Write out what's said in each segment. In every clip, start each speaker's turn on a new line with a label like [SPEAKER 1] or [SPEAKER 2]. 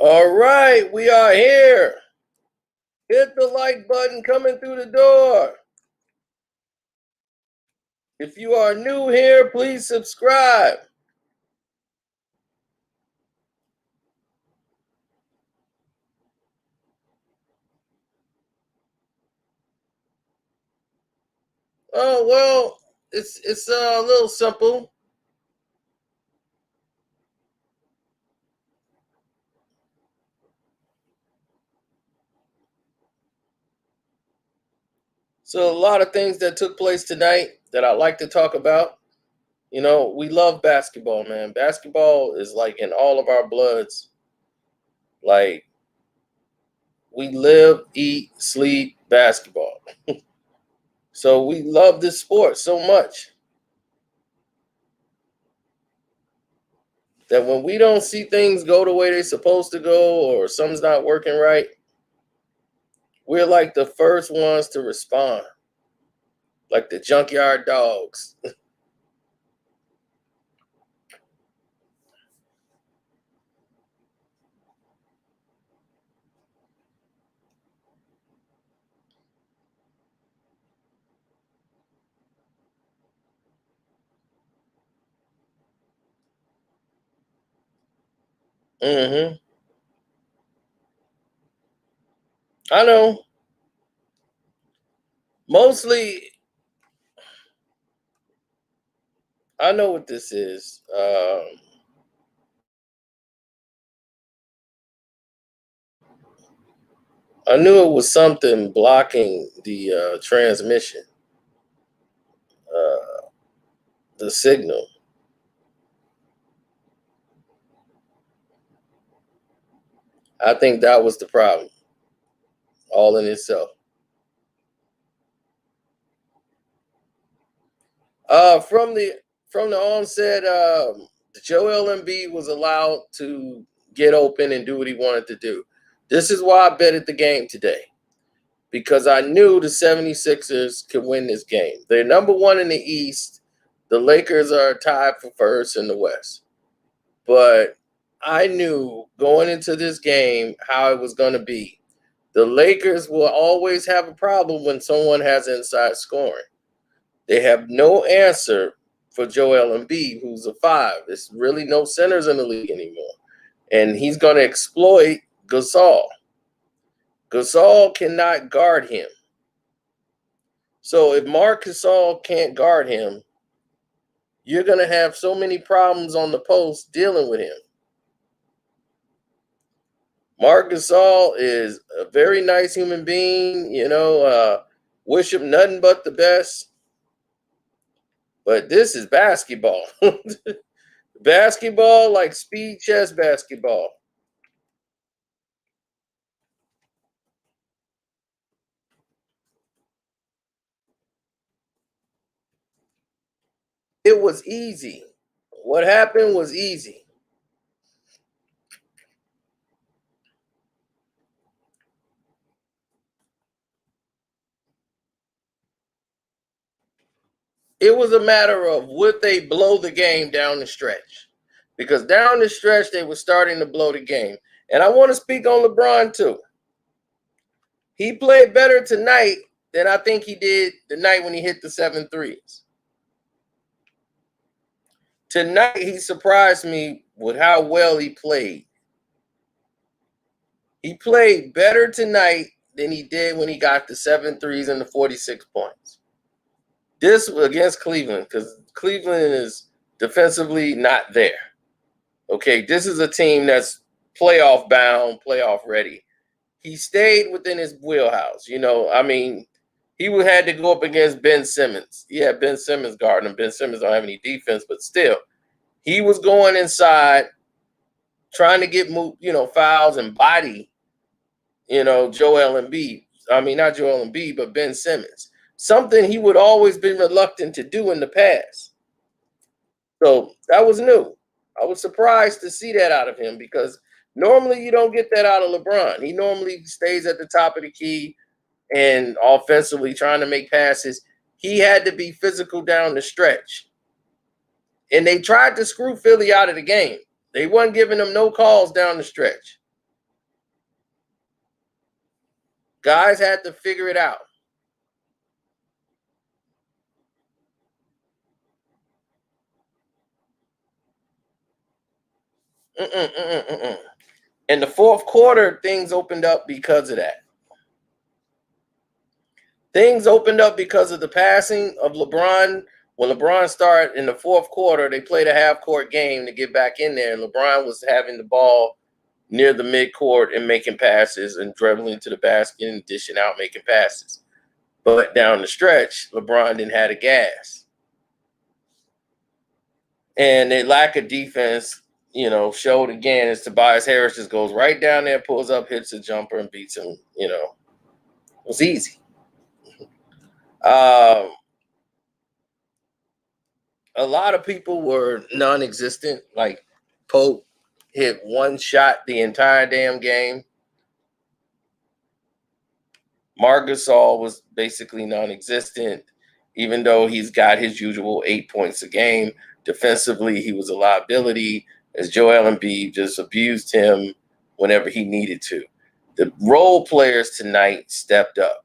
[SPEAKER 1] All right, we are here. Hit the like button coming through the door. If you are new here, please subscribe. Oh well, it's a little simple. So a lot of things that took place tonight that I like to talk about. You know, we love basketball, man. Basketball is like in all of our bloods. Like we live, eat, sleep basketball. So we love this sport so much that when we don't see things go the way they're supposed to go or something's not working right, we're like the first ones to respond, like the junkyard dogs. Hmm. I know. Mostly, I know what this is. I knew it was something blocking the transmission, uh, the signal. I think that was the problem, all in itself. From the onset, Joel Embiid was allowed to get open and do what he wanted to do. This is why I betted the game today because I knew the 76ers could win this game. They're number one in the East. The Lakers are tied for first in the West. But I knew going into this game how it was going to be. The Lakers will always have a problem when someone has inside scoring. They have no answer for Joel Embiid, who's a five. There's really no centers in the league anymore. And he's going to exploit Gasol. Gasol cannot guard him. So if Marc Gasol can't guard him, you're going to have so many problems on the post dealing with him. Marc Gasol is a very nice human being, wish him nothing but the best. But this is basketball. Basketball like speed chess basketball. It was easy. What happened was easy. It was a matter of would they blow the game down the stretch? Because down the stretch, they were starting to blow the game. And I want to speak on LeBron too. He played better tonight than I think he did the night when he hit the 7 threes. Tonight, he surprised me with how well he played. He played better tonight than he did when he got the 7 threes and the 46 points. This was against Cleveland because Cleveland is defensively not there. Okay, this is a team that's playoff bound, playoff ready. He stayed within his wheelhouse. He would had to go up against Ben Simmons. Yeah, Ben Simmons guarding him. Ben Simmons don't have any defense, but still, he was going inside, trying to get fouls and body, Joel Embiid. I mean, not Joel Embiid, but Ben Simmons. Something he would always been reluctant to do in the past. So that was new. I was surprised to see that out of him because normally you don't get that out of LeBron. He normally stays at the top of the key and offensively trying to make passes. He had to be physical down the stretch. And they tried to screw Philly out of the game. They weren't giving them no calls down the stretch. Guys had to figure it out. In the fourth quarter, things opened up because of that. Things opened up because of the passing of LeBron. When LeBron started in the fourth quarter, they played a half court game to get back in there. And LeBron was having the ball near the midcourt and making passes and dribbling to the basket and dishing out, making passes. But down the stretch, LeBron didn't have the gas. And their lack of defense, showed again as Tobias Harris just goes right down there, pulls up, hits a jumper, and beats him. It was easy. Um, a lot of people were non-existent. Like Pope hit one shot the entire damn game. Marc Gasol was basically non-existent, even though he's got his usual 8 points a game. Defensively, he was a liability as Joel Embiid just abused him whenever he needed to. The role players tonight stepped up.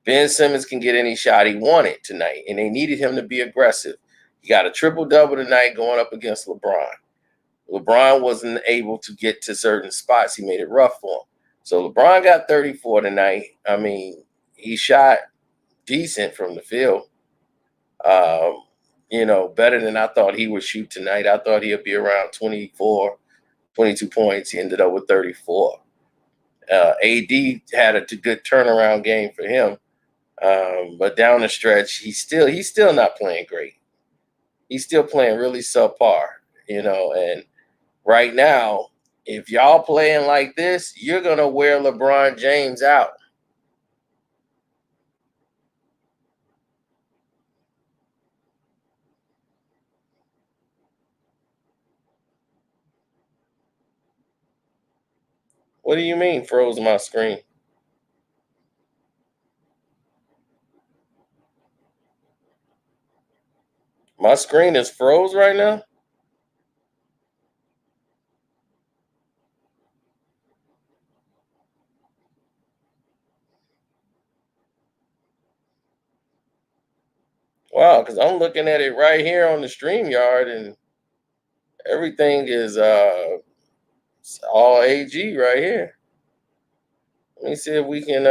[SPEAKER 1] Ben Simmons can get any shot he wanted tonight, and they needed him to be aggressive. He got a triple-double tonight going up against LeBron. LeBron wasn't able to get to certain spots. He made it rough for him. So LeBron got 34 tonight. I mean, he shot decent from the field. Better than I thought he would shoot tonight. I thought he'd be around 24, 22 points. He ended up with 34. AD had a good turnaround game for him. But down the stretch, he's still not playing great. He's still playing really subpar, and right now, if y'all playing like this, you're gonna wear LeBron James out. What do you mean froze my screen? My screen is froze right now? Wow, because I'm looking at it right here on the StreamYard and everything is all AG right here. Let me see if we can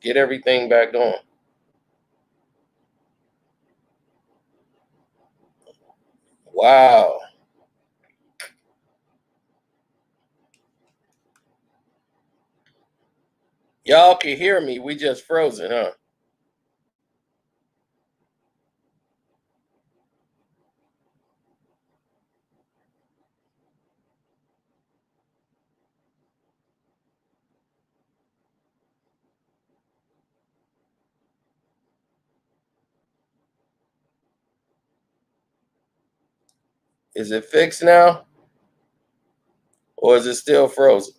[SPEAKER 1] get everything back on. Wow. Y'all can hear me. We just frozen, huh? Is it fixed now? Or is it still frozen?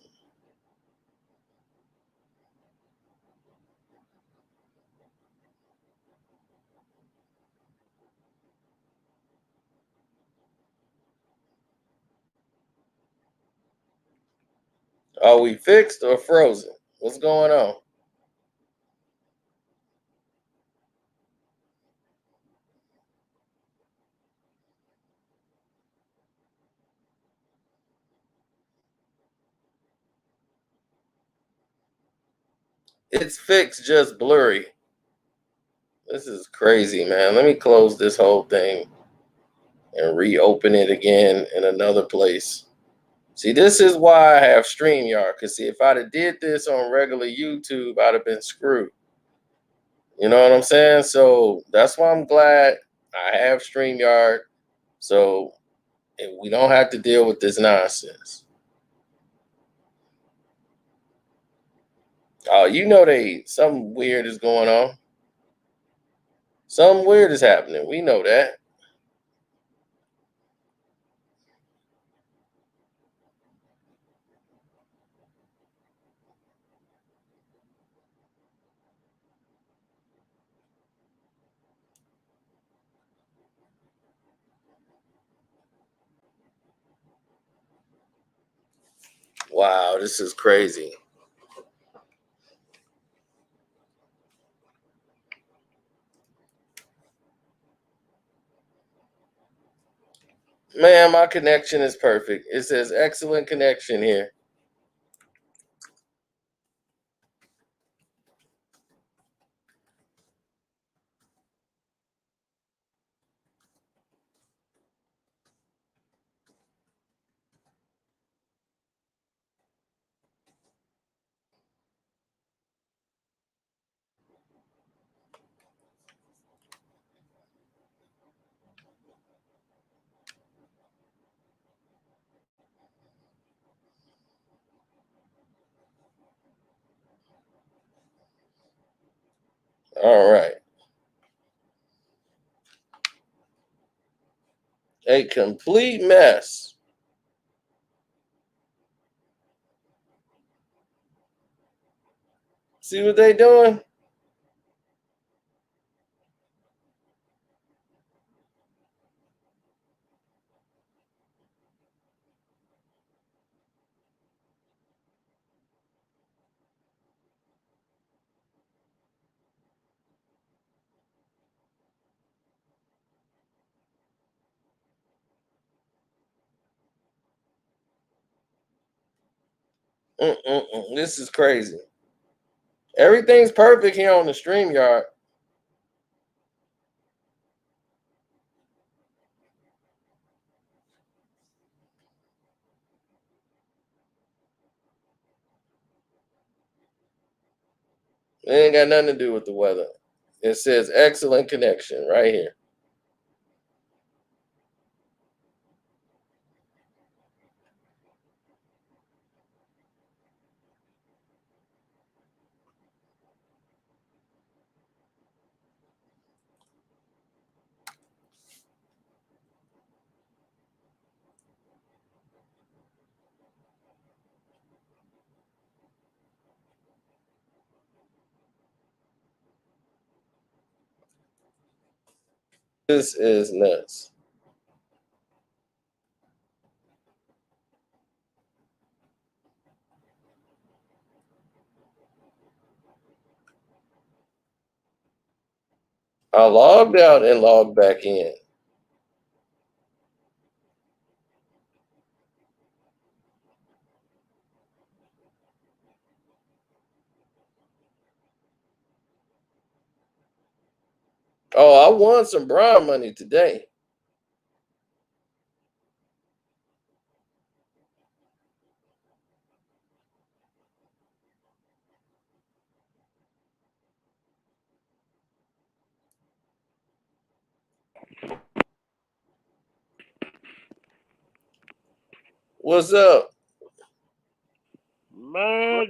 [SPEAKER 1] Are we fixed or frozen? What's going on? It's fixed, just blurry. This is crazy, man. Let me close this whole thing and reopen it again in another place. See, this is why I have StreamYard. Because, see, if I'd have did this on regular YouTube, I'd have been screwed. You know what I'm saying? So that's why I'm glad I have StreamYard. So we don't have to deal with this nonsense. Oh, something weird is going on. Something weird is happening. We know that. Wow, this is crazy. Man, my connection is perfect. It says excellent connection here. All right. A complete mess. See what they doing? This is crazy. Everything's perfect here on the StreamYard. It ain't got nothing to do with the weather. It says excellent connection right here. This is nuts. I logged out and logged back in. Oh, I won some Brown money today. What's up?
[SPEAKER 2] Man,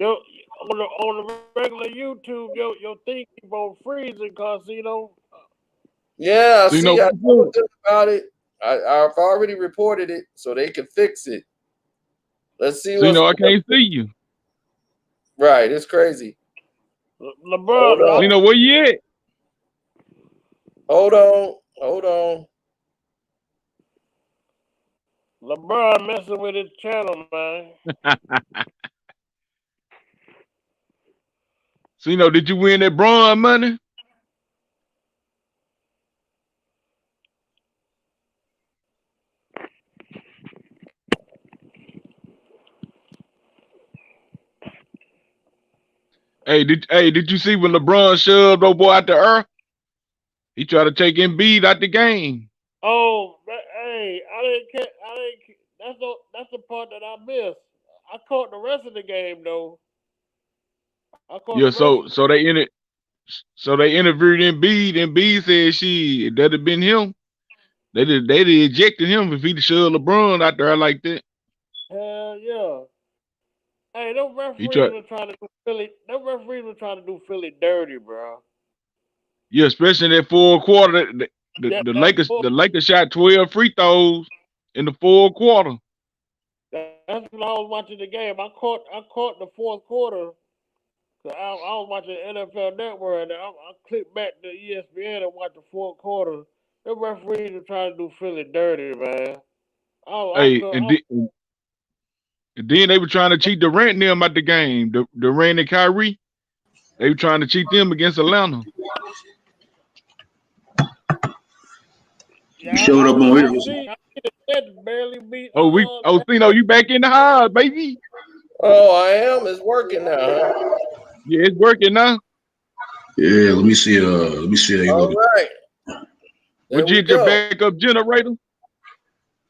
[SPEAKER 2] on the regular YouTube, your thing keep on freezing, cause
[SPEAKER 1] Yeah,
[SPEAKER 3] So,
[SPEAKER 1] see, I told them about it. I've already reported it, so they can fix it. Let's see what's
[SPEAKER 3] I can't see you.
[SPEAKER 1] right. It's crazy.
[SPEAKER 2] LeBron.
[SPEAKER 3] So, where you at?
[SPEAKER 1] Hold on.
[SPEAKER 2] LeBron messing with his channel, man.
[SPEAKER 3] So, did you win that bronze money? Did you see when LeBron shoved old boy out the earth? He tried to take Embiid out the game.
[SPEAKER 2] Oh, hey, I didn't. That's the part that I missed. I caught the rest of the game though.
[SPEAKER 3] Yeah, so they interviewed Embiid. Embiid said that'd have been him. They'd ejected him if he'd shoved LeBron out there like that.
[SPEAKER 2] Hell yeah. Hey, those
[SPEAKER 3] He
[SPEAKER 2] referees
[SPEAKER 3] tried.
[SPEAKER 2] were trying to do Philly. Those referees were trying to do Philly dirty, bro.
[SPEAKER 3] Yeah, especially in that fourth quarter. The
[SPEAKER 2] That
[SPEAKER 3] Lakers shot 12 free throws in the fourth quarter.
[SPEAKER 2] That's when I was watching the game. I caught the fourth quarter. So I was watching NFL Network and I clicked back to ESPN and watched the fourth quarter. The referees were trying to do Philly dirty, man.
[SPEAKER 3] Hey, and then they were trying to cheat Durant and them at the game. Durant and Kyrie, they were trying to cheat them against Atlanta.
[SPEAKER 4] You showed up on here.
[SPEAKER 2] barely beat.
[SPEAKER 3] Cino, you back in the house, baby.
[SPEAKER 1] Oh, I am. It's working now, huh?
[SPEAKER 3] Yeah, it's working now.
[SPEAKER 4] Yeah, let me see.
[SPEAKER 1] All right. There
[SPEAKER 3] Would you
[SPEAKER 1] we
[SPEAKER 3] get your
[SPEAKER 1] go.
[SPEAKER 3] backup generator?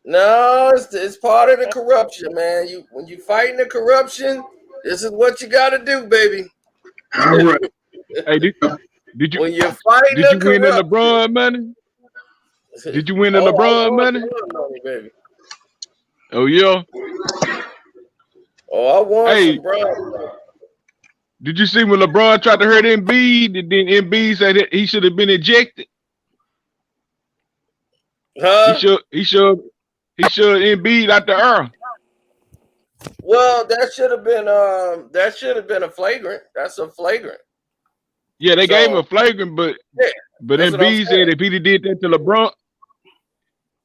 [SPEAKER 1] No, it's part of the corruption, man. When you fighting the corruption, this is what you got to do, baby.
[SPEAKER 4] All right.
[SPEAKER 3] Hey, did you
[SPEAKER 1] When you're fighting
[SPEAKER 3] did
[SPEAKER 1] the
[SPEAKER 3] you win the
[SPEAKER 1] corruption,
[SPEAKER 3] LeBron money? Did you win the
[SPEAKER 1] oh, I
[SPEAKER 3] LeBron
[SPEAKER 1] want
[SPEAKER 3] money?
[SPEAKER 1] some money, baby.
[SPEAKER 3] Oh yeah.
[SPEAKER 1] Oh, I want
[SPEAKER 3] Hey,
[SPEAKER 1] some, bro.
[SPEAKER 3] did you see when LeBron tried to hurt Embiid? And then Embiid said that he should have been ejected. He
[SPEAKER 1] Huh?
[SPEAKER 3] should Embiid out the air.
[SPEAKER 1] Well, that should have been a flagrant. That's a flagrant.
[SPEAKER 3] Yeah, they gave him a
[SPEAKER 1] So
[SPEAKER 3] flagrant, but
[SPEAKER 1] yeah, that's what I'm
[SPEAKER 3] Embiid said
[SPEAKER 1] saying.
[SPEAKER 3] if he did that to LeBron,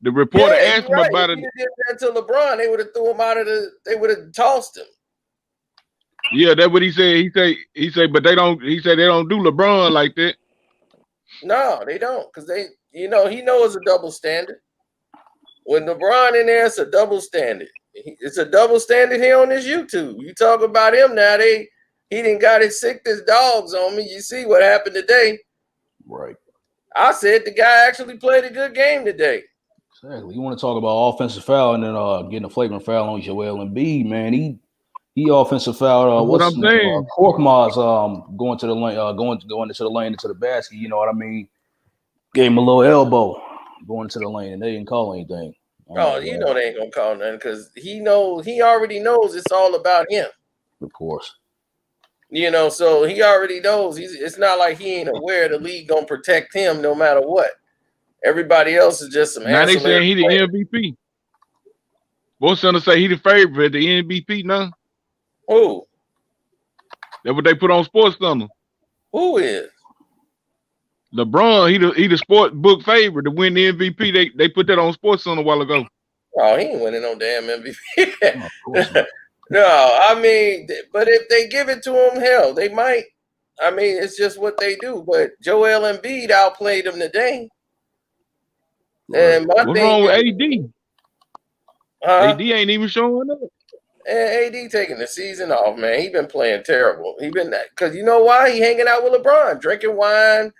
[SPEAKER 3] the reporter
[SPEAKER 1] Yeah,
[SPEAKER 3] asked
[SPEAKER 1] you're
[SPEAKER 3] him
[SPEAKER 1] right.
[SPEAKER 3] about
[SPEAKER 1] If
[SPEAKER 3] it.
[SPEAKER 1] he did that to LeBron, they would have threw him out of the. They would have tossed him.
[SPEAKER 3] Yeah, that's what he said. He said, but they don't. He said they don't do LeBron like that.
[SPEAKER 1] No, they don't, because he knows a double standard. When LeBron in there, it's a double standard. It's a double standard here on this YouTube. You talk about him now, he didn't got his sickness dogs on me. You see what happened today.
[SPEAKER 5] Right.
[SPEAKER 1] I said the guy actually played a good game today.
[SPEAKER 5] Exactly. You want to talk about offensive foul and then getting a flagrant foul on Joel Embiid, man. He offensive foul.
[SPEAKER 3] That's what I'm saying.
[SPEAKER 5] Korkmaz going to the lane, going into the lane into the basket. You know what I mean? Gave him a little elbow going into the lane, and they didn't call anything.
[SPEAKER 1] Oh, you know they ain't gonna call nothing because he already knows it's all about him.
[SPEAKER 5] Of course.
[SPEAKER 1] So he already knows it's not like he ain't aware the league gonna protect him no matter what. Everybody else is just some
[SPEAKER 3] Now they
[SPEAKER 1] ancillary
[SPEAKER 3] saying he the MVP. Both son say he the favorite, the MVP now.
[SPEAKER 1] Who?
[SPEAKER 3] That's what they put on Sports Center.
[SPEAKER 1] Who is?
[SPEAKER 3] LeBron, he the sport book favorite to win the MVP. They put that on Sports Center a while ago.
[SPEAKER 1] Oh, he ain't winning no damn MVP.
[SPEAKER 5] No, of course not.
[SPEAKER 1] No, I mean, but if they give it to him, hell, they might. I mean, it's just what they do. But Joel Embiid outplayed him today. And my
[SPEAKER 3] What's
[SPEAKER 1] thing
[SPEAKER 3] wrong with
[SPEAKER 1] is,
[SPEAKER 3] AD? AD ain't even showing up.
[SPEAKER 1] And AD taking the season off, man. He been playing terrible. He been because you know why? He hanging out with LeBron, drinking wine,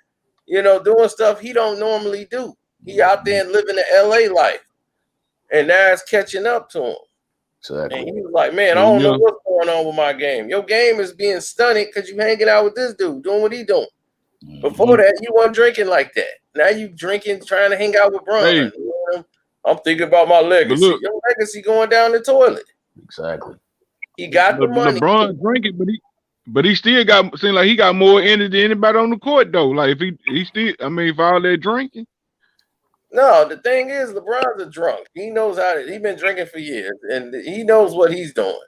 [SPEAKER 1] doing stuff he don't normally do. He out there and living the LA life. And now it's catching up to him.
[SPEAKER 5] Exactly.
[SPEAKER 1] And he was like, man, I don't know what's going on with my game. Your game is being stunted because you hanging out with this dude, doing what he doing. Mm-hmm. Before that, you weren't drinking like that. Now you drinking, trying to hang out with Bron.
[SPEAKER 3] Hey,
[SPEAKER 1] I'm thinking about my legacy. Look, your legacy going down the toilet.
[SPEAKER 5] Exactly.
[SPEAKER 1] He got the money.
[SPEAKER 3] LeBron drinking, but he still seem like he got more energy than anybody on the court though. Like if he still, I mean, for all that drinking.
[SPEAKER 1] No, the thing is, LeBron's a drunk. He knows he's been drinking for years, and he knows what he's doing.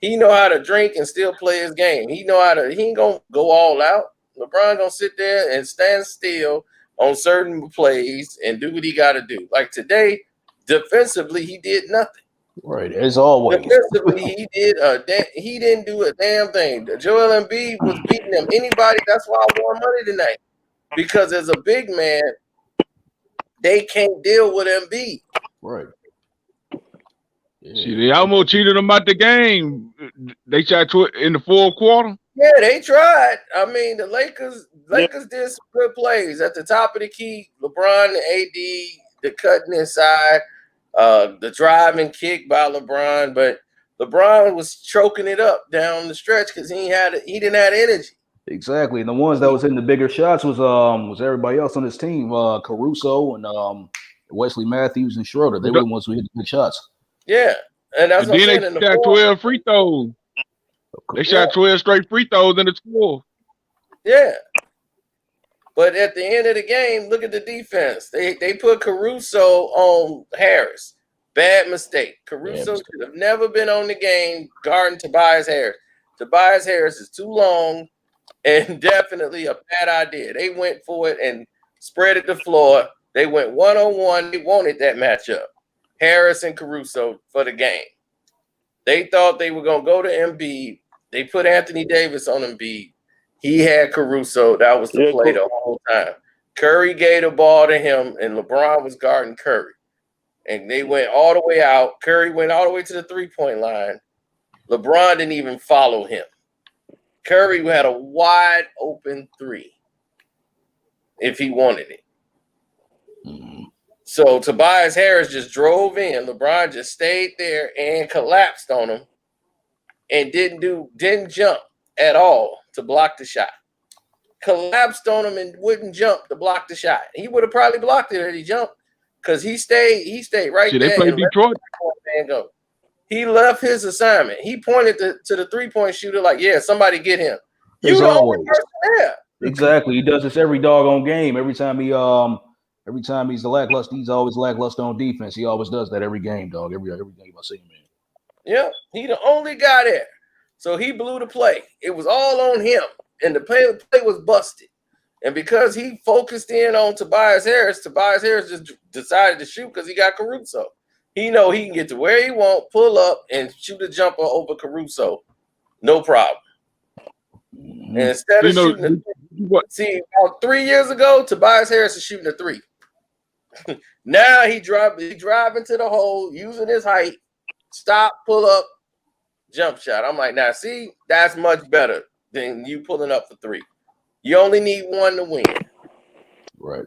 [SPEAKER 1] He know how to drink and still play his game. He ain't gonna go all out. LeBron gonna sit there and stand still on certain plays and do what he got to do. Like today, defensively, he did nothing.
[SPEAKER 5] Right, as always.
[SPEAKER 1] Defensively, he didn't do a damn thing. Joel Embiid was beating them. Anybody, that's why I won money tonight. Because as a big man, they can't deal with Embiid.
[SPEAKER 5] Right.
[SPEAKER 3] Yeah. See, they almost cheated them out the game. They shot in the fourth quarter.
[SPEAKER 1] Yeah, they tried. I mean, the Lakers did some good plays at the top of the key. LeBron and AD, the cutting inside, the driving kick by LeBron, but LeBron was choking it up down the stretch because he didn't have energy.
[SPEAKER 5] Exactly, and the ones that was hitting the bigger shots was everybody else on his team, Caruso and Wesley Matthews and Schroeder. They were the ones who hit the big shots.
[SPEAKER 1] Yeah, and that's what I'm saying.
[SPEAKER 3] They shot 12 free throws. They shot 12 straight free throws in the score.
[SPEAKER 1] Yeah. But at the end of the game, look at the defense. They put Caruso on Harris. Bad mistake. Caruso should have never been on the game guarding Tobias Harris. Tobias Harris is too long and definitely a bad idea. They went for it and spread it the floor. They went one-on-one. They wanted that matchup. Harris and Caruso for the game. They thought they were going to go to Embiid. They put Anthony Davis on Embiid. He had Caruso. That was the play the whole time. Curry gave the ball to him, and LeBron was guarding Curry. and they went all the way out. Curry went all the way to the 3-point line. LeBron didn't even follow him. Curry had a wide open 3 if he wanted it. So Tobias Harris just drove in. LeBron just stayed there and collapsed on him and didn't jump at all to block the shot. Collapsed on him and wouldn't jump to block the shot. He would have probably blocked it if he jumped because he stayed right there.
[SPEAKER 3] They played Detroit.
[SPEAKER 1] Go. He left his assignment. He pointed to the 3-point shooter like, yeah, somebody get him. You the only person there.
[SPEAKER 5] Exactly. He does this every doggone game. Every time he's lackluster, he's always lackluster on defense. He always does that every game, dog. Every game I see him in.
[SPEAKER 1] Yeah, he the only guy there. So he blew the play. It was all on him. And the play was busted. And because he focused in on Tobias Harris just decided to shoot because he got Caruso. He know he can get to where he want, pull up, and shoot a jumper over Caruso. No problem. And instead of shooting about 3 years ago, Tobias Harris is shooting a 3. Now he driving to the hole, using his height, stop, pull up, jump shot. I'm like, now see, that's much better than you pulling up for 3. You only need 1 to win.
[SPEAKER 5] Right.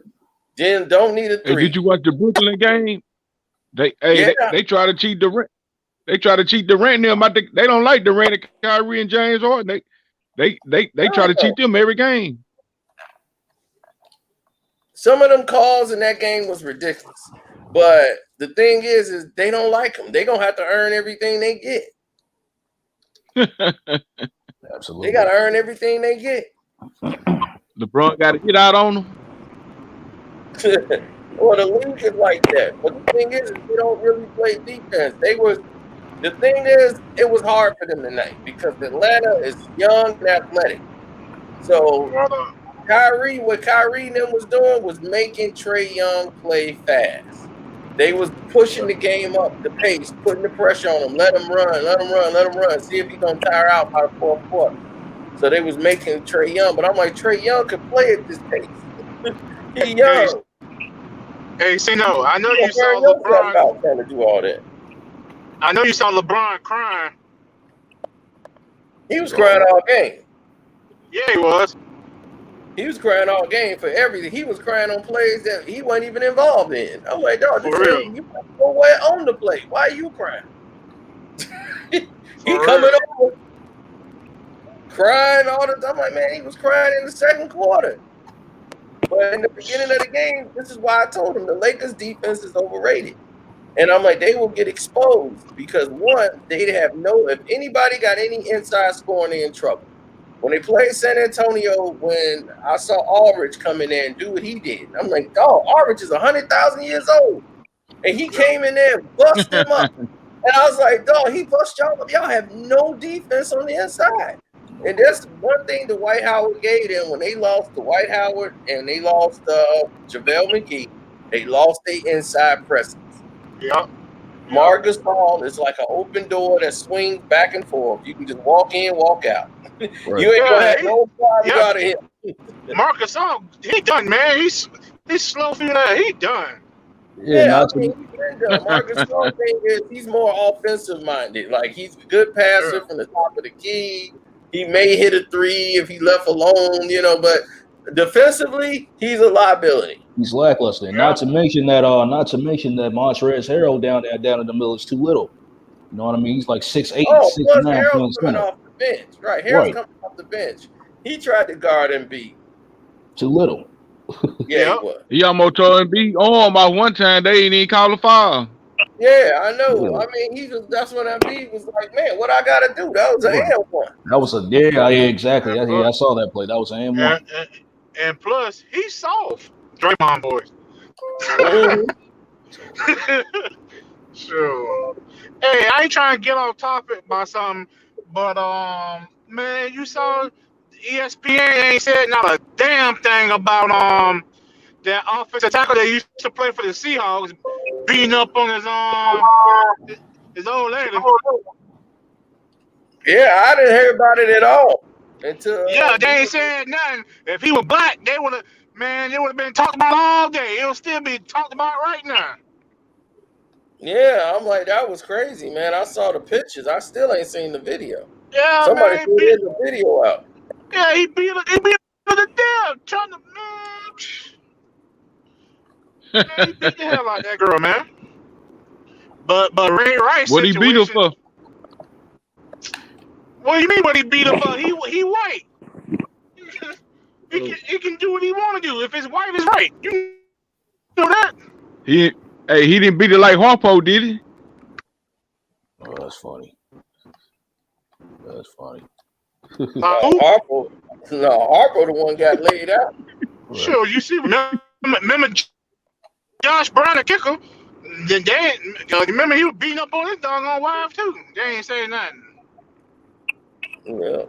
[SPEAKER 1] Then don't need a 3.
[SPEAKER 3] Hey, did you watch the Brooklyn game? They try to cheat Durant. They try to cheat Durant. They don't like Durant and Kyrie and James Harden. They try to cheat them every game.
[SPEAKER 1] Some of them calls in that game was ridiculous. But the thing is they don't like them. They gonna have to earn everything they get.
[SPEAKER 5] Absolutely.
[SPEAKER 1] They gotta earn everything they get.
[SPEAKER 3] LeBron got to get out on them.
[SPEAKER 1] Well, the league is like that. But the thing is they don't really play defense. The thing is, it was hard for them tonight because Atlanta is young and athletic. So what Kyrie and them was doing was making Trae Young play fast. They was pushing the game up the pace, putting the pressure on him. Let him run. See if he's going to tire out by the 4th quarter. So they was making Trae Young. But I'm like, Trae Young could play at this pace. He young.
[SPEAKER 6] Hey, Sino, I know you saw LeBron.
[SPEAKER 1] Trying to do all that.
[SPEAKER 6] I know you saw LeBron crying.
[SPEAKER 1] He was crying all game.
[SPEAKER 6] Yeah, he was.
[SPEAKER 1] He was crying all game for everything. He was crying on plays that he wasn't even involved in. I'm like, dog, you go away on the play. Why are you crying? He coming over, crying all the time. I'm like, man, he was crying in the 2nd quarter. But in the beginning of the game, this is why I told him the Lakers defense is overrated. And I'm like, they will get exposed because one, they'd have if anybody got any inside scoring, they're in trouble. When they played San Antonio, when I saw Aldridge come in there and do what he did, I'm like, dog, Aldridge is 100,000 years old. And he came in there and busted him up. And I was like, dog, he bust y'all up. Y'all have no defense on the inside. And that's one thing the Dwight Howard gave them when they lost to Dwight Howard and they lost JaVale McGee. They lost their inside presence.
[SPEAKER 6] Yeah.
[SPEAKER 1] Marc Gasol is like an open door that swings back and forth. You can just walk in, walk out. Right. You ain't gonna have no problem out of him.
[SPEAKER 6] Marc Gasol, he done, man. He's slow feet out. He done.
[SPEAKER 1] Yeah, I mean, he's done. Marc Gasol thing is he's more offensive minded. Like he's a good passer from the top of the key. He may hit a 3 if he left alone, but defensively, he's a liability.
[SPEAKER 5] He's lackluster. Yeah. Not to mention that Montrezl Harrell down in the middle is too little. You know what I mean? He's like 6'8", 6'9".
[SPEAKER 1] Harrell's coming off the bench. Right. Harrell's coming off the bench. He tried to guard Embiid.
[SPEAKER 5] Too little.
[SPEAKER 1] Yeah, he was.
[SPEAKER 3] He almost tore Embiid on by one time. They ain't even call a foul.
[SPEAKER 1] Yeah, I know. I mean, that's when Embiid was like, man, what I got to do? That was an and-one.
[SPEAKER 5] That was exactly. I saw that play. That was an and-one.
[SPEAKER 6] And plus, he's soft. Draymond boys. Sure. Hey, I ain't trying to get off topic by something, but man, you saw ESPN ain't said not a damn thing about that offensive tackle that used to play for the Seahawks beating up on his old lady.
[SPEAKER 1] Yeah, I didn't hear about it at all.
[SPEAKER 6] They ain't said nothing. If he was black, they would have been talked about all day. It'll still be talked about right now.
[SPEAKER 1] Yeah, I'm like, that was crazy, man. I saw the pictures. I still ain't seen the video.
[SPEAKER 6] Yeah,
[SPEAKER 1] Somebody
[SPEAKER 6] man.
[SPEAKER 1] threw the video out.
[SPEAKER 6] Yeah, he beat her to death. Trying to man, he beat the hell out of that girl, man. But Ray Rice
[SPEAKER 3] What he beat her
[SPEAKER 6] situation.
[SPEAKER 3] for?
[SPEAKER 6] What do you mean? What he beat her for? He white. He can do what he want to do. If his wife is right, you know that.
[SPEAKER 3] He didn't beat it like Harpo, did he?
[SPEAKER 5] Oh, that's funny. That's funny.
[SPEAKER 1] Harpo the one got laid out.
[SPEAKER 5] Right.
[SPEAKER 6] Sure, you see. Remember Josh Brown, the kicker? Remember he was beating up on his doggone wife too. They ain't saying nothing.
[SPEAKER 1] Yeah.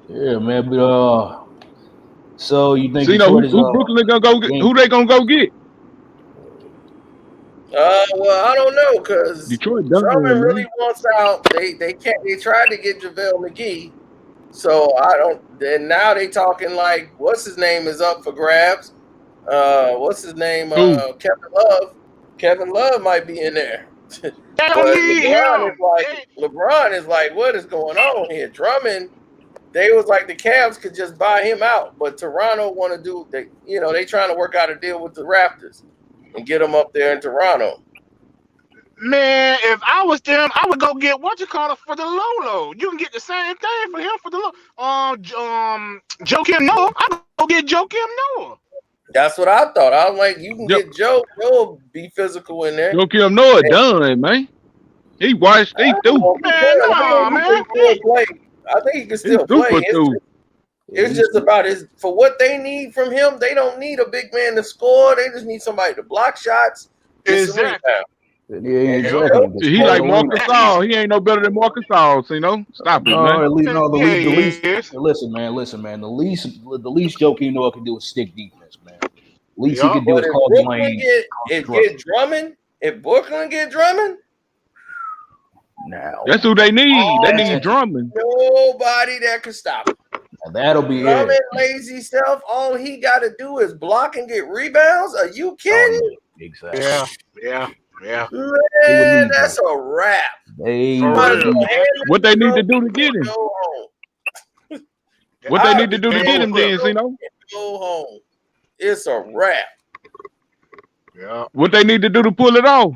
[SPEAKER 5] Yeah, man. But so you think
[SPEAKER 3] Who
[SPEAKER 5] Detroit is
[SPEAKER 3] Brooklyn gonna go get? Who they gonna go get?
[SPEAKER 1] Well, I don't know because
[SPEAKER 3] Detroit done,
[SPEAKER 1] Drummond really
[SPEAKER 3] man.
[SPEAKER 1] wants out. They can't. They tried to get JaVale McGee, so I don't. Then now they talking like what's his name is up for grabs. What's his name? Kevin Love. Kevin Love might be in there. But LeBron is like, what is going on here? Drummond. They was like the Cavs could just buy him out, but Toronto want to do. They trying to work out a deal with the Raptors and get him up there in Toronto.
[SPEAKER 6] Man, if I was them, I would go get for the Lolo. You can get the same thing for him for the Joakim Noah. I go get Joakim Noah.
[SPEAKER 1] That's what I thought. I was like, you can get Joe. Joe be physical in there.
[SPEAKER 3] Joakim Noah done, man. He washed. He threw.
[SPEAKER 6] Man, no, man.
[SPEAKER 1] I think he can still play. It's just about for what they need from him. They don't need a big man to score. They just need somebody to block shots.
[SPEAKER 6] Exactly.
[SPEAKER 5] Yeah, exactly.
[SPEAKER 3] He like Marcus All. He ain't no better than Marcus All. You know, stop it, man.
[SPEAKER 5] The least. Listen, man. The least Joakim Noah can do is stick defense, man. The least he can do is call the lane.
[SPEAKER 1] If Brooklyn get Drummond,
[SPEAKER 5] now
[SPEAKER 3] that's who they need. They need Drummond.
[SPEAKER 1] Nobody that can stop him.
[SPEAKER 5] Now that'll be
[SPEAKER 1] Drummond, lazy stuff. All he got to do is block and get rebounds. Are you kidding?
[SPEAKER 5] Exactly.
[SPEAKER 6] Yeah.
[SPEAKER 1] Man, that's a wrap.
[SPEAKER 3] What they need to do to get him? What they need to do to get him, then,
[SPEAKER 1] Go home. It's a wrap.
[SPEAKER 6] Yeah.
[SPEAKER 3] What they need to do to pull it off?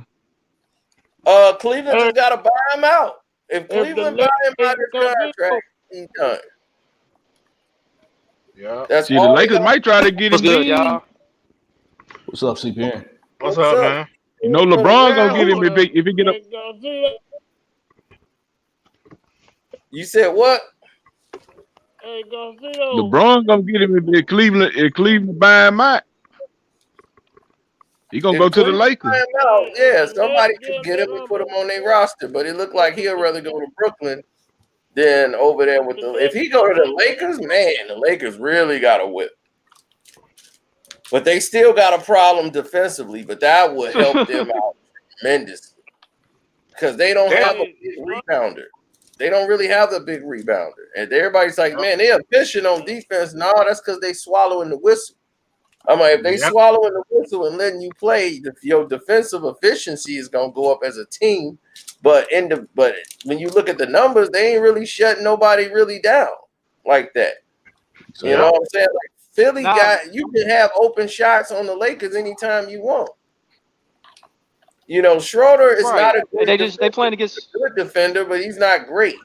[SPEAKER 1] Cleveland just got to buy him out. If Cleveland buy him out his contract, he's done.
[SPEAKER 6] Yeah.
[SPEAKER 1] That's
[SPEAKER 3] the Lakers might try to get him.
[SPEAKER 7] Good, y'all.
[SPEAKER 5] What's up, CPN?
[SPEAKER 6] What's up, man?
[SPEAKER 3] You know LeBron gonna get him if he get up.
[SPEAKER 1] You said what?
[SPEAKER 3] LeBron gonna get him if Cleveland buy him out. He gonna go to the Lakers.
[SPEAKER 1] Yeah, somebody could get him and put him on their roster, but it looked like he'll rather go to Brooklyn than over there with the. If he go to the Lakers, man, the Lakers really got a whip. But they still got a problem defensively, but that would help them out tremendously because they don't have a big rebounder. They don't really have the big rebounder, and everybody's like, "Man, they're efficient on defense." No, that's because they swallowing the whistle. I'm like, if they swallowing the whistle and letting you play, your defensive efficiency is gonna go up as a team. But when you look at the numbers, they ain't really shutting nobody really down like that. So, you know what I'm saying? Like Philly you can have open shots on the Lakers anytime you want. You know, Schroeder is not a good
[SPEAKER 7] they playing against
[SPEAKER 1] good defender, but he's not great.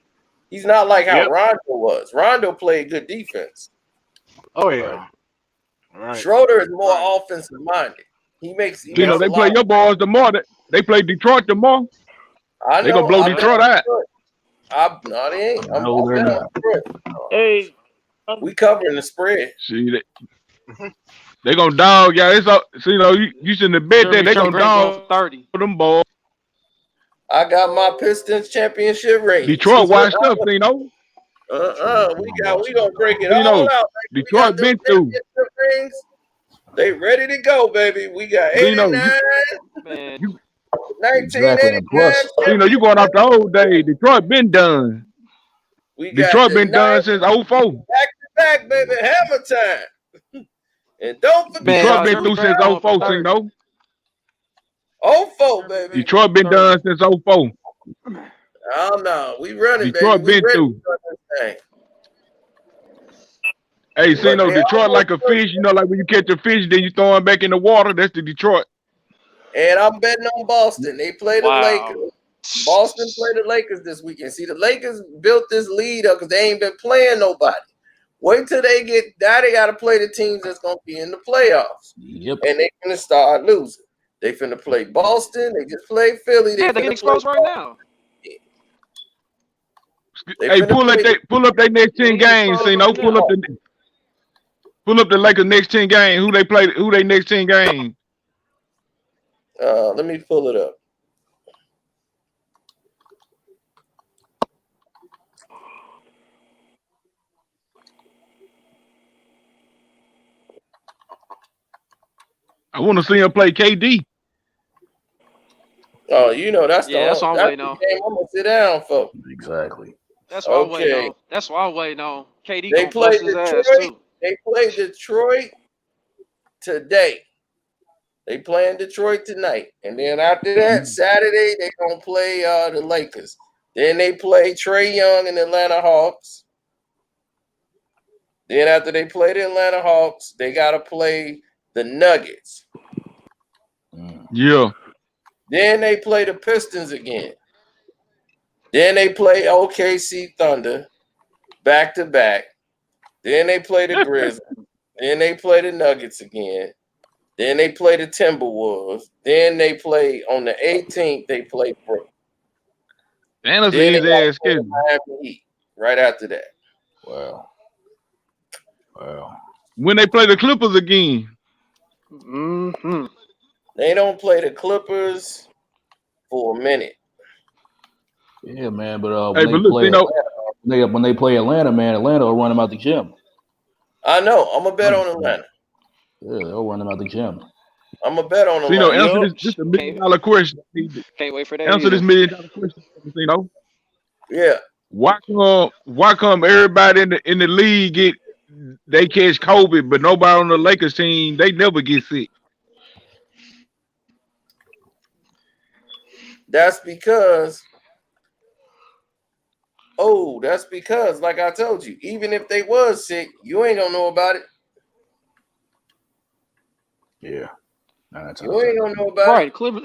[SPEAKER 1] He's not like how Rondo was. Rondo played good defense.
[SPEAKER 6] Oh yeah. Right.
[SPEAKER 1] Schroeder is more offensive minded. He makes
[SPEAKER 3] they play your balls tomorrow. They play Detroit tomorrow.
[SPEAKER 1] I know.
[SPEAKER 3] They gonna blow Detroit out.
[SPEAKER 1] No, they ain't.
[SPEAKER 5] They're not.
[SPEAKER 2] Hey,
[SPEAKER 1] we covering the spread.
[SPEAKER 3] See, they gonna dog y'all. It's all, you shouldn't have bet that. They gonna dog
[SPEAKER 7] 30
[SPEAKER 3] for them balls.
[SPEAKER 1] I got my Pistons championship ring.
[SPEAKER 3] Detroit washed up,
[SPEAKER 1] we gonna break it all out.
[SPEAKER 3] Detroit been through.
[SPEAKER 1] Rings. They ready to go, baby. We got 89, 1989.
[SPEAKER 3] You going off the old days. Detroit been done. Detroit been done since 04.
[SPEAKER 1] Back to back, baby. Hammer time. And don't forget.
[SPEAKER 3] Detroit been through since 04,
[SPEAKER 1] 04, baby.
[SPEAKER 3] Detroit been done since 04.
[SPEAKER 1] I don't know. We running,
[SPEAKER 3] Detroit
[SPEAKER 1] baby. We
[SPEAKER 3] been
[SPEAKER 1] ready
[SPEAKER 3] through.
[SPEAKER 1] to run this thing.
[SPEAKER 3] Hey, see,
[SPEAKER 1] But
[SPEAKER 3] no,
[SPEAKER 1] they
[SPEAKER 3] Detroit like a
[SPEAKER 1] almost
[SPEAKER 3] fish. You know, like when you catch a fish, then you throw him back in the water. That's the Detroit.
[SPEAKER 1] And I'm betting on Boston. They play the
[SPEAKER 7] Wow.
[SPEAKER 1] Lakers. Boston play the Lakers this weekend. See, the Lakers built this lead up because they ain't been playing nobody. Wait till they get now. They got to play the teams that's gonna be in the playoffs.
[SPEAKER 5] Yep.
[SPEAKER 1] And they finna start losing. They finna play Boston. They just played Philly.
[SPEAKER 7] Yeah, they get exposed right now.
[SPEAKER 3] Hey, pull up their next 10 games. See, no, pull up the Lakers next 10 games. Who they next 10 games?
[SPEAKER 1] Let me pull it up.
[SPEAKER 3] I want to see him play KD.
[SPEAKER 1] Oh, you know that's
[SPEAKER 7] that's
[SPEAKER 1] the
[SPEAKER 7] what I'm waiting on.
[SPEAKER 1] game I'm gonna sit down for.
[SPEAKER 5] Exactly.
[SPEAKER 7] That's what I'm waiting on. That's what I'm waiting on. KD gonna bust his ass too.
[SPEAKER 1] They play Detroit today. They play in Detroit tonight, and then after that, Saturday they gonna play the Lakers. Then they play Trae Young and the Atlanta Hawks. Then after they play the Atlanta Hawks, they gotta play the Nuggets.
[SPEAKER 3] Yeah.
[SPEAKER 1] Then they play the Pistons again. Then they play OKC Thunder back to back. Then they play the Grizzlies. Then they play the Nuggets again. Then they play the Timberwolves. Then they play on the 18th. They play Brooklyn.
[SPEAKER 3] And that's his ass schedule.
[SPEAKER 1] Right after that.
[SPEAKER 5] Wow.
[SPEAKER 3] When they play the Clippers again.
[SPEAKER 7] Mm-hmm.
[SPEAKER 1] They don't play the Clippers for a minute.
[SPEAKER 5] Yeah, man. But
[SPEAKER 3] hey, but look,
[SPEAKER 5] when they play Atlanta, man, Atlanta will run them out the gym.
[SPEAKER 1] I know. I'm gonna bet on Atlanta.
[SPEAKER 5] Yeah, they'll run them out the gym.
[SPEAKER 1] I'm gonna bet on Atlanta.
[SPEAKER 3] Answer this $1 million question.
[SPEAKER 7] Can't wait for that.
[SPEAKER 3] Answer this $1 million question.
[SPEAKER 1] Yeah.
[SPEAKER 3] Why come everybody in the league they catch COVID, but nobody on the Lakers team, they never get sick?
[SPEAKER 1] That's because, like I told you, even if they was sick, you ain't gonna know about it.
[SPEAKER 5] Yeah.
[SPEAKER 1] You ain't gonna know about it.
[SPEAKER 7] Clippers.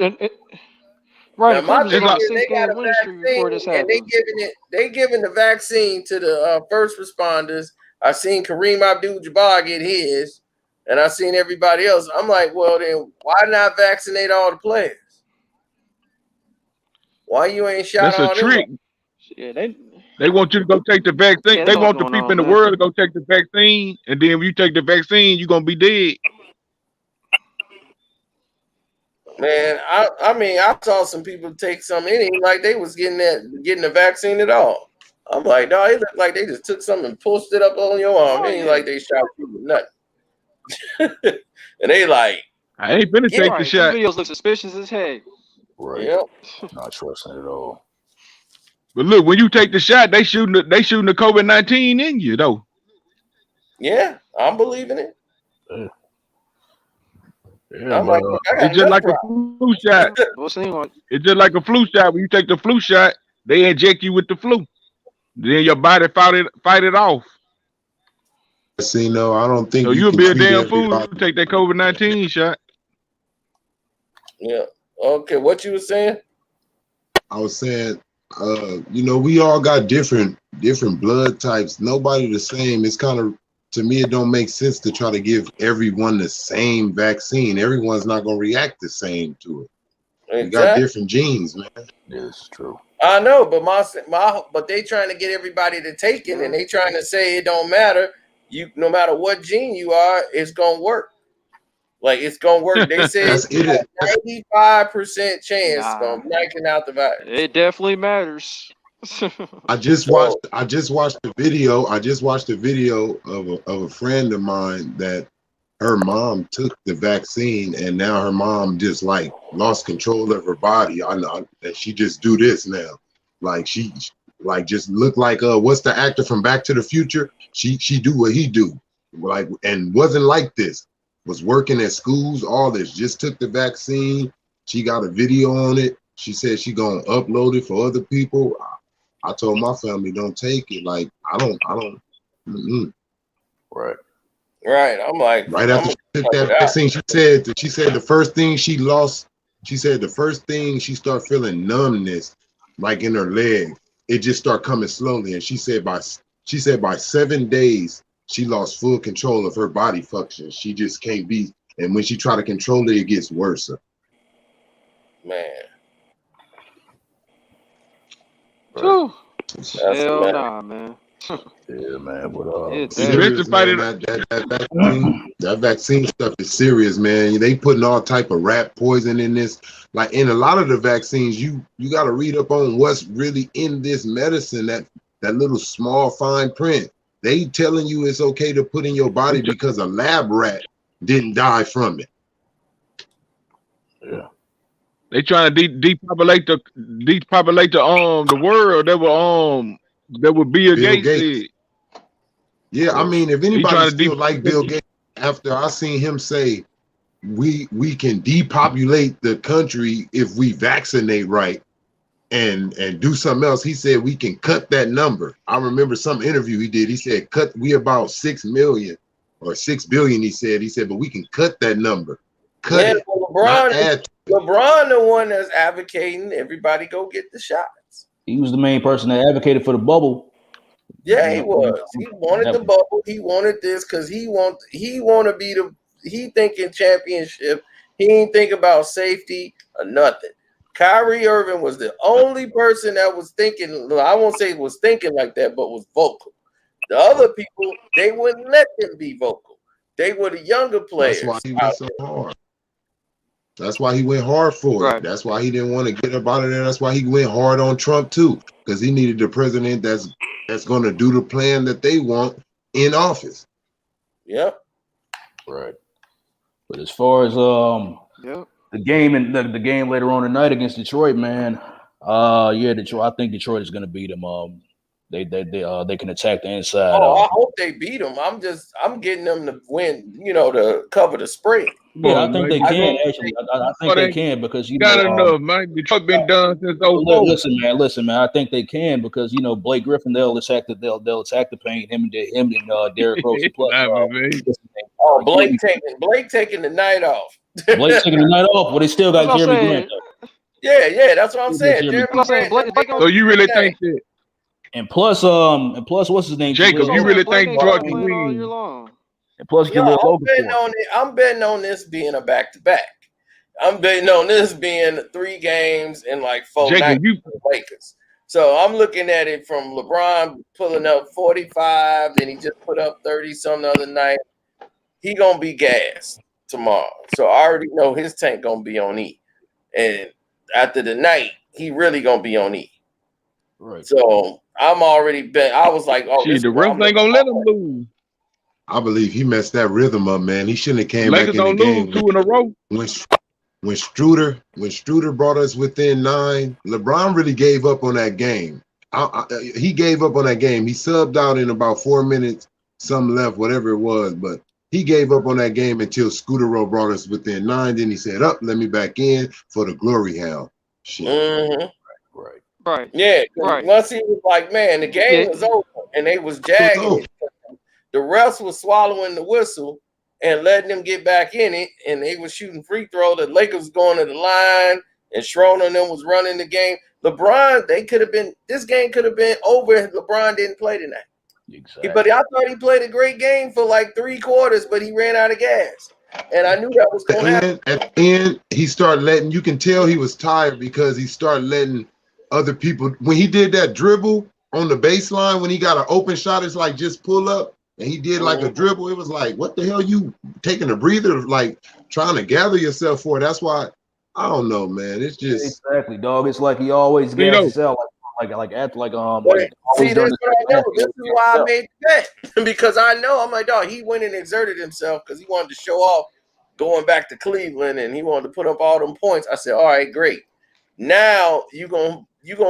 [SPEAKER 1] Right,
[SPEAKER 7] Clippers
[SPEAKER 1] they
[SPEAKER 7] got
[SPEAKER 1] got a
[SPEAKER 7] win streak before this
[SPEAKER 1] vaccine, and
[SPEAKER 7] happened.
[SPEAKER 1] they giving the vaccine to the first responders. I seen Kareem Abdul-Jabbar get his, and I seen everybody else. I'm like, well, then why not vaccinate all the players? Why you ain't shot all
[SPEAKER 3] That's a trick.
[SPEAKER 7] Yeah,
[SPEAKER 3] they want you to go take the vaccine.
[SPEAKER 7] Yeah,
[SPEAKER 3] they want the people in the world to go take the vaccine, and then when you take the vaccine, you're gonna be dead.
[SPEAKER 1] Man, I mean, I saw some people take some. It ain't like they was getting the vaccine at all. I'm like, no, it looked like they just took something and pushed it up on your arm. It ain't like they shot you with nothing. And they like,
[SPEAKER 3] I ain't finna take the shot.
[SPEAKER 7] The videos look suspicious as heck.
[SPEAKER 5] Right.
[SPEAKER 1] Yep.
[SPEAKER 5] Not trusting at all.
[SPEAKER 3] But look, when you take the shot, they shooting the COVID-19 in you though.
[SPEAKER 1] Yeah, I'm believing it.
[SPEAKER 5] Yeah,
[SPEAKER 1] I'm like,
[SPEAKER 3] it's just like a flu shot. It's just like a flu shot. When you take the flu shot, they inject you with the flu. Then your body fight it off.
[SPEAKER 8] See, no, I don't think
[SPEAKER 3] so. You'll be a damn fool to take that COVID-19 shot.
[SPEAKER 1] Yeah. Okay. What you were saying?
[SPEAKER 8] I was saying, we all got different blood types. Nobody the same. It's kind of, to me, it don't make sense to try to give everyone the same vaccine. Everyone's not going to react the same to it. Exactly. We got different genes, man.
[SPEAKER 5] It's true.
[SPEAKER 1] I know, but but they trying to get everybody to take it, and they trying to say it don't matter. No matter what gene you are, it's gonna work. Like it's gonna work. They say it's 95% chance of knocking out the virus.
[SPEAKER 7] It definitely matters.
[SPEAKER 8] I just watched the video. I just watched a video of a friend of mine that her mom took the vaccine, and now her mom just like lost control of her body. I know that she just do this now. Like she like just looked like what's the actor from Back to the Future? She do what he do, like, and wasn't like this. Was working at schools, all this. Just took the vaccine, She got a video on it. She said she gonna upload it for other people. I told my family don't take it. Like I don't.
[SPEAKER 5] Right.
[SPEAKER 1] Right. I'm like,
[SPEAKER 8] right after she took that vaccine, she said the first thing she lost. She said the first thing she started feeling numbness, like in her leg. It just started coming slowly, and she said by 7 days she lost full control of her body functions. She just can't be, and when she try to control it, it gets worse.
[SPEAKER 1] Man.
[SPEAKER 7] Right.
[SPEAKER 1] Hell
[SPEAKER 7] nah, man.
[SPEAKER 5] Yeah, man. But
[SPEAKER 8] serious, man. That vaccine stuff is serious, man. They putting all type of rat poison in this. Like in a lot of the vaccines, you got to read up on what's really in this medicine. That little small fine print. They telling you it's okay to put in your body because a lab rat didn't die from it.
[SPEAKER 5] Yeah.
[SPEAKER 3] They trying to depopulate the world. That would Bill Gates said.
[SPEAKER 8] Yeah, I mean, if anybody still like Bill Gates, after I seen him say we can depopulate the country if we vaccinate right and do something else, he said we can cut that number. I remember some interview he did. He said we about 6 million or 6 billion. He said, but we can cut that number. Cut it.
[SPEAKER 1] LeBron, the one that's advocating everybody go get the shots.
[SPEAKER 5] He was the main person that advocated for the bubble.
[SPEAKER 1] Yeah, he was. He wanted the bubble. He wanted this because he want to be he thinking championship. He ain't think about safety or nothing. Kyrie Irving was the only person that was thinking. I won't say was thinking like that, but was vocal. The other people, they wouldn't let them be vocal. They were the younger players.
[SPEAKER 8] That's why he went so hard. That's why he went hard for it. That's why he didn't want to get up out of there. That's why he went hard on Trump too, because he needed the president that's going to do the plan that they want in office.
[SPEAKER 1] Yep.
[SPEAKER 5] Right. But as far as the game and the game later on tonight against Detroit, man, Detroit. I think Detroit is going to beat them. They can attack the inside.
[SPEAKER 1] I hope they beat them. I'm getting them to win. To cover the spread.
[SPEAKER 5] Yeah, I think they can actually. I think they can because
[SPEAKER 3] got enough, man. Detroit been done since 04.
[SPEAKER 5] Listen, man. I think they can because Blake Griffin. They'll attack the paint. Him and Derrick Rose. Plus,
[SPEAKER 1] Blake taking the night off.
[SPEAKER 5] Blake's taking the night off. Well, they still got Jeremy Grant.
[SPEAKER 1] Yeah, that's what I'm saying.
[SPEAKER 3] So you really think that?
[SPEAKER 5] And plus, what's his name?
[SPEAKER 3] Jacob, you really think Detroit can win?
[SPEAKER 5] And plus,
[SPEAKER 1] I'm betting on this being a back-to-back. I'm betting on this being 3 games in like 4 nights for the Lakers. So I'm looking at it from LeBron pulling up 45, then he just put up 30 some other night. He gonna be gassed tomorrow. So I already know his tank gonna be on E. And after the night, he really gonna be on E.
[SPEAKER 5] Right.
[SPEAKER 1] So I'm already bet. I was like, oh,
[SPEAKER 3] the refs ain't gonna let him lose.
[SPEAKER 8] I believe he messed that rhythm up, man. He shouldn't have came
[SPEAKER 3] Lakers
[SPEAKER 8] back in the game.
[SPEAKER 3] 2 in a row.
[SPEAKER 8] When Struder brought us within 9, LeBron really gave up on that game. He gave up on that game. He subbed out in about 4 minutes, some left, whatever it was, but he gave up on that game until Scooter brought us within 9. Then he said, let me back in for the glory hound. Shit.
[SPEAKER 1] Mm-hmm.
[SPEAKER 7] Right.
[SPEAKER 1] Yeah. Right. Once he was like, man, the game was over and they was jagging. The refs was swallowing the whistle and letting them get back in it, and they was shooting free throw. The Lakers was going to the line, and Schroeder and them was running the game. LeBron, this game could have been over if LeBron didn't play tonight.
[SPEAKER 5] Exactly.
[SPEAKER 1] But I thought he played a great game for like 3 quarters, but he ran out of gas. And I knew that was going to happen.
[SPEAKER 8] At the end, he started you can tell he was tired because he started letting other people, when he did that dribble on the baseline, when he got an open shot, it's like just pull up. And he did like a dribble. It was like, what the hell, you taking a breather, like trying to gather yourself for it. That's why, I don't know, man. It's just
[SPEAKER 5] exactly, dog. It's like he always gasses out
[SPEAKER 1] See, this is what I know. This is why I made the bet. Because I know, I'm like, dog, he went and exerted himself because he wanted to show off going back to Cleveland and he wanted to put up all them points. I said, all right, great. Now you're gonna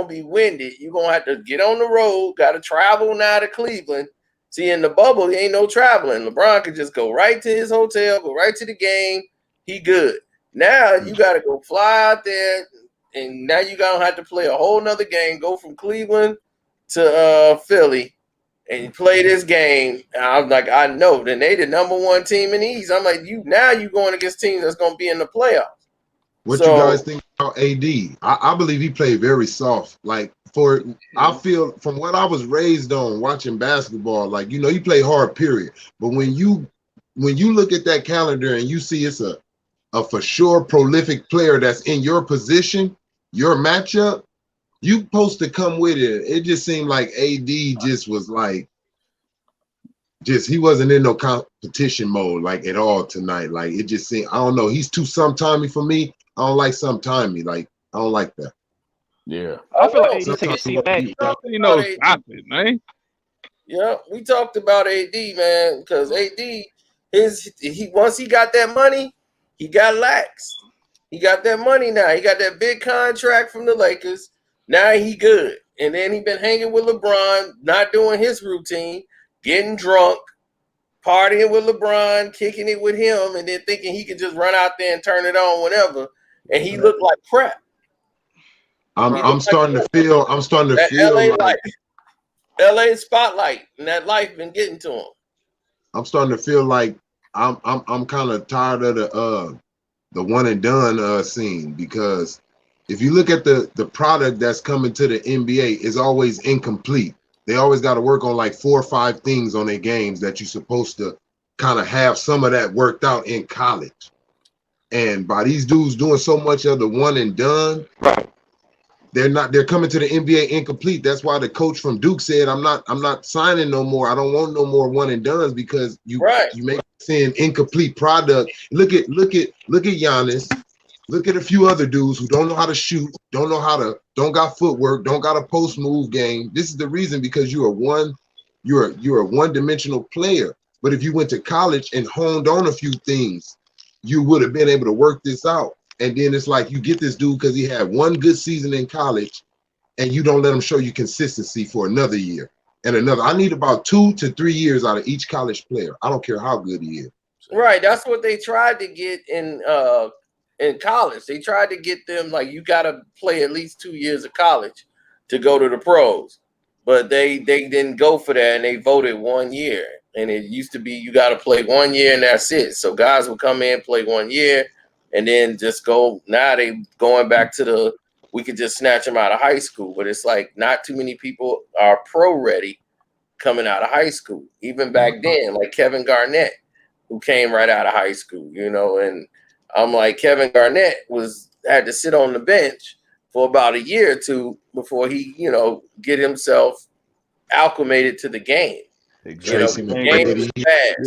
[SPEAKER 1] be winded. You're gonna have to get on the road, gotta travel now to Cleveland. See, in the bubble, he ain't no traveling. LeBron could just go right to his hotel, go right to the game. He good. Now you got to go fly out there, and now you gonna have to play a whole nother game. Go from Cleveland to Philly, and you play this game. And I'm like, I know. Then they the number one team in the East. I'm like, you going against teams that's gonna be in the playoffs.
[SPEAKER 8] What you guys think about AD? I believe he played very soft. Like I feel from what I was raised on watching basketball, like you play hard, period. But when you look at that calendar and you see it's a for sure prolific player that's in your position, your matchup, you supposed to come with it. It just seemed like AD just was like, he wasn't in no competition mode like at all tonight. Like it just seemed, I don't know, he's too sometimey for me. I don't like sometimey. Like I don't like that.
[SPEAKER 5] Yeah,
[SPEAKER 7] I feel like AD take a seat back.
[SPEAKER 3] Stop it, man.
[SPEAKER 1] Yeah, we talked about AD, man, because AD, once he got that money, he got lax. He got that money now. He got that big contract from the Lakers. Now he good. And then he been hanging with LeBron, not doing his routine, getting drunk, partying with LeBron, kicking it with him, and then thinking he could just run out there and turn it on whenever. And he looked like crap.
[SPEAKER 8] I'm starting to feel
[SPEAKER 1] LA
[SPEAKER 8] like
[SPEAKER 1] LA spotlight, and that life been getting to him.
[SPEAKER 8] I'm starting to feel like I'm kind of tired of the one and done scene, because if you look at the product that's coming to the NBA, is always incomplete. They always got to work on like 4 or 5 things on their games that you're supposed to kind of have some of that worked out in college. And by these dudes doing so much of the one and done, they're coming to the NBA incomplete. That's why the coach from Duke said, I'm not signing no more. I don't want no more one and dones, because you make seeing incomplete product. Look at Giannis. Look at a few other dudes who don't know how to shoot, don't got footwork, don't got a post move game. This is the reason, because you're a one-dimensional player. But if you went to college and honed on a few things, you would have been able to work this out. And then it's like you get this dude because he had one good season in college, and you don't let him show you consistency for another year and another. I need about 2 to 3 years out of each college player. I don't care how good he is.
[SPEAKER 1] Right. That's what they tried to get in college. They tried to get them, like, you got to play at least 2 years of college to go to the pros. But they didn't go for that, and they voted 1 year. And it used to be you got to play 1 year and that's it. So guys would come in, play 1 year, and then just go. Now they going back to we could just snatch them out of high school. But it's like not too many people are pro ready coming out of high school. Even back then, like Kevin Garnett, who came right out of high school, and I'm like, Kevin Garnett had to sit on the bench for about a year or two before he, get himself acclimated to the game.
[SPEAKER 5] Exactly.
[SPEAKER 1] The game is fast.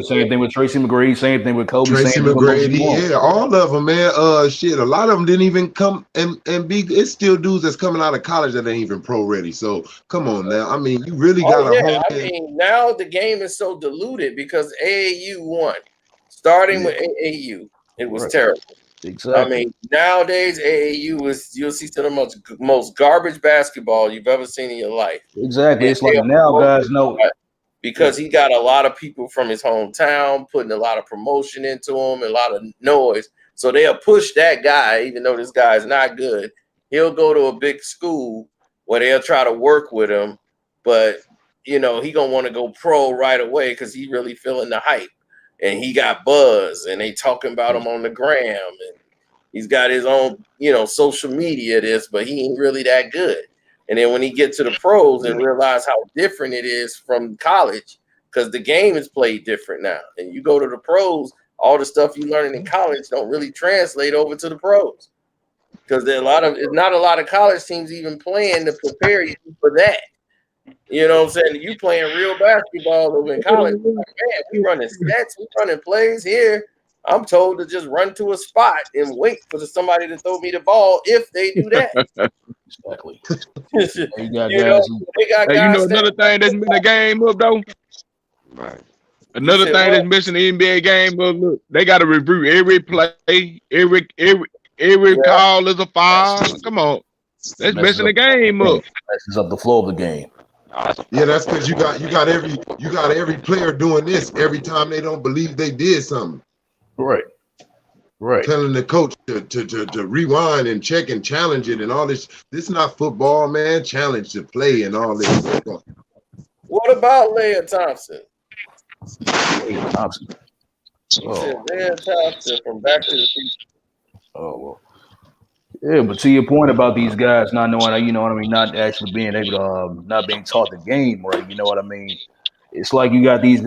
[SPEAKER 5] Same thing with Tracy McGrady. Same thing with Kobe.
[SPEAKER 8] Tracy McGrady. Yeah, all of them, man. A lot of them didn't even come and be. It's still dudes that's coming out of college that ain't even pro ready. So come on now. I mean, you really got to.
[SPEAKER 1] Now the game is so diluted because AAU won. Starting with AAU, it was terrible.
[SPEAKER 5] Exactly.
[SPEAKER 1] I mean, nowadays AAU you'll see some of the most garbage basketball you've ever seen in your life.
[SPEAKER 5] Exactly. And it's like now guys know,
[SPEAKER 1] because he got a lot of people from his hometown putting a lot of promotion into him, and a lot of noise. So they'll push that guy, even though this guy's not good. He'll go to a big school where they'll try to work with him, but he gonna want to go pro right away because he really feeling the hype. And he got buzz, and they talking about him on the gram, and he's got his own, social media. But he ain't really that good. And then when he gets to the pros and realize how different it is from college, because the game is played different now. And you go to the pros, all the stuff you learning in college don't really translate over to the pros, because not a lot of college teams even playing to prepare you for that. You know what I'm saying? You playing real basketball over in college. Like, man, we running sets, we running plays here. I'm told to just run to a spot and wait for somebody to throw me the ball if they do that.
[SPEAKER 5] Exactly.
[SPEAKER 3] Another thing that's been the game up though.
[SPEAKER 7] Right.
[SPEAKER 3] Another thing that's missing the NBA game up. Look, they got to review every play, every call is a foul. Come on, that's messing the game up.
[SPEAKER 5] Messes up the flow of the game.
[SPEAKER 8] Yeah, that's because you got every player doing this every time they don't believe they did something.
[SPEAKER 5] Right. Right.
[SPEAKER 8] Telling the coach to rewind and check and challenge it and all this. This is not football, man. Challenge to play and all this.
[SPEAKER 1] What about Leah Thompson?
[SPEAKER 5] Leah Thompson.
[SPEAKER 1] He said Leah Thompson from Back to the Future.
[SPEAKER 5] Oh, well. Yeah, but to your point about these guys not knowing, you know what I mean, not actually being able to, not being taught the game right, you know what I mean? It's like you got these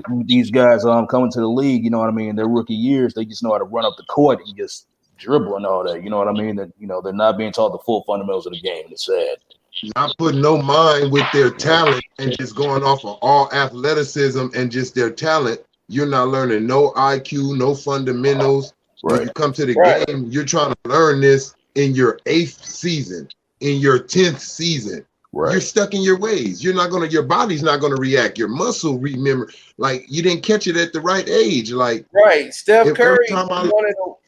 [SPEAKER 5] guys coming to the league, you know what I mean, in their rookie years, they just know how to run up the court and just dribble and all that, you know what I mean? That, you know, they're not being taught the full fundamentals of the game. It's sad.
[SPEAKER 8] Not putting no mind with their talent and just going off of all athleticism and just their talent. You're not learning no IQ, no fundamentals.
[SPEAKER 5] Right.
[SPEAKER 8] When you come to the game, you're trying to learn this in your 8th season, in your 10th season. Right. You're stuck in your ways. You're not gonna. Your body's not gonna react. Your muscle remember. Like you didn't catch it at the right age. Like
[SPEAKER 1] Steph Curry.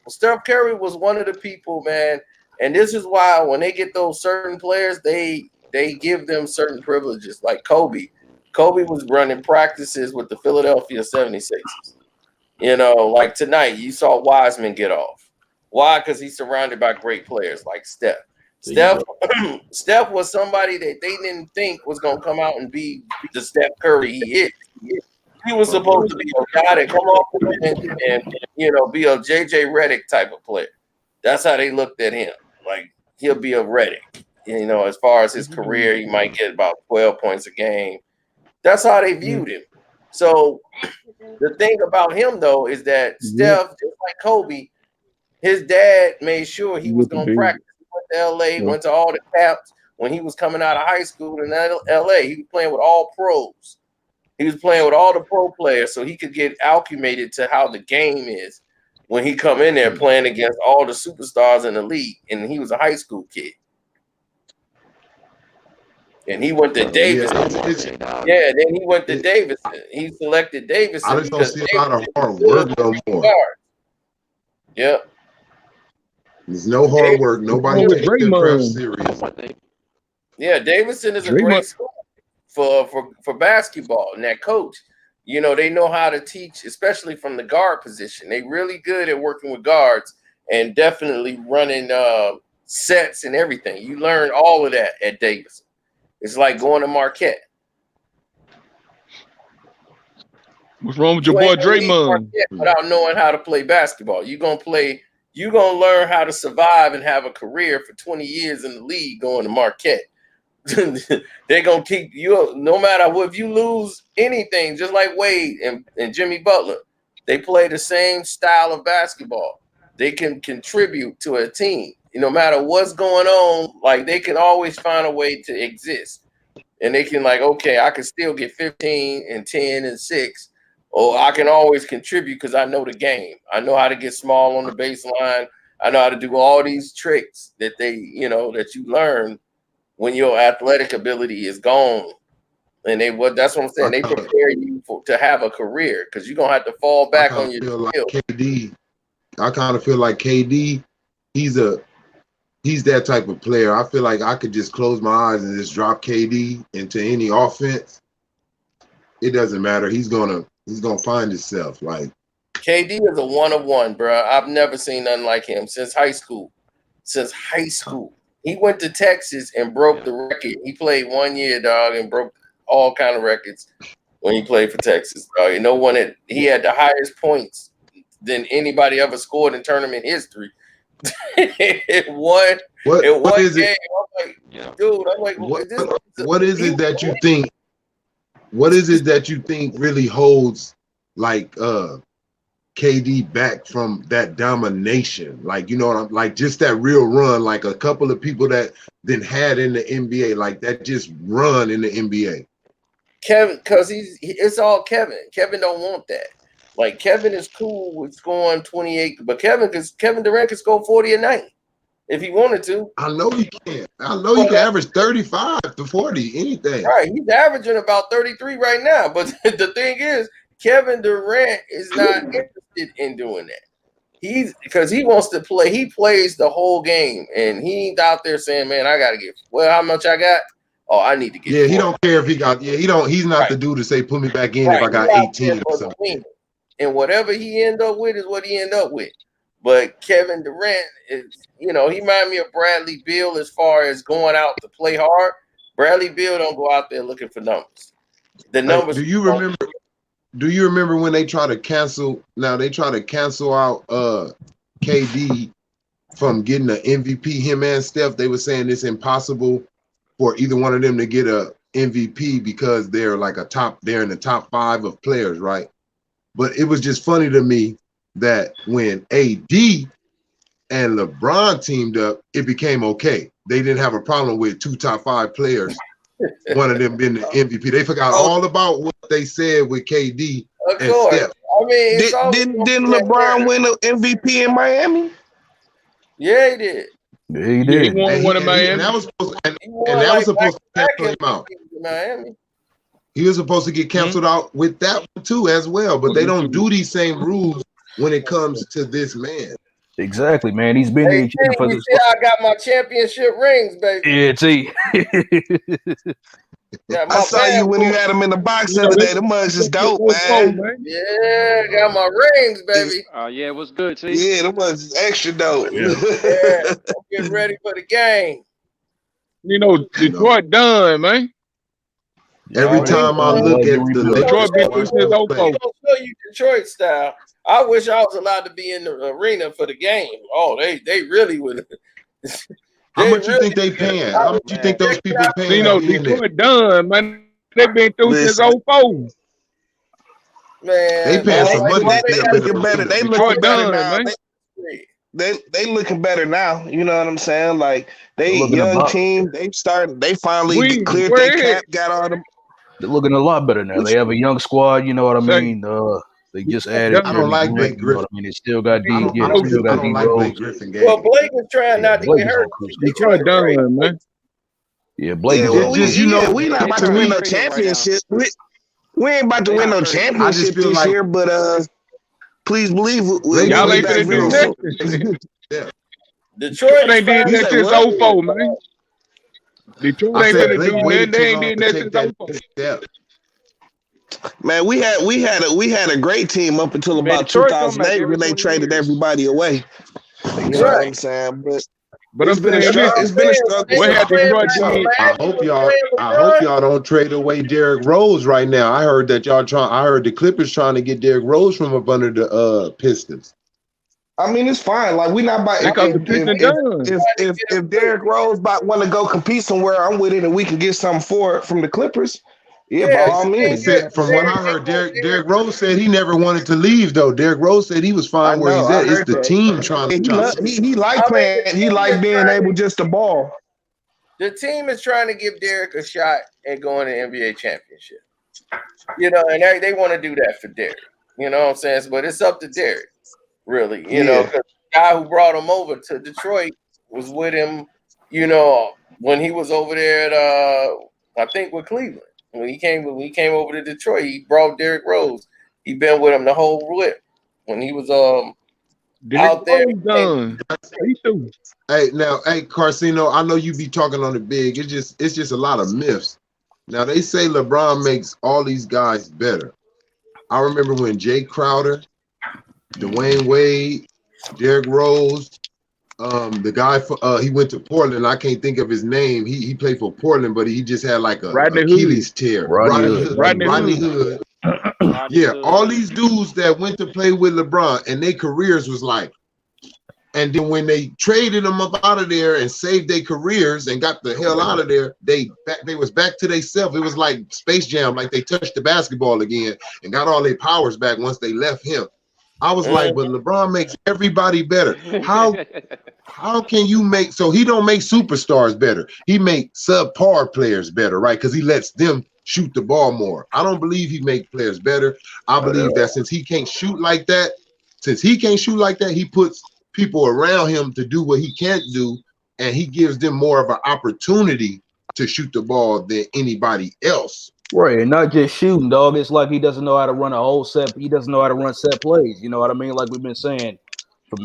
[SPEAKER 1] Steph Curry was one of the people, man. And this is why when they get those certain players, they give them certain privileges. Like Kobe. Kobe was running practices with the Philadelphia 76ers. You know, like tonight, you saw Wiseman get off. Why? Because he's surrounded by great players like Steph. Steph was somebody that they didn't think was going to come out and be the Steph Curry he is. He was supposed to be a guy that come off and you know, be a JJ Redick type of player. That's how they looked at him. Like, he'll be a Redick. You know, as far as his career, he might get about 12 points a game. That's how they viewed him. So the thing about him, though, is that Steph, just like Kobe, his dad made sure he was going to practice. He went to L.A., went to all the camps. When he was coming out of high school in L.A., he was playing with all pros. He was playing with all the pro players so he could get acclimated to how the game is when he come in there playing against all the superstars in the league. And he was a high school kid. And he went to Davidson. Then he went to Davidson. He selected Davidson.
[SPEAKER 8] I just don't see a lot of hard work no more.
[SPEAKER 1] Yep.
[SPEAKER 8] There's no hard work. Nobody takes their craft serious.
[SPEAKER 1] Yeah, Davidson is a great school for basketball. And that coach, you know, they know how to teach, especially from the guard position. They really good at working with guards and definitely running sets and everything. You learn all of that at Davidson. It's like going to Marquette.
[SPEAKER 3] What's wrong with your boy Draymond?
[SPEAKER 1] Without knowing how to play basketball, you're gonna learn how to survive and have a career for 20 years in the league going to Marquette. They're gonna keep you no matter what. If you lose anything, just like Wade and Jimmy Butler, they play the same style of basketball. They can contribute to a team. No matter what's going on, like they can always find a way to exist. And they can like, okay, I can still get 15 and 10 and 6, or I can always contribute because I know the game. I know how to get small on the baseline. I know how to do all these tricks that that you learn when your athletic ability is gone. And that's what I'm saying. They prepare you to have a career because you're gonna have to fall back on your skill.
[SPEAKER 8] I kind of feel like KD, he's that type of player. I feel like I could just close my eyes and just drop KD into any offense. It doesn't matter. He's gonna find himself. Like
[SPEAKER 1] KD is a one of one, bro. I've never seen nothing like him since high school. He went to Texas and broke the record. He played 1 year, dog, and broke all kind of records when he played for Texas. Dog. He had the highest points than anybody ever scored in tournament history. It won.
[SPEAKER 8] What is
[SPEAKER 1] game.
[SPEAKER 8] it?
[SPEAKER 1] I'm like, dude, I'm like,
[SPEAKER 8] what is it that you think? What is it that you think really holds like KD back from that domination? Like, you know what I'm like, just that real run, like a couple of people that then had in the NBA, like that just run in the NBA.
[SPEAKER 1] Kevin, because it's all Kevin. Kevin don't want that. Like Kevin is cool with scoring 28, but Kevin Durant can score 40 a night if he wanted to.
[SPEAKER 8] I know he can. I know he can average 35 to 40, anything.
[SPEAKER 1] Right, he's averaging about 33 right now. But the thing is, Kevin Durant is not interested in doing that. Because he wants to play. He plays the whole game, and he's out there saying, "Man, I got to get how much I got? Oh, I need to get."
[SPEAKER 8] Yeah, he don't care if he got. Yeah, he don't. He's not the dude to say, "Put me back in if I got 18 or something."
[SPEAKER 1] And whatever he end up with is what he end up with. But Kevin Durant is, he remind me of Bradley Beal as far as going out to play hard. Bradley Beal don't go out there looking for numbers. The numbers.
[SPEAKER 8] Do you remember when they try to cancel? Now they try to cancel out KD from getting an MVP. Him and Steph, they were saying it's impossible for either one of them to get a MVP because they're like they're in the top 5 of players, right? But it was just funny to me that when AD and LeBron teamed up, it became okay. They didn't have a problem with 2 top 5 players, one of them being the MVP. They forgot all about what they said with KD and Steph.
[SPEAKER 1] I mean,
[SPEAKER 9] didn't LeBron win the MVP in Miami?
[SPEAKER 1] Yeah, he did.
[SPEAKER 5] Yeah, he did.
[SPEAKER 3] He won one in Miami.
[SPEAKER 8] And that was supposed to cancel him out.
[SPEAKER 1] Miami.
[SPEAKER 8] He was supposed to get canceled out with that one too as well, but they don't do these same rules when it comes to this man.
[SPEAKER 5] Exactly, man. He's been here for this.
[SPEAKER 1] I got my championship rings, baby.
[SPEAKER 5] Yeah, T.
[SPEAKER 9] I saw you when you had him in the box the other day. The mugs is dope, man.
[SPEAKER 1] Yeah, got my rings, baby.
[SPEAKER 7] Yeah, it was good, T.
[SPEAKER 9] Yeah, the mugs is extra dope.
[SPEAKER 1] Yeah, get ready for the game.
[SPEAKER 3] Detroit done, man.
[SPEAKER 8] Every time I look at the
[SPEAKER 3] Detroit been through since 04.
[SPEAKER 1] They don't show you Detroit style. I wish I was allowed to be in the arena for the game. Oh, they really would.
[SPEAKER 8] How much you think they paying? How much you think those people paying?
[SPEAKER 3] Detroit done, man. They been through since 04.
[SPEAKER 1] Man,
[SPEAKER 8] they paying some money.
[SPEAKER 9] They looking better. They looking better now. They looking better now. You know what I'm saying? Like they young team. They finally cleared their cap. Got all them.
[SPEAKER 5] They're looking a lot better now. They have a young squad. You know what I mean? They just added.
[SPEAKER 8] I don't like Blake Griffin.
[SPEAKER 5] You know what I mean? They still got D.
[SPEAKER 8] I don't like Blake Griffin.
[SPEAKER 1] Well, Blake is trying not to get hurt.
[SPEAKER 3] Detroit done, man.
[SPEAKER 5] Yeah, Blake.
[SPEAKER 9] We not about to win no championship. We ain't about to win no championship this year, but please believe
[SPEAKER 3] y'all ain't gonna do that.
[SPEAKER 8] Yeah.
[SPEAKER 1] Detroit
[SPEAKER 3] ain't did that since 04, man. Detroit ain't gonna do that. They ain't did that since 04.
[SPEAKER 9] Man, we had a great team up until about 2008 when they traded everybody away. You know what I'm saying? But it's been a struggle.
[SPEAKER 8] I hope y'all don't trade away Derrick Rose right now. I heard that I heard the Clippers trying to get Derrick Rose from up under the Pistons.
[SPEAKER 9] I mean, it's fine. Like, we not about if Derrick Rose want to go compete somewhere, I'm with it, and we can get something for it from the Clippers. Yeah, by all means.
[SPEAKER 8] From what I heard, Derrick Rose said he never wanted to leave, though. Derrick Rose said he was fine where he's at. It's the team trying to.
[SPEAKER 9] He like playing. He like being able just to ball.
[SPEAKER 1] The team is trying to give Derrick a shot at going to the NBA championship. And they want to do that for Derrick. You know what I'm saying? But it's up to Derrick, really. Because the guy who brought him over to Detroit was with him, when he was over there at, I think, with Cleveland. When he came over to Detroit, he brought Derrick Rose. He been with him the whole whip when he was out there.
[SPEAKER 8] Hey, Carcino, I know you be talking on the big. It's just a lot of myths. Now they say LeBron makes all these guys better. I remember when Jay Crowder, Dwayne Wade, Derrick Rose, the guy he went to Portland. I can't think of his name. He played for Portland, but he just had like a Achilles tear. Rodney Hood. Yeah, all these dudes that went to play with LeBron and their careers was like, and then when they traded them up out of there and saved their careers and got the hell out of there, they was back to themselves. It was like Space Jam, like they touched the basketball again and got all their powers back once they left him. I was like, but LeBron makes everybody better. How can you make, so he don't make superstars better. He makes subpar players better, right? Because he lets them shoot the ball more. I don't believe he makes players better. I believe that since he can't shoot like that, he puts people around him to do what he can't do, and he gives them more of an opportunity to shoot the ball than anybody else.
[SPEAKER 5] Right, and not just shooting, dog. It's like he doesn't know how to run a whole set. He doesn't know how to run set plays. You know what I mean? Like we've been saying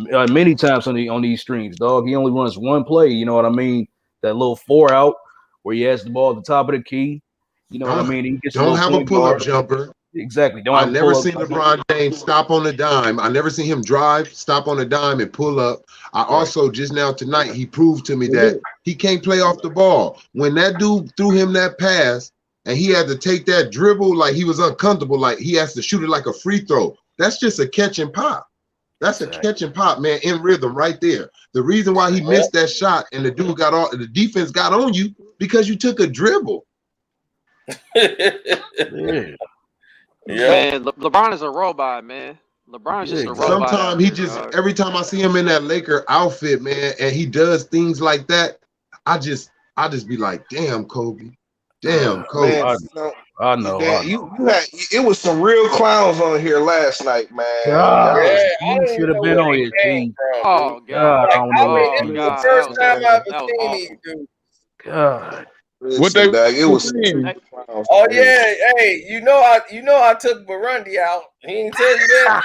[SPEAKER 5] many times on these streams, dog. He only runs one play. You know what I mean? That little 4-out where he has the ball at the top of the key. You know what I mean? He gets
[SPEAKER 8] don't have a pull-up jumper.
[SPEAKER 5] Exactly. Don't
[SPEAKER 8] I
[SPEAKER 5] have
[SPEAKER 8] never
[SPEAKER 5] pull
[SPEAKER 8] seen
[SPEAKER 5] up.
[SPEAKER 8] LeBron James stop on a dime. I never seen him drive, stop on a dime, and pull up. I also just now tonight he proved to me that he can't play off the ball. When that dude threw him that pass and he had to take that dribble like he was uncomfortable, like he has to shoot it like a free throw. That's just a catch and pop. That's a catch and pop, man, in rhythm right there. The reason why he missed that shot and the dude got on, the defense got on you because you took a dribble.
[SPEAKER 7] Man, LeBron is a robot, man. LeBron's just a robot.
[SPEAKER 8] Sometimes he just, every time I see him in that Laker outfit, man, and he does things like that, I just be like, damn, Kobe. Damn, Kobe.
[SPEAKER 9] Man,
[SPEAKER 5] I know.
[SPEAKER 9] You had, it was some real clowns on here last night, man.
[SPEAKER 5] You should have been on your team.
[SPEAKER 7] Oh God!
[SPEAKER 5] I don't know
[SPEAKER 1] this is the first time I've ever seen these dudes.
[SPEAKER 5] God.
[SPEAKER 8] What they?
[SPEAKER 9] It was.
[SPEAKER 1] Oh yeah, hey, you know I took Burundi out. He didn't tell you that.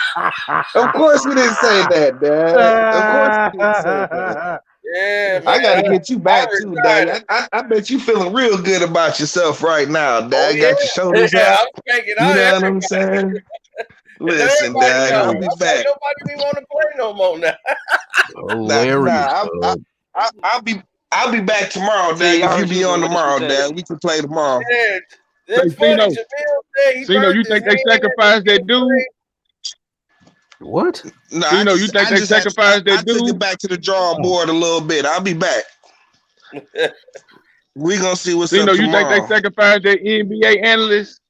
[SPEAKER 9] Of course he didn't say that, Dad. Of course he didn't say that.
[SPEAKER 1] Yeah, man.
[SPEAKER 9] I gotta get you back too, Dad. I bet you feeling real good about yourself right now, Dad. Got your shoulders up.
[SPEAKER 1] I'm taking
[SPEAKER 9] you
[SPEAKER 1] out
[SPEAKER 9] know
[SPEAKER 1] everybody.
[SPEAKER 9] what I'm saying? Listen, Dad, I'll be back.
[SPEAKER 1] Nobody be want to play no more now.
[SPEAKER 5] Hilarious.
[SPEAKER 9] I'll be back tomorrow, Dad. If you be on tomorrow, Dad, we can play tomorrow.
[SPEAKER 1] Yeah, that's funny. Jamil said he
[SPEAKER 3] you think they sacrificed that dude?
[SPEAKER 5] What?
[SPEAKER 9] No,
[SPEAKER 3] you think they sacrificed that dude?
[SPEAKER 9] I took it back to the drawing board a little bit. I'll be back. We gonna see what's up tomorrow.
[SPEAKER 3] You think they sacrificed that NBA analyst?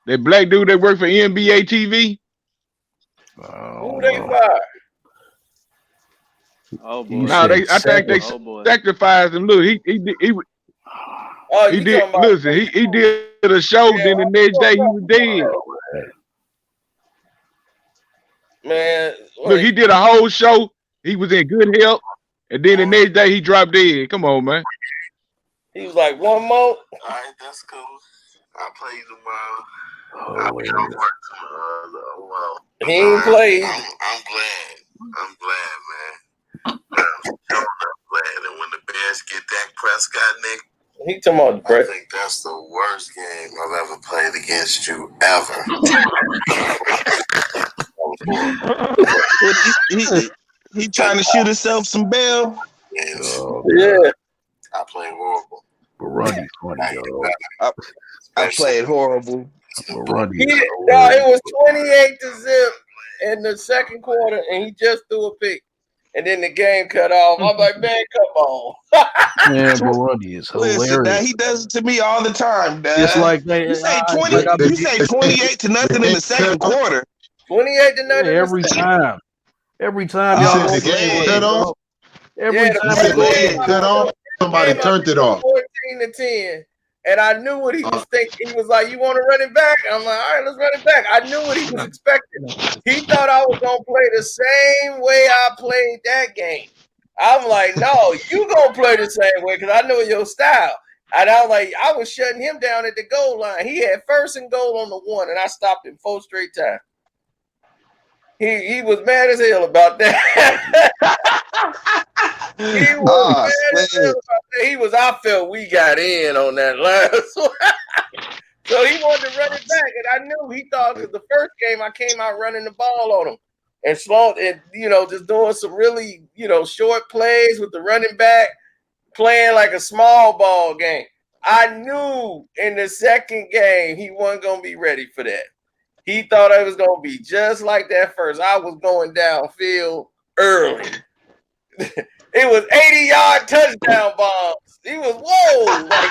[SPEAKER 3] That black dude that worked for NBA TV?
[SPEAKER 1] Who they fired?
[SPEAKER 7] Oh boy!
[SPEAKER 3] No, I think they sacrificed him. Look, he did. Listen, he did a show. Then the next day he was dead.
[SPEAKER 1] Man,
[SPEAKER 3] look, he did a whole show. He was in good health, and then the next day he dropped dead. Come on, man.
[SPEAKER 1] He was like, one more.
[SPEAKER 10] All right, that's cool. I'll play you tomorrow. I'll be at work tomorrow. Well,
[SPEAKER 1] he ain't played.
[SPEAKER 10] I'm glad, man. I'm glad. And when the Bears get Dak Prescott, Nick,
[SPEAKER 1] he talking about the
[SPEAKER 10] I think that's the worst game I've ever played against you ever.
[SPEAKER 9] he trying to shoot himself some bail.
[SPEAKER 1] Yeah.
[SPEAKER 10] I played horrible.
[SPEAKER 5] Burundi funny, yo.
[SPEAKER 9] I played horrible.
[SPEAKER 5] Burundi.
[SPEAKER 1] It was 28-0 in the second quarter, and he just threw a pick. And then the game cut off. I'm like, man, come on.
[SPEAKER 5] Man, Burundi is hilarious.
[SPEAKER 9] Listen, Dad, he does it to me all the time, Dad.
[SPEAKER 5] It's like
[SPEAKER 9] you say 28-0 in the second quarter.
[SPEAKER 1] 28-0
[SPEAKER 5] every time. Every time y'all
[SPEAKER 8] the game cut off.
[SPEAKER 5] Every time
[SPEAKER 8] the game cut off, somebody turned it off.
[SPEAKER 1] 14-10. And I knew what he was thinking. He was like, you want to run it back? I'm like, all right, let's run it back. I knew what he was expecting. He thought I was going to play the same way I played that game. I'm like, no, you going to play the same way because I know your style. And I was like, I was shutting him down at the goal line. He had first and goal on the 1, and I stopped him 4 straight times. He was mad as hell about that. He was mad as hell about that. I felt we got in on that last one. So he wanted to run it back. And I knew he thought because the first game I came out running the ball on him and slow and just doing some really, short plays with the running back, playing like a small ball game. I knew in the second game he wasn't gonna be ready for that. He thought I was going to be just like that first. I was going downfield early. It was 80-yard touchdown bombs. He was, whoa. Like,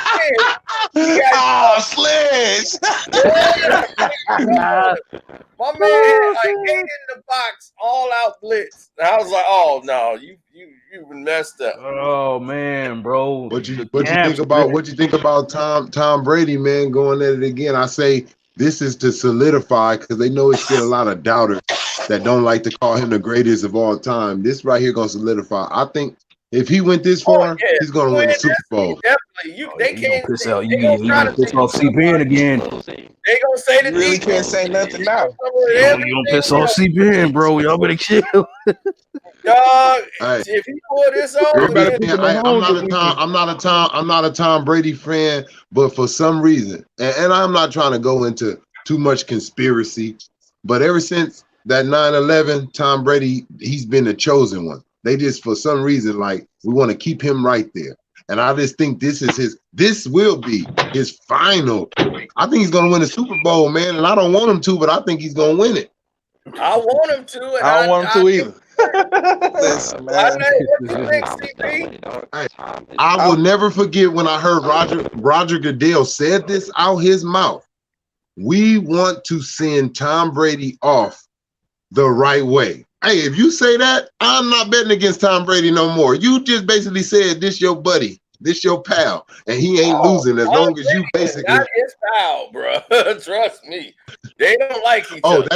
[SPEAKER 9] sledge.
[SPEAKER 1] My man had like 8 in the box, all out blitz. And I was like, oh, no, you've been messed up.
[SPEAKER 5] Oh, man, bro.
[SPEAKER 8] What you think about Tom Brady, man, going at it again? I say, this is to solidify because they know it's still a lot of doubters that don't like to call him the greatest of all time. This right here gonna solidify. I think if he went this far, he's gonna win the Super Bowl.
[SPEAKER 1] Definitely, they can't
[SPEAKER 5] piss out. You gonna piss off CPN again.
[SPEAKER 1] They gonna say that
[SPEAKER 9] you really can't say nothing now.
[SPEAKER 5] You gonna piss off CPN, bro? Y'all better chill.
[SPEAKER 1] Dog, if he pull this off,
[SPEAKER 8] I'm not a Tom Brady fan, but for some reason, and I'm not trying to go into too much conspiracy. But ever since that 9/11, Tom Brady, he's been the chosen one. They just, for some reason, like, we want to keep him right there. And I just think this will be his final. I think he's going to win the Super Bowl, man. And I don't want him to, but I think he's going to win it.
[SPEAKER 1] I want him to. And
[SPEAKER 11] I don't want him to either.
[SPEAKER 9] Listen, man.
[SPEAKER 1] What you think, CP?
[SPEAKER 8] I will never forget when I heard Roger Goodell said this out his mouth. We want to send Tom Brady off the right way. Hey, if you say that, I'm not betting against Tom Brady no more. You just basically said this your buddy, this your pal, and he ain't losing as long as you basically.
[SPEAKER 1] Not his pal, bro. Trust me, they don't like each other.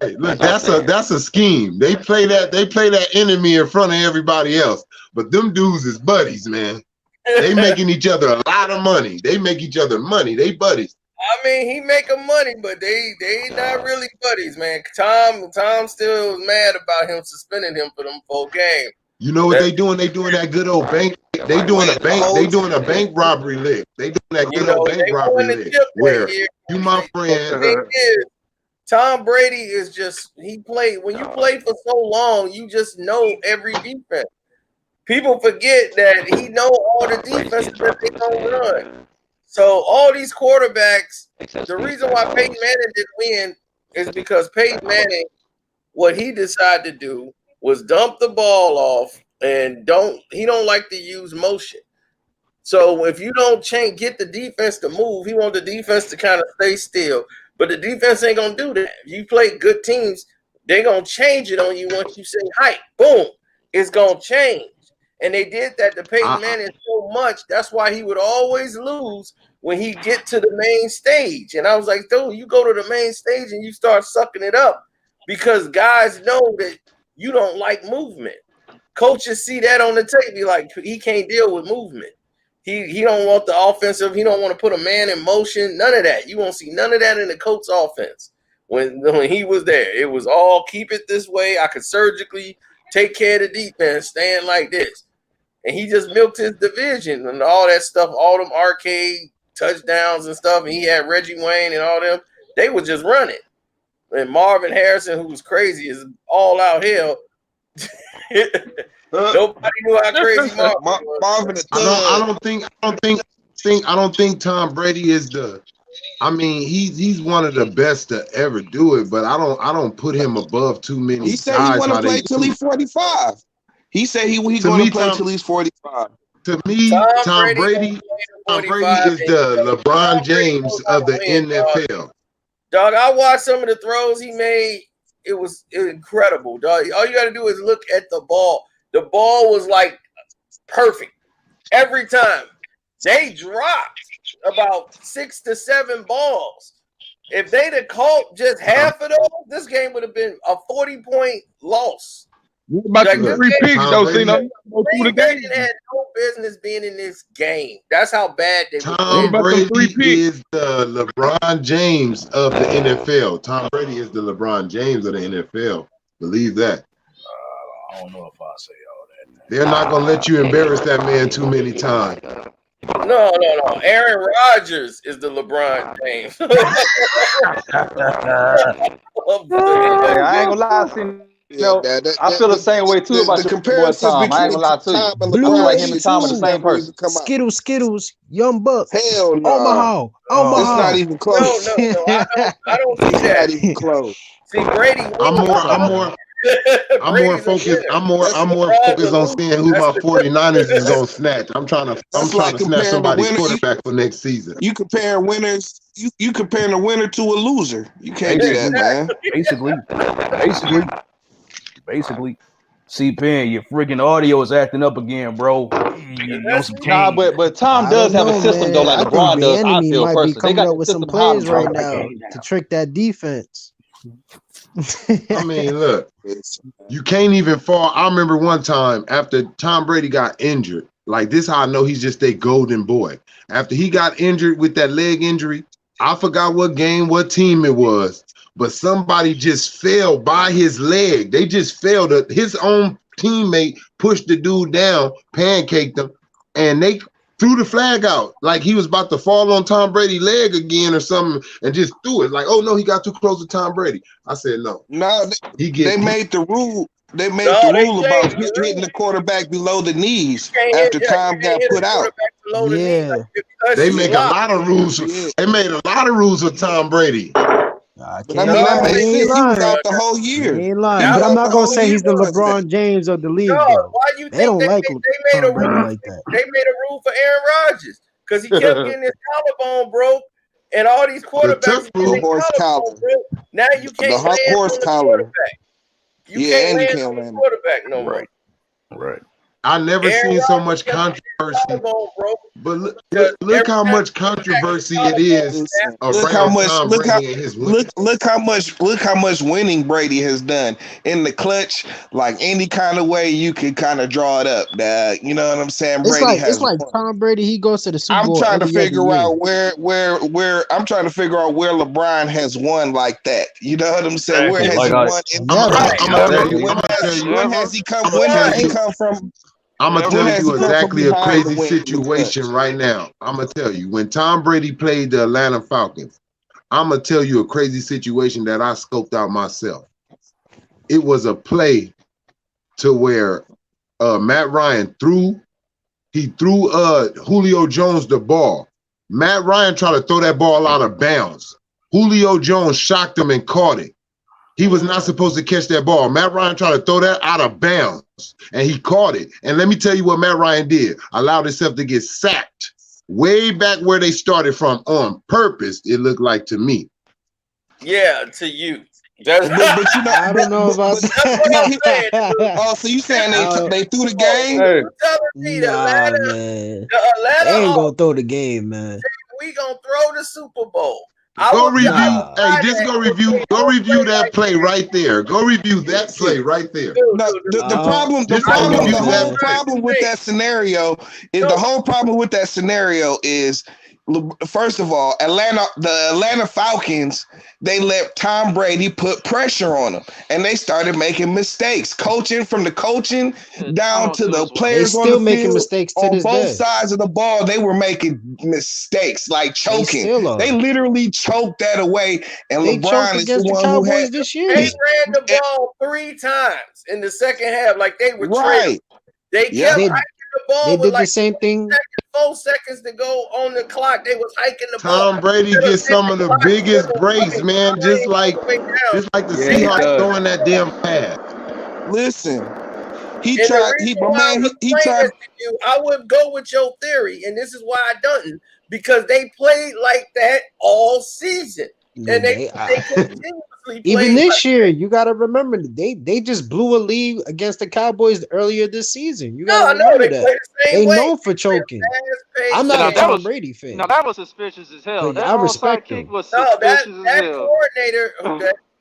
[SPEAKER 8] Hey, look, that's a scheme. They play that enemy in front of everybody else. But them dudes is buddies, man. They making each other a lot of money. They make each other money. They buddies.
[SPEAKER 1] I mean, he making money, but they not really buddies, man. Tom still is mad about him suspending him for them 4 games.
[SPEAKER 8] You know what they doing? They doing that good old bank. They doing a bank robbery lick. They doing that good old bank robbery lick. Where you, my friend.
[SPEAKER 1] The thing is, Tom Brady is just when you play for so long, you just know every defense. People forget that he know all the defenses that they don't run. So all these quarterbacks, the reason why Peyton Manning didn't win is because Peyton Manning, what he decided to do was dump the ball off and he don't like to use motion. So if you don't get the defense to move, he wants the defense to kind of stay still. But the defense ain't gonna do that. If you play good teams, they're gonna change it on you once you say hike. Boom, it's gonna change. And they did that to Peyton Manning so much. That's why he would always lose when he get to the main stage. And I was like, dude, you go to the main stage and you start sucking it up because guys know that you don't like movement. Coaches see that on the tape. Be like, he can't deal with movement. He don't want the offensive. He don't want to put a man in motion. None of that. You won't see none of that in the Colts offense. When he was there, it was all keep it this way. I could surgically take care of the defense, stand like this. And he just milked his division and all that stuff, all them arcade touchdowns and stuff. And he had Reggie Wayne and all them. They were just running. And Marvin Harrison, who was crazy, is all out hell. Nobody knew how crazy Marvin was.
[SPEAKER 8] I don't think Tom Brady is the. I mean, he's one of the best to ever do it, but I don't put him above too many.
[SPEAKER 9] He said he want to play till he's 45. He said he's going to play till he's 45.
[SPEAKER 8] To me, Tom Brady is the LeBron James of the NFL.
[SPEAKER 1] Dog, I watched some of the throws he made. It was incredible, dog. All you got to do is look at the ball. The ball was like perfect every time. They dropped about 6 to 7 balls. If they'd have caught just half of those, this game would have been a 40-point loss.
[SPEAKER 3] What about the 3 picks, though?
[SPEAKER 1] Brady had no business being in this game. That's how bad they were.
[SPEAKER 8] Tom Brady is the LeBron James of the NFL. Tom Brady is the LeBron James of the NFL. Believe that.
[SPEAKER 5] I don't know if I say all that.
[SPEAKER 8] They're not going to let you embarrass that man too many times.
[SPEAKER 1] No. Aaron Rodgers is the LeBron James.
[SPEAKER 11] I ain't gonna lie, I feel the same way too about the comparisons Tom. I ain't gonna lie to you.
[SPEAKER 12] Blue
[SPEAKER 11] like him and Tom are the same person.
[SPEAKER 12] Skittles, Young Bucks.
[SPEAKER 9] Hell no.
[SPEAKER 12] Omaha.
[SPEAKER 9] It's not even close.
[SPEAKER 1] No. I don't see that.
[SPEAKER 9] Not even close.
[SPEAKER 1] See, Brady.
[SPEAKER 8] I'm more focused on seeing who my 49ers is gonna snatch. I'm trying to snatch somebody's quarterback for next season.
[SPEAKER 9] You compare winners, you comparing a winner to a loser. You can't do that, man.
[SPEAKER 5] Basically. C-Pen, your freaking audio is acting up again, bro.
[SPEAKER 11] Nah, but Tom does have a system though, like LeBron does. I feel
[SPEAKER 12] might be coming up with some plays right now to trick that defense.
[SPEAKER 8] I mean, look, you can't even fall. I remember one time after Tom Brady got injured, like this, how I know he's just a golden boy. After he got injured with that leg injury, I forgot what game, what team it was, but somebody just fell by his leg. They just fell. His own teammate pushed the dude down, pancaked him, and threw the flag out like he was about to fall on Tom Brady's leg again or something, and just threw it like, oh no, he got too close to Tom Brady. I said no.
[SPEAKER 9] No, they made the rule. They made
[SPEAKER 1] No,
[SPEAKER 9] the
[SPEAKER 1] they
[SPEAKER 9] rule about
[SPEAKER 1] changed the
[SPEAKER 9] hitting the quarterback below the knees
[SPEAKER 1] You can't
[SPEAKER 9] after
[SPEAKER 1] hit,
[SPEAKER 9] Tom
[SPEAKER 1] you
[SPEAKER 9] got
[SPEAKER 1] can't hit
[SPEAKER 9] put
[SPEAKER 1] a
[SPEAKER 9] out.
[SPEAKER 1] quarterback below the knee.
[SPEAKER 12] Yeah.
[SPEAKER 1] Like,
[SPEAKER 8] They make a lot of rules. They made a lot of rules with Tom Brady.
[SPEAKER 12] I
[SPEAKER 9] But I
[SPEAKER 12] can't
[SPEAKER 9] mean, that
[SPEAKER 12] lie.
[SPEAKER 9] makes
[SPEAKER 12] He ain't
[SPEAKER 9] sense. He was
[SPEAKER 12] lying.
[SPEAKER 9] out the whole year.
[SPEAKER 12] He ain't lying.
[SPEAKER 1] That
[SPEAKER 12] But I'm
[SPEAKER 1] was
[SPEAKER 12] not
[SPEAKER 1] the
[SPEAKER 12] gonna
[SPEAKER 1] whole
[SPEAKER 12] say he's the
[SPEAKER 1] year.
[SPEAKER 12] LeBron James of the league,
[SPEAKER 1] No,
[SPEAKER 12] though.
[SPEAKER 1] why you
[SPEAKER 12] They
[SPEAKER 1] think
[SPEAKER 12] don't like
[SPEAKER 1] they made a
[SPEAKER 12] Tom Brady
[SPEAKER 1] rule?
[SPEAKER 12] like that.
[SPEAKER 1] They made a rule for Aaron Rodgers because he kept getting his collarbone broke, and all these quarterbacks getting their collarbone broke. Now you can't land on the quarterback. You can't land on the quarterback no more.
[SPEAKER 5] Right.
[SPEAKER 8] I never seen so much controversy. But look how much controversy it is
[SPEAKER 9] Look how
[SPEAKER 8] around
[SPEAKER 9] much.
[SPEAKER 8] Tom Brady and his wins.
[SPEAKER 9] Look how much winning Brady has done in the clutch. Like any kind of way you could kind of draw it up. You know what I'm saying? Brady
[SPEAKER 12] It's like Tom Brady. He goes to the Super Bowl.
[SPEAKER 9] I'm trying to
[SPEAKER 12] every other
[SPEAKER 9] figure
[SPEAKER 12] year.
[SPEAKER 9] out where I'm trying to figure out where LeBron has won like that. You know what I'm saying? Where has he won? When has he come? When has he come from?
[SPEAKER 8] I'm gonna tell you exactly a crazy situation right now. I'm gonna tell you when Tom Brady played the Atlanta Falcons. I'm gonna tell you a crazy situation that I scoped out myself. It was a play to where Matt Ryan threw Julio Jones the ball. Matt Ryan tried to throw that ball out of bounds. Julio Jones shocked him and caught it. He was not supposed to catch that ball. Matt Ryan tried to throw that out of bounds, and he caught it. And let me tell you what Matt Ryan did. Allowed himself to get sacked way back where they started from on purpose, it looked like to me.
[SPEAKER 1] Yeah, to you.
[SPEAKER 9] But you know,
[SPEAKER 12] I don't know about that.
[SPEAKER 9] Oh, so you saying they threw the game?
[SPEAKER 12] Nah, man. They ain't gonna throw the game, man.
[SPEAKER 1] We gonna throw the Super Bowl.
[SPEAKER 8] Go review. Hey, just go review. Go review that play right there. Go review that play right there.
[SPEAKER 9] No, the whole problem with that scenario is the whole problem with that scenario is, first of all, the Atlanta Falcons, they let Tom Brady put pressure on them, and they started making mistakes. From the coaching down to the players on the field,
[SPEAKER 12] making mistakes to
[SPEAKER 9] on
[SPEAKER 12] this
[SPEAKER 9] both
[SPEAKER 12] day.
[SPEAKER 9] sides of the ball, they were making mistakes, like choking. They literally choked that away, and
[SPEAKER 12] they
[SPEAKER 9] LeBron is the one who had
[SPEAKER 12] this year.
[SPEAKER 1] They ran the ball 3 times in the second half, like they were trailing. They kept hiking the ball.
[SPEAKER 12] They did
[SPEAKER 1] like
[SPEAKER 12] the same thing.
[SPEAKER 1] 4 seconds to go on the clock. They was hiking the
[SPEAKER 8] ball. Tom Brady gets some of the biggest breaks, man. Just like the Seahawks throwing that damn pass.
[SPEAKER 9] Listen, he
[SPEAKER 1] and
[SPEAKER 9] tried.
[SPEAKER 1] I would go with your theory, and this is why I don't, because they played like that all season, and they continuously
[SPEAKER 12] even this year. You got to remember they just blew a lead against the Cowboys earlier this season. You got to remember that they known for choking. I'm not a Tom Brady fan.
[SPEAKER 7] No, that was suspicious as hell.
[SPEAKER 12] That I respect him.
[SPEAKER 7] Was suspicious
[SPEAKER 1] that coordinator,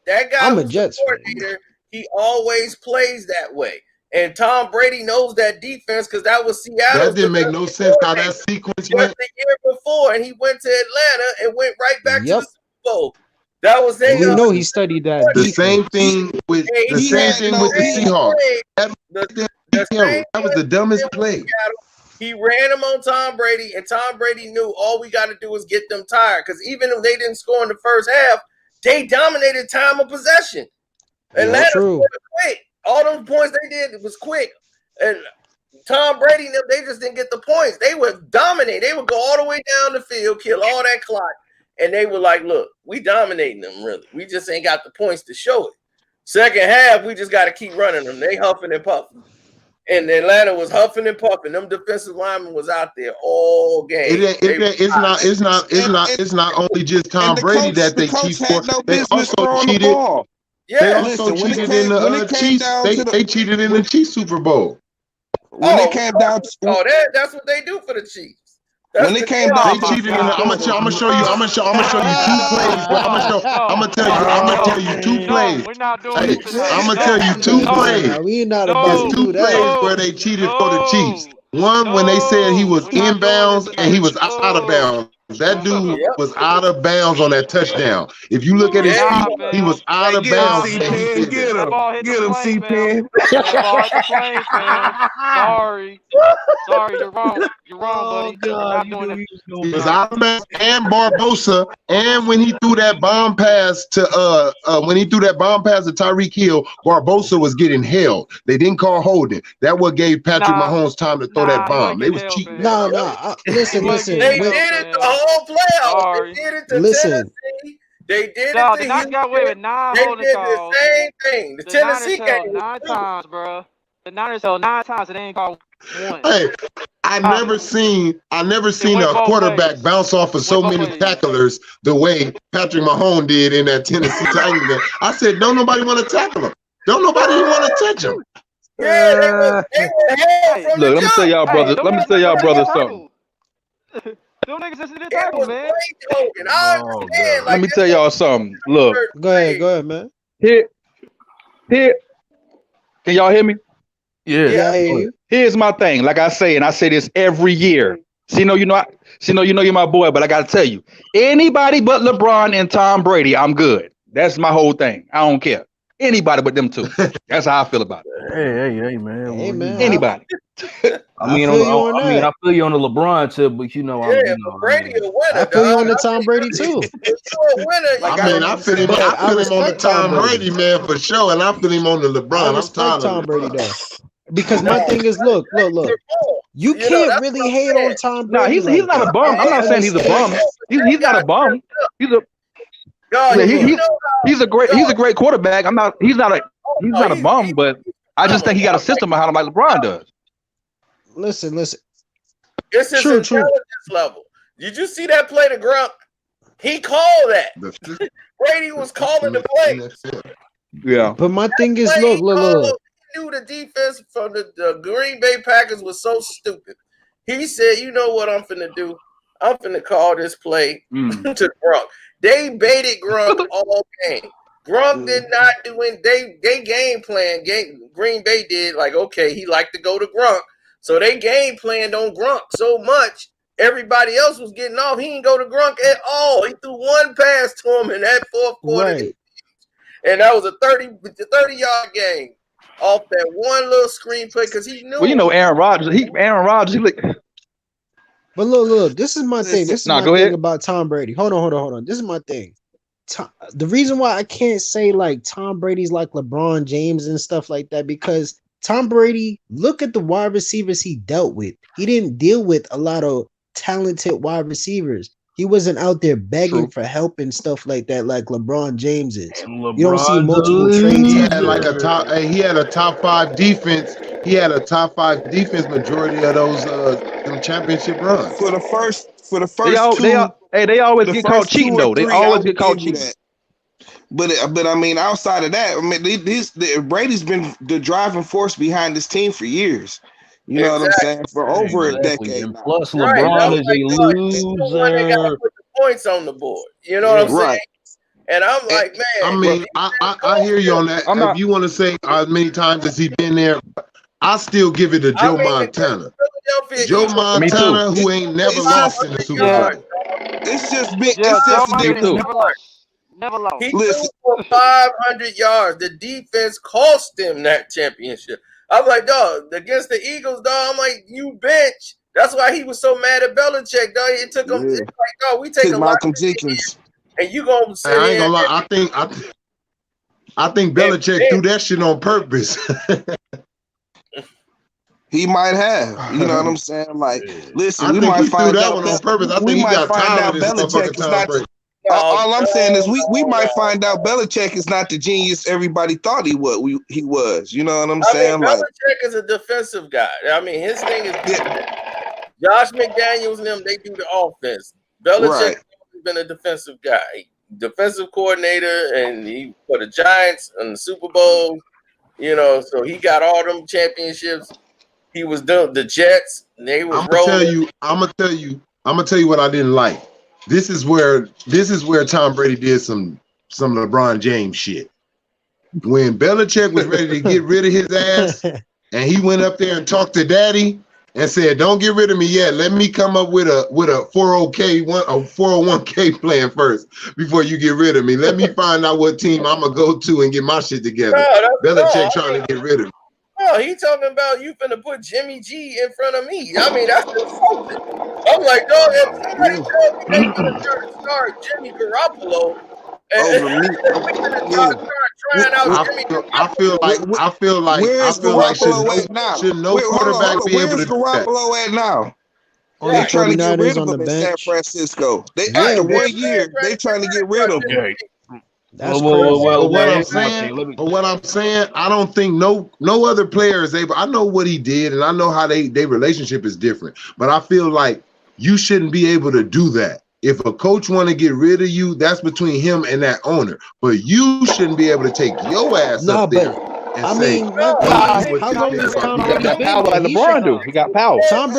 [SPEAKER 1] that guy,
[SPEAKER 12] I'm a Jets
[SPEAKER 1] coordinator. He always plays that way. And Tom Brady knows that defense because that was Seattle.
[SPEAKER 8] That didn't make no sense how that sequence went.
[SPEAKER 1] The year before, and he went to Atlanta and went right back to the Super Bowl. That was
[SPEAKER 12] we know he studied that.
[SPEAKER 8] The same thing with the Seahawks. That was the dumbest play.
[SPEAKER 1] He ran him on Tom Brady, and Tom Brady knew all we got to do is get them tired. Because even if they didn't score in the first half, they dominated time of possession. Atlanta scored quick. All those points they did was quick. And Tom Brady, they just didn't get the points. They would dominate. They would go all the way down the field, kill all that clock. And they were like, look, we dominating them, really. We just ain't got the points to show it. Second half, we just got to keep running them. They huffing and puffing. And Atlanta was huffing and puffing. Them defensive linemen was out there all game.
[SPEAKER 8] It's not only just Tom Brady that they cheat for. They also cheated. They also cheated in the Chiefs. They cheated in the Chiefs Super Bowl.
[SPEAKER 9] When it came down to
[SPEAKER 1] that's what they do for the Chiefs.
[SPEAKER 9] When it came down,
[SPEAKER 8] they cheated in the. I'm gonna show you 2 plays. I'm gonna tell you 2 plays.
[SPEAKER 7] We're not doing it tonight.
[SPEAKER 8] I'm gonna tell you 2 plays.
[SPEAKER 12] We not about to do that.
[SPEAKER 8] 2 plays where they cheated for the Chiefs. One when they said he was inbounds and he was out of bounds. That dude was out of bounds on that touchdown. If you look at his feet, he was out of bounds.
[SPEAKER 9] Get him, C-Pen.
[SPEAKER 7] Sorry. Sorry, you're wrong. You're wrong, buddy. You're not doing it.
[SPEAKER 8] Because and Barbosa, and when he threw that bomb pass to Tyreek Hill, Barbosa was getting held. They didn't call holding. That what gave Patrick Mahomes time to throw that bomb. They was cheating.
[SPEAKER 12] Listen.
[SPEAKER 1] They did it the whole playoff. They did it to Tennessee. They did it to Houston.
[SPEAKER 7] Got away with 9 holding calls.
[SPEAKER 1] The same thing. The Tennessee
[SPEAKER 7] game 9 times, bro. The Niners held 9 times and they ain't called one.
[SPEAKER 8] Hey, I never seen a quarterback bounce off of so many tacklers the way Patrick Mahomes did in that Tennessee Titans game. I said, don't nobody want to tackle him. Don't nobody even want to touch him.
[SPEAKER 1] Yeah, they were
[SPEAKER 11] look, let me tell y'all brothers something.
[SPEAKER 7] Them niggas just didn't tackle, man.
[SPEAKER 11] Let me tell y'all something. Look.
[SPEAKER 12] Go ahead, man.
[SPEAKER 11] Here. Can y'all hear me?
[SPEAKER 12] Yeah.
[SPEAKER 11] Here's my thing. Like I say, and I say this every year. You know you're my boy, but I gotta tell you, anybody but LeBron and Tom Brady, I'm good. That's my whole thing. I don't care. Anybody but them two. That's how I feel about it.
[SPEAKER 5] Hey, man.
[SPEAKER 12] Hey, man.
[SPEAKER 11] Anybody.
[SPEAKER 5] I feel you on the LeBron tip, but
[SPEAKER 1] Brady a winner.
[SPEAKER 12] I feel you on the Tom Brady too.
[SPEAKER 1] If you're a winner,
[SPEAKER 8] I feel him on the Tom Brady, man, for sure, and I feel him on the LeBron.
[SPEAKER 12] I respect Tom Brady though, because my thing is, look. You can't really hate on Tom Brady.
[SPEAKER 11] No, he's not a bum. I'm not saying he's a bum. He's not a bum. He's a great quarterback. He's not a bum, but I just think he got a system behind him like LeBron does.
[SPEAKER 12] Listen.
[SPEAKER 1] It's his intelligence level. Did you see that play to Gronk? He called that. Brady was calling the play.
[SPEAKER 11] Yeah.
[SPEAKER 12] But my thing is, look.
[SPEAKER 1] He knew the defense from the Green Bay Packers was so stupid. He said, you know what I'm finna do? I'm finna call this play to Gronk. They baited Gronk all game. Gronk did not do it. They game plan. Green Bay did like, okay, he liked to go to Gronk. So they game planned on Gronk so much. Everybody else was getting off. He didn't go to Gronk at all. He threw one pass to him in that fourth quarter.
[SPEAKER 12] Right.
[SPEAKER 1] And that was a 30-yard game off that one little screen play because he knew.
[SPEAKER 11] Well, Aaron Rodgers. He looked.
[SPEAKER 12] But look. This is my thing. This is my thing about Tom Brady. Hold on. This is my thing. The reason why I can't say like Tom Brady's like LeBron James and stuff like that, because Tom Brady, look at the wide receivers he dealt with. He didn't deal with a lot of talented wide receivers. He wasn't out there begging for help and stuff like that, like LeBron James is. You don't see multiple trades.
[SPEAKER 8] He had a top 5 defense. He had a top 5 defense majority of those championship runs.
[SPEAKER 9] For the first
[SPEAKER 11] they always get caught cheating though. They always get caught cheating.
[SPEAKER 9] But I mean, outside of that, I mean, Brady's been the driving force behind this team for years. You know what I'm saying? For over a decade.
[SPEAKER 5] And plus, LeBron is a loser.
[SPEAKER 1] They got to put the points on the board. You know what I'm saying? And I'm like, man.
[SPEAKER 8] I mean, I hear you on that. If you want to say as many times as he been there, I still give it to Joe Montana. Joe Montana, who ain't never lost in the Super Bowl.
[SPEAKER 9] It's just big. It's just
[SPEAKER 7] never lost.
[SPEAKER 1] He threw for 500 yards. The defense cost him that championship. I'm like, dog, against the Eagles, dog. I'm like, you bench. That's why he was so mad at Belichick, dog. It took him. It's like, dog, we take a lot of Jenkins, and you gonna say,
[SPEAKER 8] I ain't gonna lie. I think Belichick threw that shit on purpose.
[SPEAKER 9] He might have. You know what I'm saying? Like, listen,
[SPEAKER 8] we might find out that on purpose. I think he got tired of this motherfucking Tom Brady.
[SPEAKER 9] All I'm saying is we might find out Belichick is not the genius everybody thought he was. You know what I'm saying?
[SPEAKER 1] Belichick is a defensive guy. I mean, his thing is Josh McDaniels and them, they do the offense. Belichick has been a defensive guy. Defensive coordinator, and he for the Giants and the Super Bowl, you know, so he got all them championships. He was the Jets, and they were rolling.
[SPEAKER 8] I'm gonna tell you what I didn't like. This is where Tom Brady did some LeBron James shit. When Belichick was ready to get rid of his ass, and he went up there and talked to Daddy and said, "Don't get rid of me yet. Let me come up with a 401k plan first before you get rid of me. Let me find out what team I'm gonna go to and get my shit together." Belichick trying to get rid of me.
[SPEAKER 1] No, No, he talking about you finna put Jimmy G in front of me. I mean, that's insulting. I'm like, dog, if somebody tells me they finna try to start Jimmy Garoppolo,
[SPEAKER 9] over me.
[SPEAKER 1] we finna start trying out Jimmy Garoppolo.
[SPEAKER 8] I feel
[SPEAKER 9] Where's
[SPEAKER 8] like
[SPEAKER 9] Garoppolo at now?
[SPEAKER 8] should no quarterback be able
[SPEAKER 9] Where's
[SPEAKER 8] to do that?
[SPEAKER 9] Garoppolo at now?
[SPEAKER 12] On
[SPEAKER 9] They
[SPEAKER 12] the
[SPEAKER 9] trying to get
[SPEAKER 12] 49ers
[SPEAKER 9] rid of
[SPEAKER 12] on the
[SPEAKER 9] him in San
[SPEAKER 12] bench.
[SPEAKER 9] Francisco. They
[SPEAKER 12] Yeah,
[SPEAKER 9] after
[SPEAKER 12] but
[SPEAKER 9] 1 year, they trying to get rid of him.
[SPEAKER 5] Okay.
[SPEAKER 12] That's
[SPEAKER 8] But
[SPEAKER 12] crazy.
[SPEAKER 8] what I'm saying, I don't think no other player is able. I know what he did, and I know how their relationship is different. But I feel like you shouldn't be able to do that. If a coach want to get rid of you, that's between him and that owner. But you shouldn't be able to take your ass up there.
[SPEAKER 12] I mean, my thing is, how long has Tom Brady been there?
[SPEAKER 11] LeBron do. He got power.
[SPEAKER 12] Tom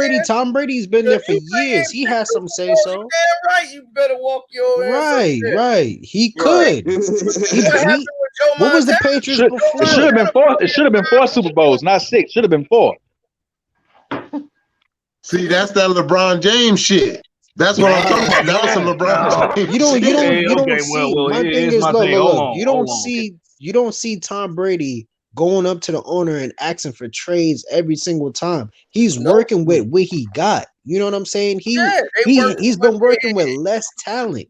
[SPEAKER 12] Brady's been there for years. He has some say so.
[SPEAKER 1] Damn right, you better walk your ass.
[SPEAKER 12] Right. He could. What was the Patriots before?
[SPEAKER 11] It should have been 4. It should have been 4 Super Bowls, not 6. Should have been 4.
[SPEAKER 8] See, that's that LeBron James shit. That's what I'm talking about. That was some LeBron James.
[SPEAKER 12] You don't
[SPEAKER 5] Okay,
[SPEAKER 12] see.
[SPEAKER 5] well,
[SPEAKER 12] My
[SPEAKER 5] here's
[SPEAKER 12] thing is,
[SPEAKER 5] my
[SPEAKER 12] look,
[SPEAKER 5] thing.
[SPEAKER 12] look,
[SPEAKER 5] Hold on,
[SPEAKER 12] you don't see Tom Brady going up to the owner and asking for trades every single time. He's working with what he got. You know what I'm saying? He's been working with less talent.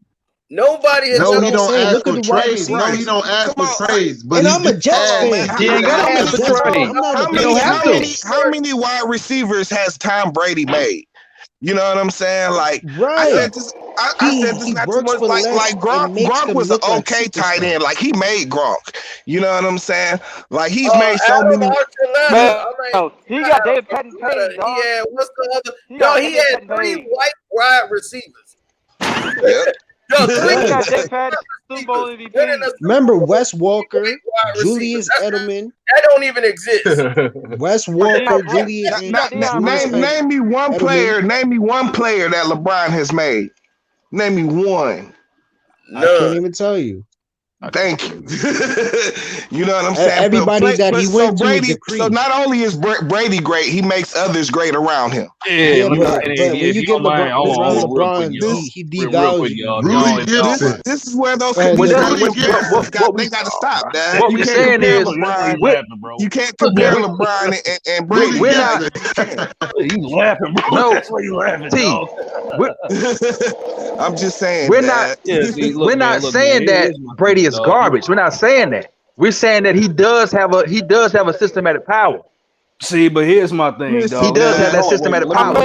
[SPEAKER 1] Nobody has
[SPEAKER 8] he don't ask for trades. No, he don't ask for trades. But
[SPEAKER 12] I'm a Jets fan.
[SPEAKER 11] He ain't gotta ask for trades.
[SPEAKER 9] How many wide receivers has Tom Brady made? You know what I'm saying? Like, I said this not too much. Like Gronk was an okay tight end. Like, he made Gronk. You know what I'm saying? Like, he's made so many.
[SPEAKER 7] He got David Patton paid.
[SPEAKER 1] He had what's the other? No, he had 3 white wide receivers.
[SPEAKER 9] Yep.
[SPEAKER 12] Remember Wes Walker, Julius Edelman.
[SPEAKER 1] That don't even exist.
[SPEAKER 12] Wes Walker, Julius.
[SPEAKER 9] Name me one player. Name me one player that LeBron has made. Name me one.
[SPEAKER 12] I can't even tell you.
[SPEAKER 9] Thank you. You know what I'm saying?
[SPEAKER 12] Everybody that he went to Brady,
[SPEAKER 9] so not only is Brady great, he makes others great around him.
[SPEAKER 12] Yeah, but when you get LeBron, he devalues.
[SPEAKER 9] This is where those
[SPEAKER 11] what
[SPEAKER 9] they got to stop. Dad.
[SPEAKER 11] What we're saying is,
[SPEAKER 9] you can't compare LeBron and Brady.
[SPEAKER 11] We're not.
[SPEAKER 5] You laughing, bro?
[SPEAKER 11] No,
[SPEAKER 5] that's why you laughing.
[SPEAKER 9] I'm just saying.
[SPEAKER 11] We're not saying that Brady is garbage. We're not saying that. We're saying that he does have a systematic power.
[SPEAKER 5] See, but here's my thing, dog.
[SPEAKER 11] He does have that systematic power.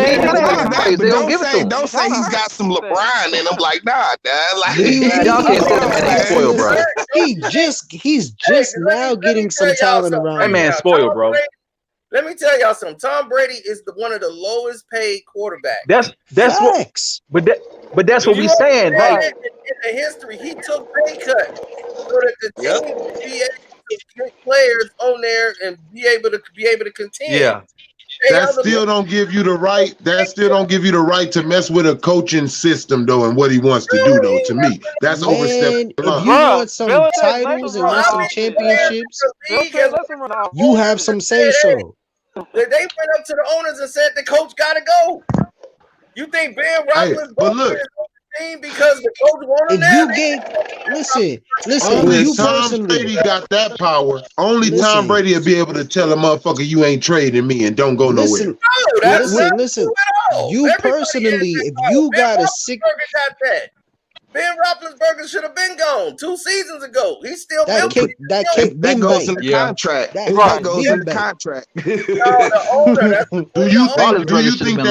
[SPEAKER 9] Don't say he's got some LeBron in him. Like, nah, dad. Like,
[SPEAKER 11] y'all can't say the man ain't spoiled, bro.
[SPEAKER 12] He's just now getting some talent around.
[SPEAKER 11] That man's spoiled, bro.
[SPEAKER 1] Let me tell y'all something. Tom Brady is one of the lowest paid quarterbacks.
[SPEAKER 11] That's
[SPEAKER 12] Facts.
[SPEAKER 11] what. But that's what we saying. Like
[SPEAKER 1] in the history, he took pay cut so that the team would be able to get players on there and be able to continue.
[SPEAKER 11] Yeah.
[SPEAKER 8] That still don't give you the right. That still don't give you the right to mess with a coaching system, though, and what he wants to do, though. To me, that's overstepping.
[SPEAKER 12] If you want some titles and want some championships, you have some say so.
[SPEAKER 1] They went up to the owners and said the coach got to go. You think Ben Roethlisberger is on the team because the coach wanted that?
[SPEAKER 12] Listen.
[SPEAKER 8] Only Tom Brady got that power. Only Tom Brady will be able to tell a motherfucker you ain't trading me and don't go nowhere.
[SPEAKER 12] Listen. You personally, if you got a sick.
[SPEAKER 1] Ben Roethlisberger should have been gone 2 seasons ago. He's still
[SPEAKER 9] that goes in the contract. That goes in the contract.
[SPEAKER 8] Do you think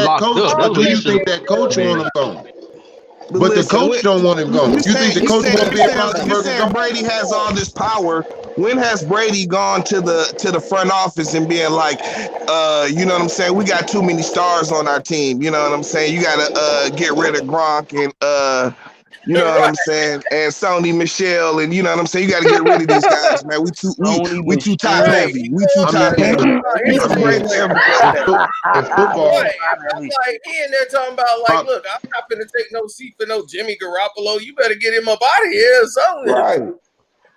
[SPEAKER 8] that coach want him gone? But the coach don't want him gone. You think the coach won't be a Roethlisberger?
[SPEAKER 9] Brady has all this power. When has Brady gone to the front office and being like, you know what I'm saying? We got too many stars on our team. You know what I'm saying? You got to get rid of Gronk and you know what I'm saying? And Sony Michelle, and you know what I'm saying? You got to get rid of these guys, man. We too top heavy. We too top heavy.
[SPEAKER 1] I'm like, he in there talking about, like, look, I'm not going to take no seat for no Jimmy Garoppolo. You better get him up out of here or something.
[SPEAKER 9] Right.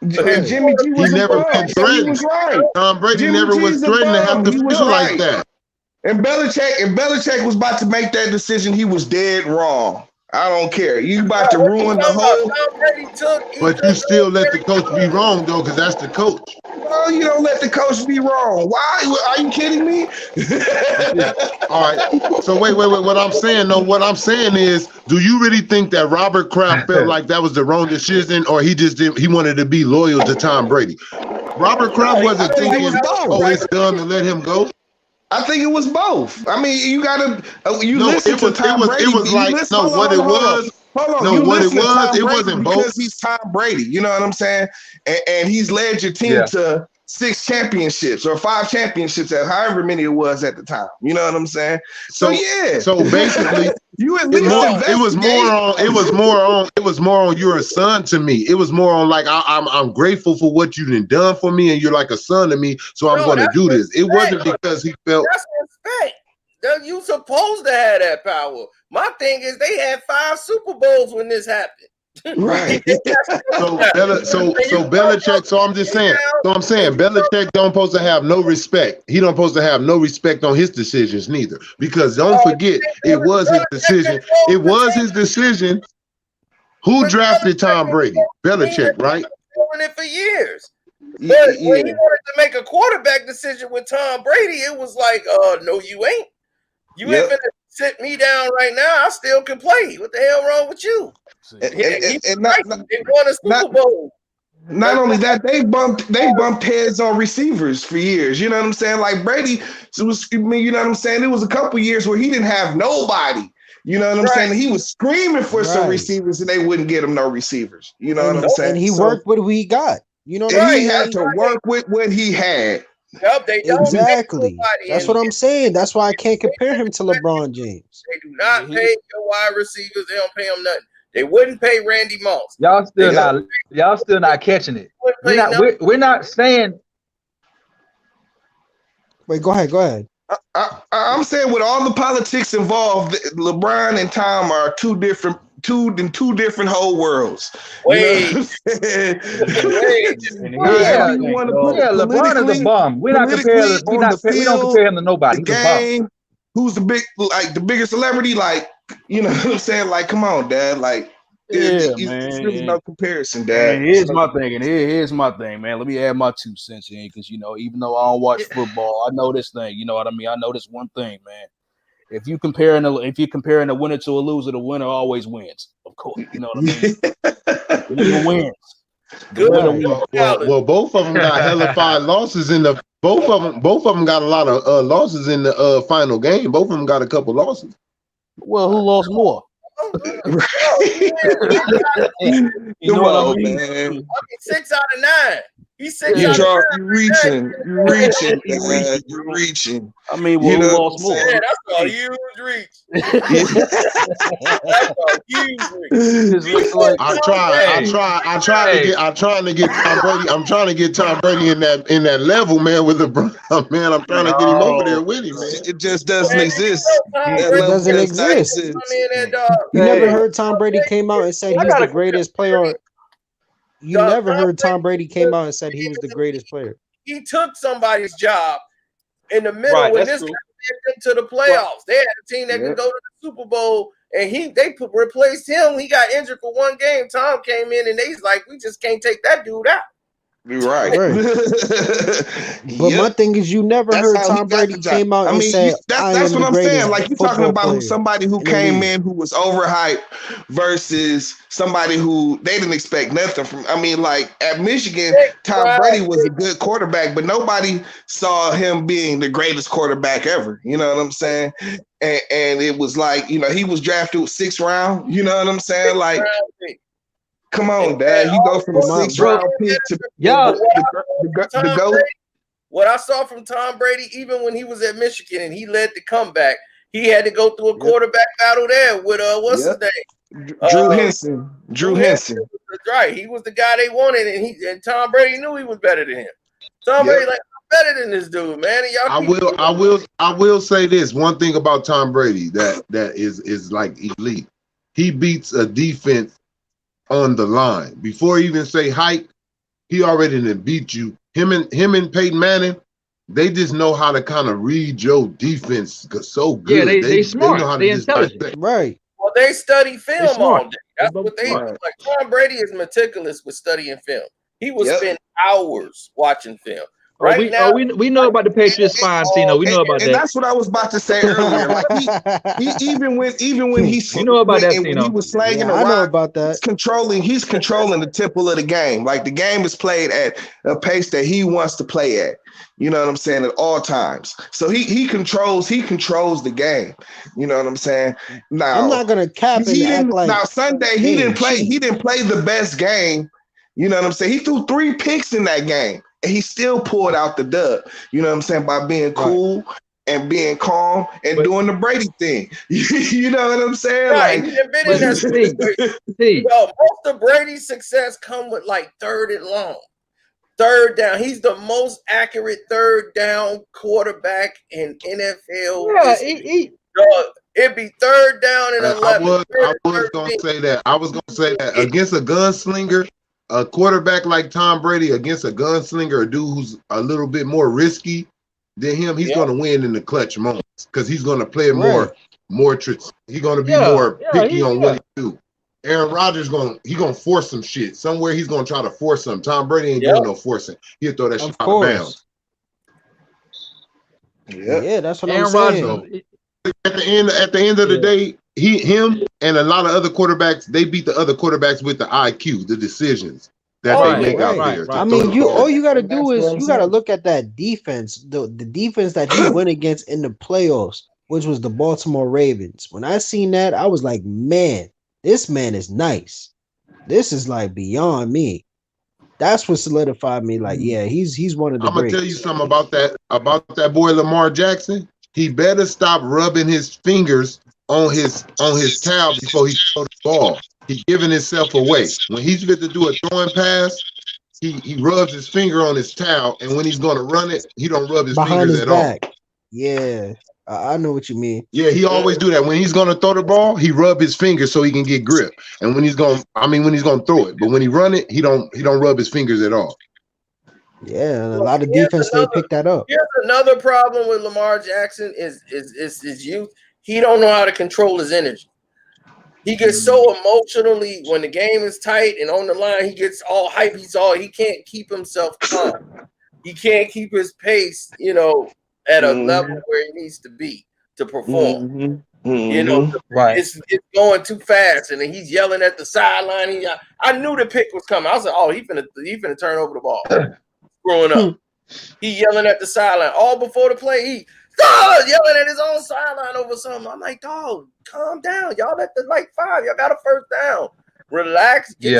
[SPEAKER 9] And Jimmy G was
[SPEAKER 8] never been threatened.
[SPEAKER 9] He was right.
[SPEAKER 8] Tom Brady never was threatened to have to feel like that.
[SPEAKER 9] And Belichick was about to make that decision. He was dead wrong. I don't care. You about to ruin the whole.
[SPEAKER 8] But you still let the coach be wrong though, because that's the coach.
[SPEAKER 9] Oh, you don't let the coach be wrong. Why? Are you kidding me?
[SPEAKER 8] All right. So wait. What I'm saying is, do you really think that Robert Kraft felt like that was the wrong decision, or he just didn't? He wanted to be loyal to Tom Brady. Robert Kraft wasn't thinking, "Oh, it's done to let him go."
[SPEAKER 9] I think it was both. I mean, you gotta listen to Tom Brady.
[SPEAKER 8] It was like what it was.
[SPEAKER 9] Hold on,
[SPEAKER 8] no,
[SPEAKER 9] you
[SPEAKER 8] what
[SPEAKER 9] listen
[SPEAKER 8] it was,
[SPEAKER 9] to Tom
[SPEAKER 8] it
[SPEAKER 9] Brady
[SPEAKER 8] wasn't
[SPEAKER 9] because
[SPEAKER 8] both.
[SPEAKER 9] he's Tom Brady. You know what I'm saying? And he's led your team to 6 championships or 5 championships, at however many it was at the time. You know what I'm saying? So yeah.
[SPEAKER 8] So basically,
[SPEAKER 9] you at least
[SPEAKER 8] it was more on you're a son to me. It was more on like I'm grateful for what you done for me, and you're like a son to me. So I'm going to do this. It wasn't because he felt.
[SPEAKER 1] That's respect. You supposed to have that power. My thing is they had 5 Super Bowls when this happened.
[SPEAKER 9] Right.
[SPEAKER 8] So Belichick. So I'm just saying. So I'm saying Belichick don't supposed to have no respect. He don't supposed to have no respect on his decisions neither. Because don't forget, it was his decision. It was his decision. Who drafted Tom Brady? Belichick, right?
[SPEAKER 1] Doing it for years. But when he wanted to make a quarterback decision with Tom Brady, it was like, no, you ain't. You ain't gonna sit me down right now. I still can play. What the hell wrong with you?
[SPEAKER 9] And
[SPEAKER 1] they won a Super Bowl.
[SPEAKER 9] Not only that, they bumped heads on receivers for years. You know what I'm saying? Like Brady was, you know what I'm saying? It was a couple years where he didn't have nobody. You know what I'm saying? He was screaming for some receivers, and they wouldn't get him no receivers. You know what I'm saying?
[SPEAKER 12] And he worked with what he got. You know,
[SPEAKER 9] and he had to work with what he had.
[SPEAKER 1] Yep, they don't
[SPEAKER 12] exactly. That's what I'm saying. That's why I can't compare him to LeBron James.
[SPEAKER 1] They do not pay your wide receivers. They don't pay them nothing. They wouldn't pay Randy Moss.
[SPEAKER 11] Y'all still not catching it. We're not saying.
[SPEAKER 12] Wait, go ahead.
[SPEAKER 9] I'm saying with all the politics involved, LeBron and Tom are two different whole worlds.
[SPEAKER 1] Wait.
[SPEAKER 11] LeBron is a bum. We don't compare him to nobody. He's a bum.
[SPEAKER 9] Who's the biggest celebrity? Like, you know what I'm saying? Like, come on, Dad. Like, it's really no comparison, Dad.
[SPEAKER 5] Here's my thing, man. Let me add my 2 cents in, because even though I don't watch football, I know this thing. You know what I mean? I know this one thing, man. If you're comparing a winner to a loser, the winner always wins. Of course, you know what I mean. The winner wins.
[SPEAKER 8] Well, both of them got hellified losses in the. Both of them got a lot of losses in the final game. Both of them got a couple losses.
[SPEAKER 5] Well, who lost more?
[SPEAKER 9] You know what I mean? Man.
[SPEAKER 1] 6 out of 9. He's 6
[SPEAKER 9] out
[SPEAKER 1] of 9.
[SPEAKER 9] You're reaching.
[SPEAKER 5] I mean, well, who lost more?
[SPEAKER 1] Yeah, that's a huge reach. That's a huge reach.
[SPEAKER 8] I'm trying to get Tom Brady. I'm trying to get Tom Brady in that level, man, with LeBron. Man, I'm trying to get him over there with him, man.
[SPEAKER 9] It just doesn't exist.
[SPEAKER 12] It doesn't exist. You never heard Tom Brady came out and said he's the greatest player. You never heard Tom Brady came out and said he was the greatest player.
[SPEAKER 1] He took somebody's job in the middle when this guy led them to the playoffs. They had a team that could go to the Super Bowl, and they replaced him. He got injured for 1 game. Tom came in, and they's like, we just can't take that dude out.
[SPEAKER 9] Right.
[SPEAKER 12] But my thing is, you never heard Tom Brady came out and said,
[SPEAKER 9] that's what I'm saying. Like, you're talking about somebody who came in who was overhyped versus somebody who they didn't expect nothing from. I mean, like at Michigan, Tom Brady was a good quarterback, but nobody saw him being the greatest quarterback ever. You know what I'm saying? And it was like, he was drafted 6th round. You know what I'm saying? Like, come on, Dad. You go from a 6th round pick to the GOAT.
[SPEAKER 1] What I saw from Tom Brady, even when he was at Michigan and he led the comeback, he had to go through a quarterback battle there with what's his name?
[SPEAKER 9] Drew Henson.
[SPEAKER 1] That's right. He was the guy they wanted, and Tom Brady knew he was better than him. Tom Brady like, I'm better than this dude, man. And
[SPEAKER 8] I will say this one thing about Tom Brady that is like elite. He beats a defense on the line. Before he even say hike, he already done beat you. Him and Peyton Manning, they just know how to kind of read your defense so good.
[SPEAKER 11] Yeah, they smart. They intelligent.
[SPEAKER 12] Right.
[SPEAKER 1] Well, they study film all day. That's
[SPEAKER 11] It's
[SPEAKER 1] what they
[SPEAKER 11] smart.
[SPEAKER 1] do. Like Tom Brady is meticulous with studying film. He will spend hours watching film. Right now,
[SPEAKER 11] we know about the Patriots spine, Tino. We know about
[SPEAKER 9] and
[SPEAKER 11] that.
[SPEAKER 9] that's what I was about to say earlier. Like he even when
[SPEAKER 11] You know about that,
[SPEAKER 9] when he
[SPEAKER 11] Tino.
[SPEAKER 9] was slanging the
[SPEAKER 12] I know
[SPEAKER 9] rock,
[SPEAKER 12] about that.
[SPEAKER 9] he's controlling the tempo of the game. Like the game is played at a pace that he wants to play at. You know what I'm saying? At all times. So he controls the game. You know what I'm saying? Now
[SPEAKER 12] I'm not gonna cap and act like
[SPEAKER 9] now Sunday he didn't play the best game. You know what I'm saying? He threw 3 picks in that game. And he still pulled out the dub, you know what I'm saying, by being cool and being calm and doing the Brady thing. You know what I'm saying?
[SPEAKER 1] Right.
[SPEAKER 9] Like,
[SPEAKER 1] He's been in that situation. Well, most of Brady's success come with like 3rd and long. 3rd down. He's the most accurate 3rd down quarterback in NFL. Yeah, it'd be 3rd down and 11.
[SPEAKER 8] I was gonna say that. I was gonna say that against a gunslinger. A quarterback like Tom Brady against a gunslinger, a dude who's a little bit more risky than him, he's going to win in the clutch moments because he's going to play he's going to be more picky on what he do. Aaron Rodgers he going to force some shit somewhere. He's going to try to force some. Tom Brady ain't doing no forcing. He'll throw that shit out of bounds.
[SPEAKER 12] Yeah, that's what
[SPEAKER 11] Aaron
[SPEAKER 12] I'm saying.
[SPEAKER 11] Rodgers,
[SPEAKER 8] at the end of the day, him and a lot of other quarterbacks, they beat the other quarterbacks with the IQ, the decisions that they make out there.
[SPEAKER 12] I mean, all you got to do is you got to look at that defense, the defense that he went against in the playoffs, which was the Baltimore Ravens. When I seen that, I was like, man, this man is nice. This is like beyond me. That's what solidified me. Like, yeah, he's one of the.
[SPEAKER 8] I'm gonna tell you something about that boy Lamar Jackson. He better stop rubbing his fingers on his towel before he throws the ball. He's giving himself away. When he's fit to do a throwing pass, he rubs his finger on his towel, and when he's going to run it, he don't rub his
[SPEAKER 12] behind
[SPEAKER 8] fingers
[SPEAKER 12] his
[SPEAKER 8] at
[SPEAKER 12] back.
[SPEAKER 8] all.
[SPEAKER 12] Yeah, I know what you mean.
[SPEAKER 8] Yeah, he always do that. When he's going to throw the ball, he rub his fingers so he can get grip. And when he's going to throw it, but when he run it, he don't rub his fingers at all.
[SPEAKER 12] Yeah, and a lot of defense they picked that up.
[SPEAKER 1] Here's another problem with Lamar Jackson is his youth. He don't know how to control his energy. He gets so emotionally when the game is tight and on the line. He gets all hype. He can't keep himself calm. He can't keep his pace, at a level where he needs to be to perform. It's going too fast, and then he's yelling at the sideline. I knew the pick was coming. I was like, oh, he finna turn over the ball. Growing up, he yelling at the sideline all before the play. He yelling at his own sideline over something. I'm like, dog, calm down. Y'all at the 5. Y'all got a 1st down. Relax. He's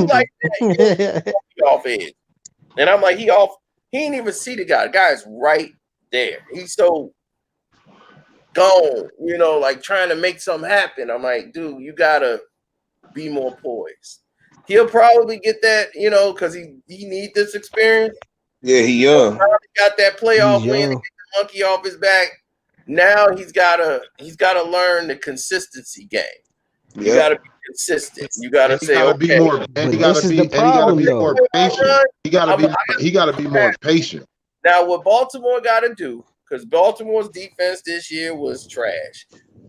[SPEAKER 1] like that. He off edge. And I'm like, he ain't even see the guy. The guy's right there. He's so gone, trying to make something happen. I'm like, dude, you gotta be more poised. He'll probably get that, because he need this experience.
[SPEAKER 9] Yeah, he young.
[SPEAKER 1] Probably got that playoff win to get the monkey off his back. Now he's gotta learn the consistency game. You gotta be consistent. You gotta say,
[SPEAKER 8] be more. And he gotta be more patient. He gotta be more patient.
[SPEAKER 1] Now, what Baltimore gotta do, because Baltimore's defense this year was trash.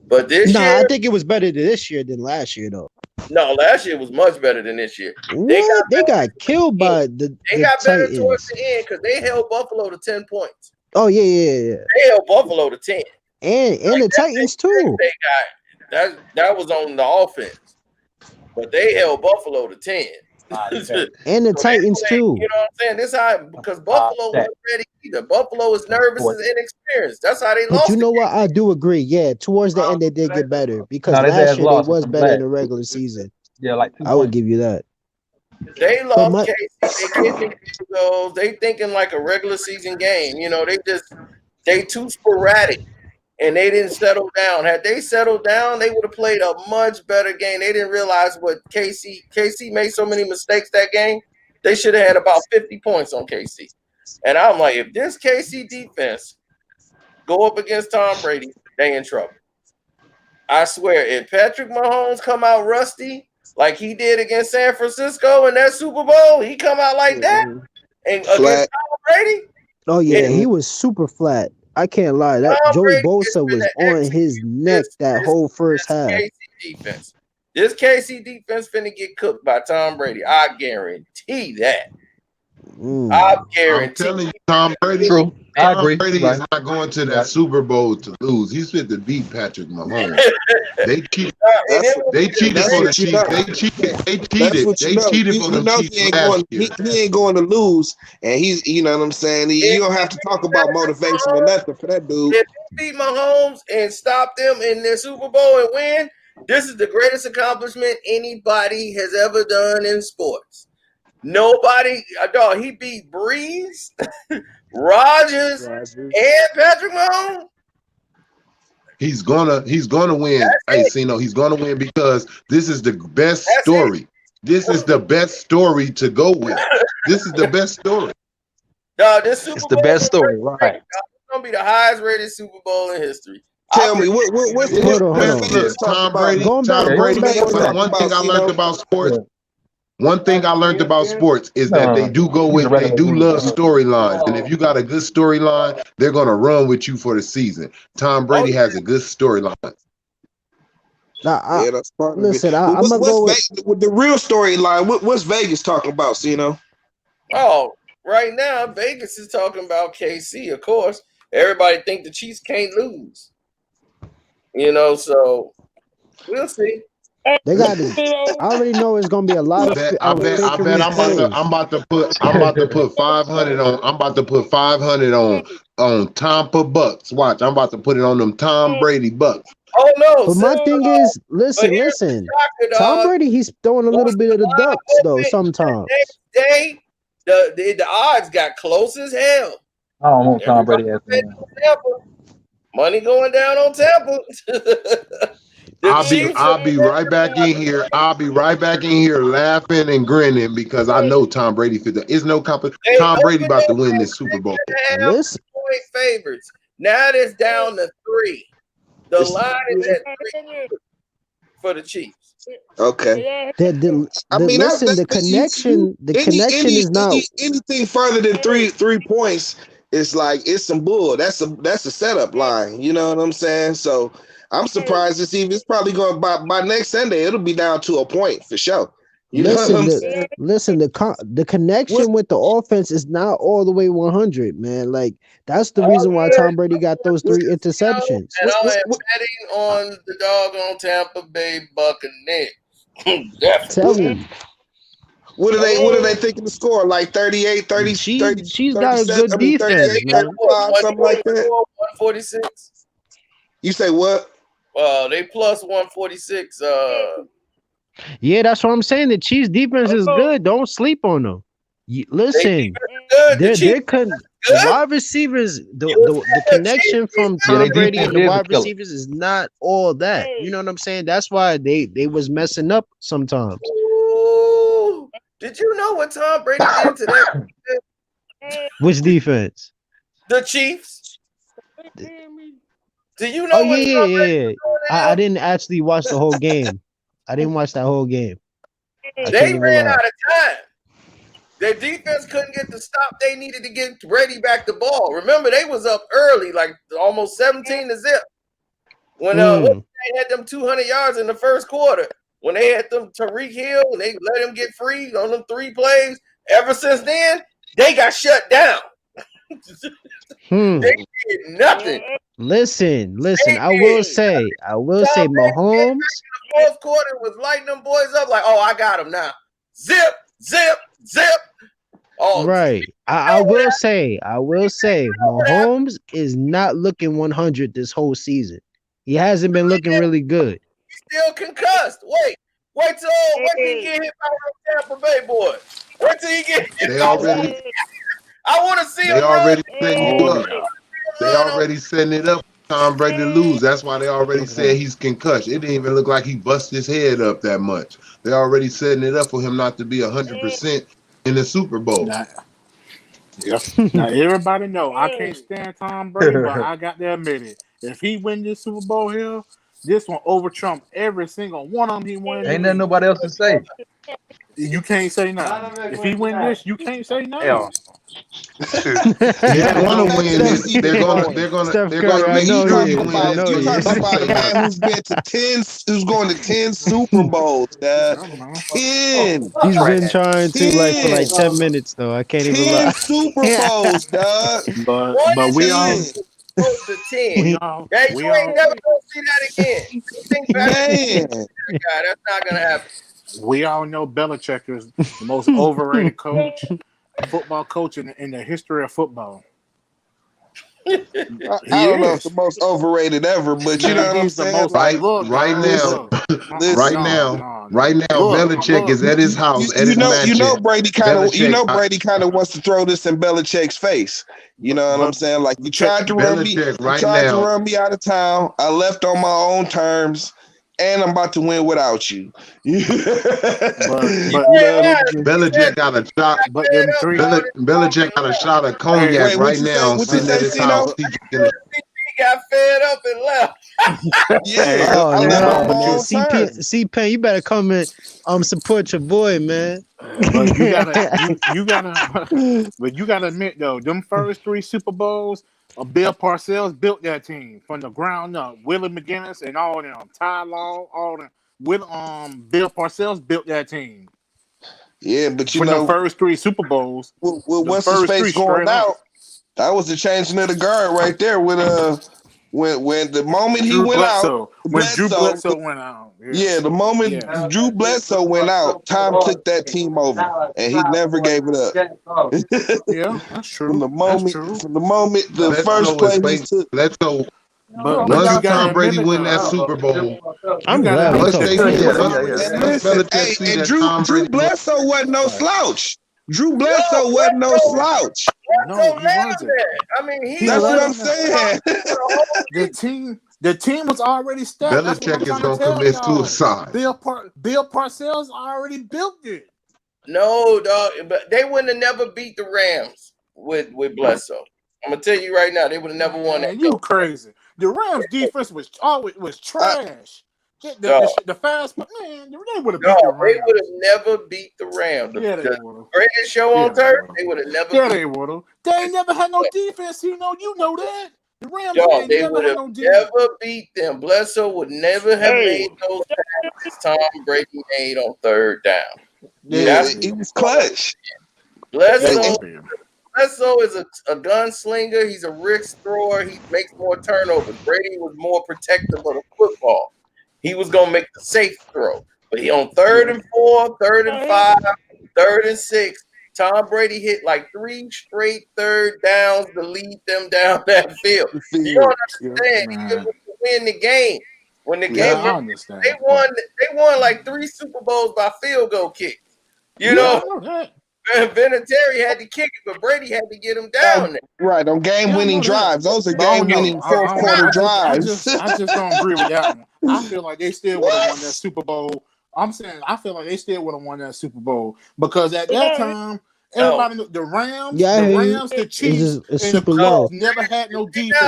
[SPEAKER 1] But this year,
[SPEAKER 12] I think it was better this year than last year, though.
[SPEAKER 1] No, last year was much better than this year.
[SPEAKER 12] They got killed by the
[SPEAKER 1] They got better
[SPEAKER 12] Titans.
[SPEAKER 1] towards the end because they held Buffalo to 10 points.
[SPEAKER 12] Oh, yeah.
[SPEAKER 1] They held Buffalo to 10.
[SPEAKER 12] And the Titans, too.
[SPEAKER 1] They got that was on the offense. But they held Buffalo to 10.
[SPEAKER 12] And the Titans, too.
[SPEAKER 1] You know what I'm saying? This how, because Buffalo wasn't ready either. Buffalo is nervous and inexperienced. That's how they lost.
[SPEAKER 12] But you know what? I do agree. Yeah, towards the end, they did get better because last year they was better in the regular season.
[SPEAKER 11] Yeah,
[SPEAKER 12] I would give you that.
[SPEAKER 1] They lost Casey. They getting those. They thinking like a regular season game. They too sporadic. And they didn't settle down. Had they settled down, they would have played a much better game. They didn't realize what KC made so many mistakes that game. They should have had about 50 points on KC. And I'm like, if this KC defense go up against Tom Brady, they in trouble. I swear, if Patrick Mahomes come out rusty like he did against San Francisco in that Super Bowl, he come out like that and against Tom Brady.
[SPEAKER 12] Oh yeah, he was super flat. I can't lie. That Joey Bosa was on his neck that whole first half.
[SPEAKER 1] defense. This KC defense finna get cooked by Tom Brady. I guarantee that. I guarantee.
[SPEAKER 8] I'm telling you, Tom Brady.
[SPEAKER 11] True. I agree.
[SPEAKER 8] Brady
[SPEAKER 11] Right.
[SPEAKER 8] is not going to that Super Bowl to lose. He's fit to beat Patrick Mahomes. They cheated for the Chiefs. They cheated for the Chiefs last year.
[SPEAKER 9] He ain't going to lose, and he's, you know what I'm saying. You don't have to talk about motivation or nothing for that dude.
[SPEAKER 1] If he beat Mahomes and stop them in their Super Bowl and win, this is the greatest accomplishment anybody has ever done in sports. Nobody, dog. He beat Breeze, Rodgers, and Patrick Mahomes.
[SPEAKER 8] He's gonna win. He's gonna win because this is the best story. This is the best story to go with. This is the best story.
[SPEAKER 1] Dog, this Super
[SPEAKER 11] It's
[SPEAKER 1] Bowl
[SPEAKER 11] the best story, right?
[SPEAKER 1] It's gonna be the highest rated Super Bowl in history.
[SPEAKER 9] Tell me what's
[SPEAKER 8] Tom Brady. But one thing I learned about sports. One thing I learned about sports is that they do love storylines. And if you got a good storyline, they're going to run with you for the season. Tom Brady has a good storyline.
[SPEAKER 9] That's part
[SPEAKER 12] listen,
[SPEAKER 9] of it.
[SPEAKER 12] I'm going to go
[SPEAKER 9] with the real storyline. What's Vegas talking about, Cino?
[SPEAKER 1] Oh, right now, Vegas is talking about KC, of course. Everybody think the Chiefs can't lose. You know, so we'll see.
[SPEAKER 12] They got it. I already know it's gonna be a lot of.
[SPEAKER 8] I bet I'm about to put 500 on. I'm about to put 500 on Tampa Bucks. Watch, I'm about to put it on them Tom Brady Bucks.
[SPEAKER 1] Oh no!
[SPEAKER 12] But my thing is, listen. Tom Brady, he's throwing a little bit of the ducks though. Sometimes.
[SPEAKER 1] Next day, the odds got close as hell.
[SPEAKER 11] I don't want Tom Brady as
[SPEAKER 1] money going down on Tampa.
[SPEAKER 8] I'll be right back in here. I'll be right back in here laughing and grinning because I know Tom Brady fit the. It's no competition. Tom Brady about to win this Super Bowl.
[SPEAKER 1] Point favorites. Now it's down to 3. The line is at 3 for the Chiefs.
[SPEAKER 9] Okay.
[SPEAKER 12] The connection is not
[SPEAKER 9] anything further than three points. It's like it's some bull. That's a setup line. You know what I'm saying? So. I'm surprised to see if it's probably going by next Sunday. It'll be down to a point for sure.
[SPEAKER 12] Listen, the connection with the offense is not all the way 100, man. Like that's the reason why Tom Brady got those 3 interceptions.
[SPEAKER 1] And I am betting on the doggone Tampa Bay Buccaneers.
[SPEAKER 12] Tell me.
[SPEAKER 9] What are they thinking the score? Like 38, 30,
[SPEAKER 12] She's got a good defense, man.
[SPEAKER 9] Something like that.
[SPEAKER 1] 146.
[SPEAKER 9] You say what?
[SPEAKER 1] They plus 146.
[SPEAKER 12] Yeah, that's what I'm saying. The Chiefs defense is good. Don't sleep on them. Listen, the wide receivers, the connection from Tom Brady and the wide receivers is not all that. You know what I'm saying? That's why they was messing up sometimes.
[SPEAKER 1] Ooh, did you know what Tom Brady did to that defense?
[SPEAKER 12] Which defense?
[SPEAKER 1] The Chiefs. Do you know?
[SPEAKER 12] Yeah. I didn't actually watch the whole game. I didn't watch that whole game.
[SPEAKER 1] They ran out of time. Their defense couldn't get the stop they needed to get Brady back the ball. Remember, they was up early, like almost 17-0. When they had them 200 yards in the first quarter, when they had them Tyreek Hill and they let him get free on them 3 plays. Ever since then, they got shut down. They did nothing.
[SPEAKER 12] Listen. I will say, Mahomes.
[SPEAKER 1] The fourth quarter was lighting them boys up like, oh, I got them now. Zip. Oh,
[SPEAKER 12] right. I will say, Mahomes is not looking 100 this whole season. He hasn't been looking really good.
[SPEAKER 1] He's still concussed. Wait till he get hit by the Tampa Bay boys. Wait till he get hit. I want to see him.
[SPEAKER 8] They already setting it up. Tom Brady to lose. That's why they already said he's concussed. It didn't even look like he busted his head up that much. They already setting it up for him not to be 100% in the Super Bowl.
[SPEAKER 6] Now everybody know I can't stand Tom Brady, but I got to admit it. If he win this Super Bowl here, this one over Trump every single one of them he won.
[SPEAKER 11] Ain't nothing nobody else to say.
[SPEAKER 6] You can't say nothing. If he win this, you can't say nothing.
[SPEAKER 8] They're gonna win this. They're gonna make
[SPEAKER 9] you
[SPEAKER 8] sure
[SPEAKER 9] talking
[SPEAKER 8] you win
[SPEAKER 9] about
[SPEAKER 8] this
[SPEAKER 9] you
[SPEAKER 8] game.
[SPEAKER 9] talking about a man who's going to 10 Super Bowls, Dad. 10.
[SPEAKER 12] He's been trying to like for like 10
[SPEAKER 9] 10.
[SPEAKER 12] minutes though. I can't even
[SPEAKER 9] 10
[SPEAKER 12] lie.
[SPEAKER 9] Super Bowls, dog.
[SPEAKER 6] But we all
[SPEAKER 9] 10.
[SPEAKER 1] Close to 10.
[SPEAKER 6] we
[SPEAKER 1] You
[SPEAKER 6] all
[SPEAKER 1] ain't never gonna see that again. You think better
[SPEAKER 9] Man.
[SPEAKER 1] guy, that's not gonna happen.
[SPEAKER 6] we all know Belichick is the most overrated football coach in the history of football.
[SPEAKER 9] I don't know if the most overrated ever, but you know what I'm saying?
[SPEAKER 8] Right now, Belichick is at his house at his mansion.
[SPEAKER 9] Brady kind of wants to throw this in Belichick's face. You know what I'm saying? Like you tried to run me, to run me out of town. I left on my own terms, and I'm about to win without you.
[SPEAKER 8] Belichick got a shot. Belichick got a shot of cognac right now sitting at his house.
[SPEAKER 1] He got fed up and left.
[SPEAKER 9] Yeah.
[SPEAKER 12] Oh no, man. C-Pen, you better come and support your boy, man.
[SPEAKER 6] But you gotta admit though, them first 3 Super Bowls, Bill Parcells built that team from the ground up. Willie McGinnis and all them, Ty Law, all them. Bill Parcells built that team.
[SPEAKER 9] Yeah, but you
[SPEAKER 6] from
[SPEAKER 9] know,
[SPEAKER 6] the first 3 Super Bowls.
[SPEAKER 9] What's his face going out? That was the changing of the guard right there. With when the moment he went out,
[SPEAKER 6] Drew Bledsoe went out.
[SPEAKER 9] Yeah, the moment Drew Bledsoe went out, Tom took that team over, and he never gave it up.
[SPEAKER 6] Yeah, that's true.
[SPEAKER 9] From the moment, the first play he took.
[SPEAKER 8] Bledsoe. Once Tom Brady win that Super Bowl,
[SPEAKER 12] I'm glad.
[SPEAKER 9] Drew Bledsoe wasn't no slouch. Drew Bledsoe wasn't no slouch.
[SPEAKER 6] No, he wasn't.
[SPEAKER 1] I mean,
[SPEAKER 9] that's what I'm saying.
[SPEAKER 6] The team was already stacked.
[SPEAKER 8] Belichick is gonna commit suicide.
[SPEAKER 6] Bill Parcells already built it.
[SPEAKER 1] No, dog, but they wouldn't have never beat the Rams with Bledsoe. I'm gonna tell you right now, they would have never won that.
[SPEAKER 6] You crazy? The Rams defense was trash. The fast man, they would have beat the Rams.
[SPEAKER 1] They would have never beat the Rams. The greatest show on turf, they would have never.
[SPEAKER 6] Yeah, they would have. They ain't never had no defense. You know that. The Rams
[SPEAKER 1] they would have never beat them. Bledsoe would never have made those passes Tom Brady made on third down.
[SPEAKER 9] Yeah, he was clutch.
[SPEAKER 1] Bledsoe is a gunslinger. He's a risk thrower. He makes more turnovers. Brady was more protective of the football. He was going to make the safe throw. But he on 3rd and 4, 3rd and 5, 3rd and 6. Tom Brady hit like 3 straight third downs to lead them down that field. You don't understand. He was to win the game. When the game they won like 3 Super Bowls by field goal kicks. You know? Vinatieri had to kick it, but Brady had to get him down there.
[SPEAKER 9] Right, on game-winning drives. Those are game-winning fourth-quarter drives.
[SPEAKER 6] I just don't agree with that one. I feel like they still would have won that Super Bowl. I feel like they still would have won that Super Bowl because at that time, everybody knew the Rams, the Chiefs, and the Colts never had no defense.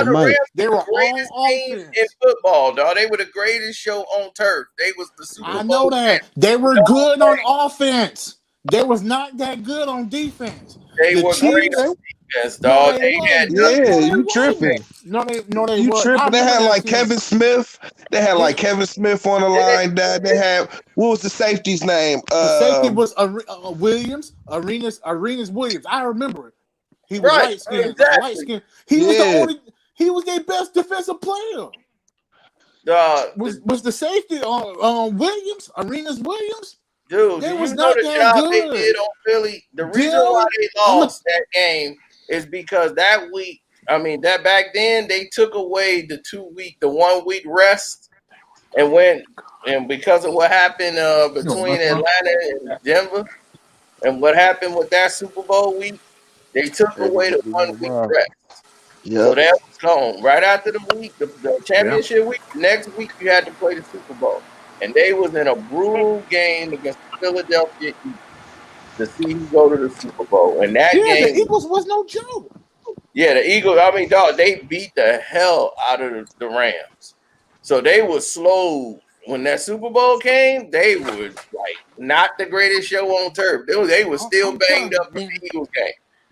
[SPEAKER 6] They were all offense
[SPEAKER 1] in football, dog. They were the greatest show on turf. They was the Super Bowl.
[SPEAKER 6] I know that they were good on offense. They was not that good on defense.
[SPEAKER 1] They were great on defense, dog.
[SPEAKER 9] You tripping?
[SPEAKER 6] No, they
[SPEAKER 9] you tripping? They had like Kevin Smith. They had like Kevin Smith on the line. They had what was the safety's name?
[SPEAKER 6] The safety was Williams, Arenas Williams. I remember it. He was light skinned. Light skinned. He was the only. He was their best defensive player. Was the safety Williams, Arenas Williams?
[SPEAKER 1] Dude,
[SPEAKER 6] they was
[SPEAKER 1] know
[SPEAKER 6] not
[SPEAKER 1] the
[SPEAKER 6] that
[SPEAKER 1] job
[SPEAKER 6] good.
[SPEAKER 1] they did on Philly? The reason why they lost that game is because that week, that back then they took away the 1 week rest and because of what happened between Atlanta and Denver and what happened with that Super Bowl week, they took away the 1 week rest. Yep. So that was gone. Right after the week, the championship week, next week you had to play the Super Bowl. And they was in a brutal game against the Philadelphia Eagles to see who go to the Super Bowl. And that game,
[SPEAKER 6] the Eagles was no joke.
[SPEAKER 1] Yeah, the Eagles. Dog, they beat the hell out of the Rams. So they were slow when that Super Bowl came. They was like not the greatest show on turf. They were still banged up in the Eagles game.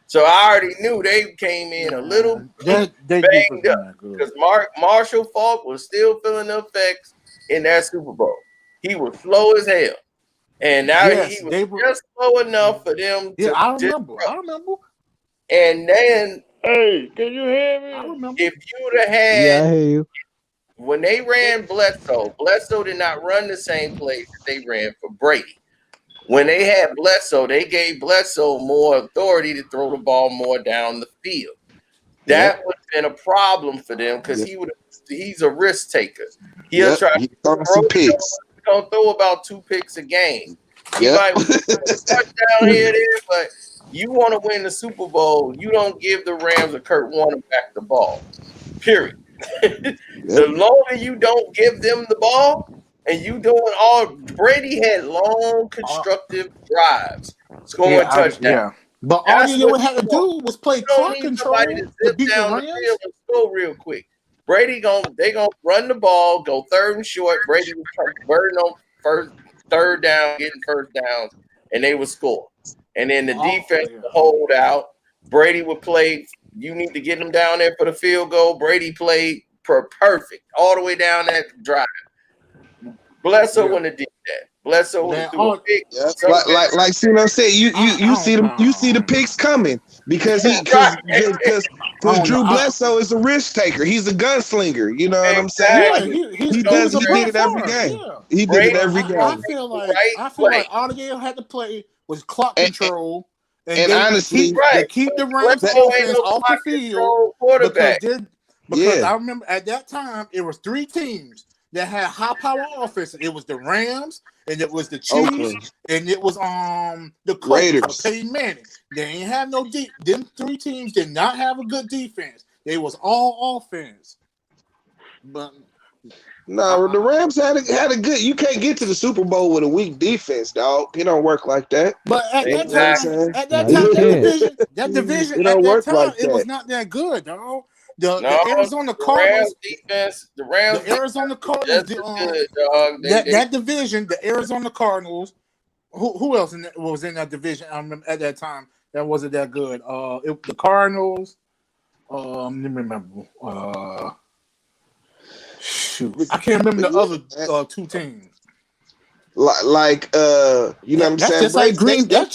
[SPEAKER 1] So I already knew they came in a little
[SPEAKER 2] they
[SPEAKER 1] banged up because Marshall Faulk was still feeling the effects in that Super Bowl. He was slow as hell, and now he was just slow enough for them to.
[SPEAKER 2] I remember.
[SPEAKER 1] And then,
[SPEAKER 2] hey, can you hear me?
[SPEAKER 1] I remember. If you'd have had,
[SPEAKER 12] yeah, I hear you.
[SPEAKER 1] When they ran Bledsoe did not run the same plays that they ran for Brady. When they had Bledsoe, they gave Bledsoe more authority to throw the ball more down the field. That would have been a problem for them because he's a risk taker. He'll try to throw some picks. He's gonna throw about 2 picks a game. He might touchdown here there, but you want to win the Super Bowl, you don't give the Rams or Kurt Warner back the ball. Period. The longer you don't give them the ball, and you doing all Brady had long constructive drives, scoring touchdowns.
[SPEAKER 13] Yeah. But all you would have to do was play clock control
[SPEAKER 1] to zip
[SPEAKER 13] beat
[SPEAKER 1] down
[SPEAKER 13] the
[SPEAKER 1] the
[SPEAKER 13] Rams.
[SPEAKER 1] field and score real quick. Brady they gonna run the ball, go 3rd and short. Brady was burning on third down, getting first downs, and they would score. And then the defense would hold out. Brady would play. You need to get him down there for the field goal. Brady played perfect all the way down that drive. Bledsoe wouldn't have did that. Bledsoe would have threw a pick.
[SPEAKER 9] Like Cino said, you see the picks coming because Drew Bledsoe is a risk taker. He's a gunslinger. You know what I'm saying?
[SPEAKER 13] Yeah,
[SPEAKER 9] he did it every game.
[SPEAKER 13] Yeah.
[SPEAKER 9] He did it every game.
[SPEAKER 13] I feel like all the game had to play was clock control.
[SPEAKER 9] And honestly,
[SPEAKER 13] they keep the Rams offense off the field because I remember at that time it was 3 teams that had high power offense. It was the Rams, and it was the Chiefs, and it was the Colts, Peyton Manning. They ain't have no deep. Them 3 teams did not have a good defense. They was all offense. But
[SPEAKER 9] no, the Rams had a good. You can't get to the Super Bowl with a weak defense, dog. It don't work like that.
[SPEAKER 13] But at that time, that division,
[SPEAKER 9] it don't work like that.
[SPEAKER 13] It was not that good, dog. The Arizona Cardinals
[SPEAKER 1] defense, the
[SPEAKER 13] Arizona Cardinals, that division, the Arizona Cardinals. Who else was in that division? I remember at that time that wasn't that good. The Cardinals. Let me remember. Shoot, I can't remember the other 2 teams.
[SPEAKER 9] Like you know what I'm saying?
[SPEAKER 13] Just like Green Bay.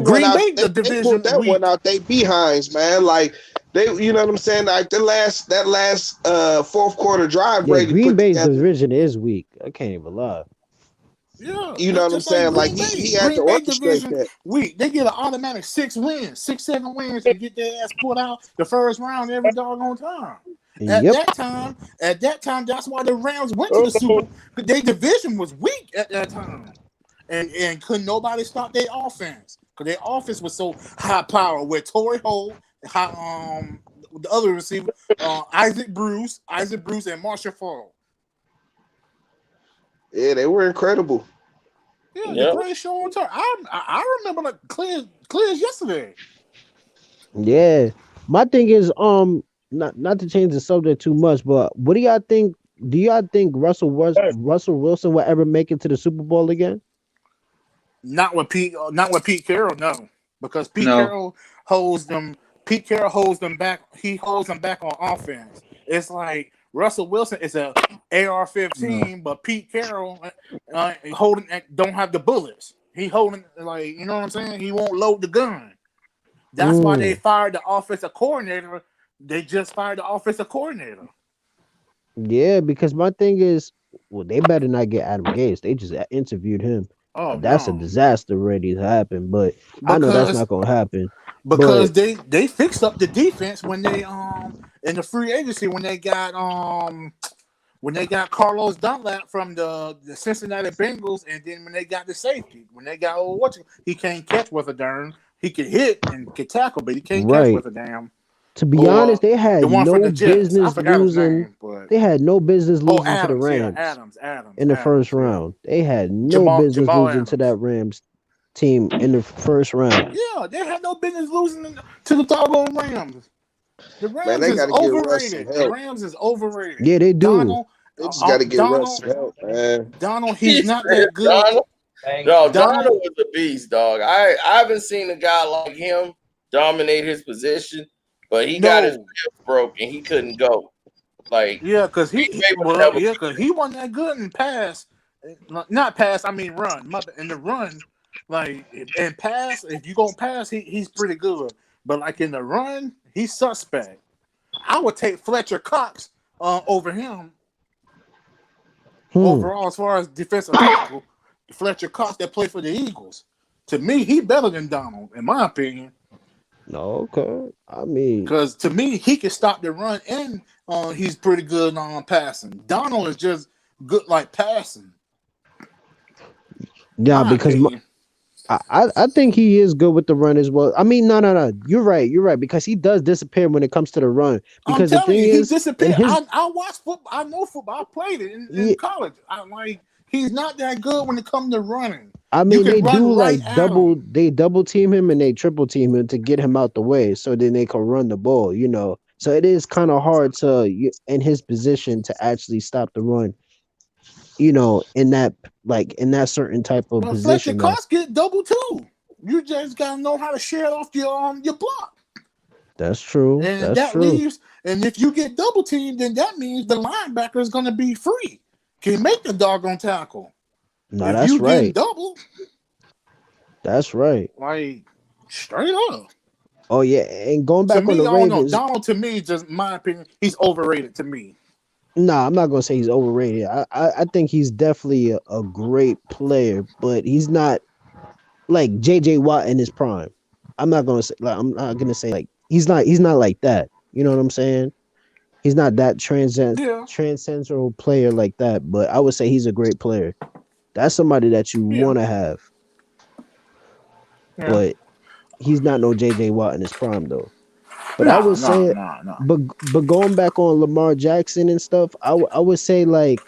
[SPEAKER 13] Green Bay, the division.
[SPEAKER 9] They pulled that one out they behinds, man. Like you know what I'm saying? Like that last 4th quarter drive.
[SPEAKER 12] Yeah, Green Bay's division is weak. I can't even lie.
[SPEAKER 13] Yeah,
[SPEAKER 9] you know what I'm saying? Like he had to orchestrate that.
[SPEAKER 13] They get an automatic 6 wins, 6-7 wins to get their ass put out the first round every doggone time. At that time, that's why the Rams went to the Super Bowl. Their division was weak at that time, and couldn't nobody stop their offense because their offense was so high power. With Torrey Holt, the other receiver, Isaac Bruce, and Marshall Faulk.
[SPEAKER 9] Yeah, they were incredible.
[SPEAKER 13] Yeah, the great show on turn. I remember like clear as yesterday.
[SPEAKER 12] Yeah, my thing is not to change the subject too much, but what do y'all think? Do y'all think Russell Wilson will ever make it to the Super Bowl again?
[SPEAKER 2] Not with Pete Carroll, no, because Carroll holds them. Pete Carroll holds them back. He holds them back on offense. It's like Russell Wilson is a AR-15, but Pete Carroll holding don't have the bullets. He holding like you know what I'm saying. He won't load the gun. That's why they fired the offensive coordinator. They just fired the offensive coordinator.
[SPEAKER 12] Yeah, because my thing is, well, they better not get Adam Gase. They just interviewed him. Oh, that's a disaster ready to happen. But I know that's not gonna happen.
[SPEAKER 2] Because they fixed up the defense when they in the free agency when they got Carlos Dunlap from the Cincinnati Bengals, and then when they got the safety, when they got he can't catch with a darn. He can hit and can tackle, but he can't catch with a damn.
[SPEAKER 12] To be honest, they had no business losing. They had no business losing to the Rams.
[SPEAKER 2] Adams
[SPEAKER 12] in the first round. They had no business losing to that Rams team in the first round.
[SPEAKER 2] Yeah, they had no business losing to the doggone Rams. The Rams is overrated. The Rams is overrated.
[SPEAKER 12] Yeah, they do.
[SPEAKER 9] They just got to get Russ help, man.
[SPEAKER 2] Donald, he's not that good.
[SPEAKER 1] Donald was a beast, dog. I haven't seen a guy like him dominate his position, but he got his ribs broke and he couldn't go. Like
[SPEAKER 13] because he wasn't that good in pass, not pass. I mean run. In the run, like and pass. If you gonna pass, he's pretty good. But like in the run, he's suspect. I would take Fletcher Cox over him. Overall, as far as defensive tackle, Fletcher Cox that played for the Eagles. To me, he better than Donald, in my opinion.
[SPEAKER 12] No, okay. I mean,
[SPEAKER 13] because to me, he can stop the run and he's pretty good on passing. Donald is just good like passing.
[SPEAKER 12] Yeah, because I think he is good with the run as well. I mean, no. You're right. Because he does disappear when it comes to the run. Because the thing is,
[SPEAKER 13] he disappeared. I watch football. I know football. I played it in college. I'm like, he's not that good when it comes to running.
[SPEAKER 12] I mean, they do like double team him and they triple team him to get him out the way, so then they can run the ball. So it is kind of hard in his position to actually stop the run. In that certain type of position.
[SPEAKER 13] Fletcher Cox get double too. You just gotta know how to share it off your block.
[SPEAKER 12] That's true.
[SPEAKER 13] And that leaves. And if you get double teamed, then that means the linebacker is gonna be free. Can make the doggone tackle.
[SPEAKER 12] No, that's right.
[SPEAKER 13] Double.
[SPEAKER 12] That's right.
[SPEAKER 13] Like straight up.
[SPEAKER 12] Oh yeah, and going back on the Ravens,
[SPEAKER 13] Donald to me, just my opinion, he's overrated to me.
[SPEAKER 12] Nah, I'm not gonna say he's overrated. I think he's definitely a great player, but he's not like J.J. Watt in his prime. I'm not gonna say like he's not like that. You know what I'm saying? He's not that transcendental player like that, but I would say he's a great player. That's somebody that you want to have. Yeah. But he's not no J.J. Watt in his prime though. But I would say, but going back on Lamar Jackson and stuff, I would say like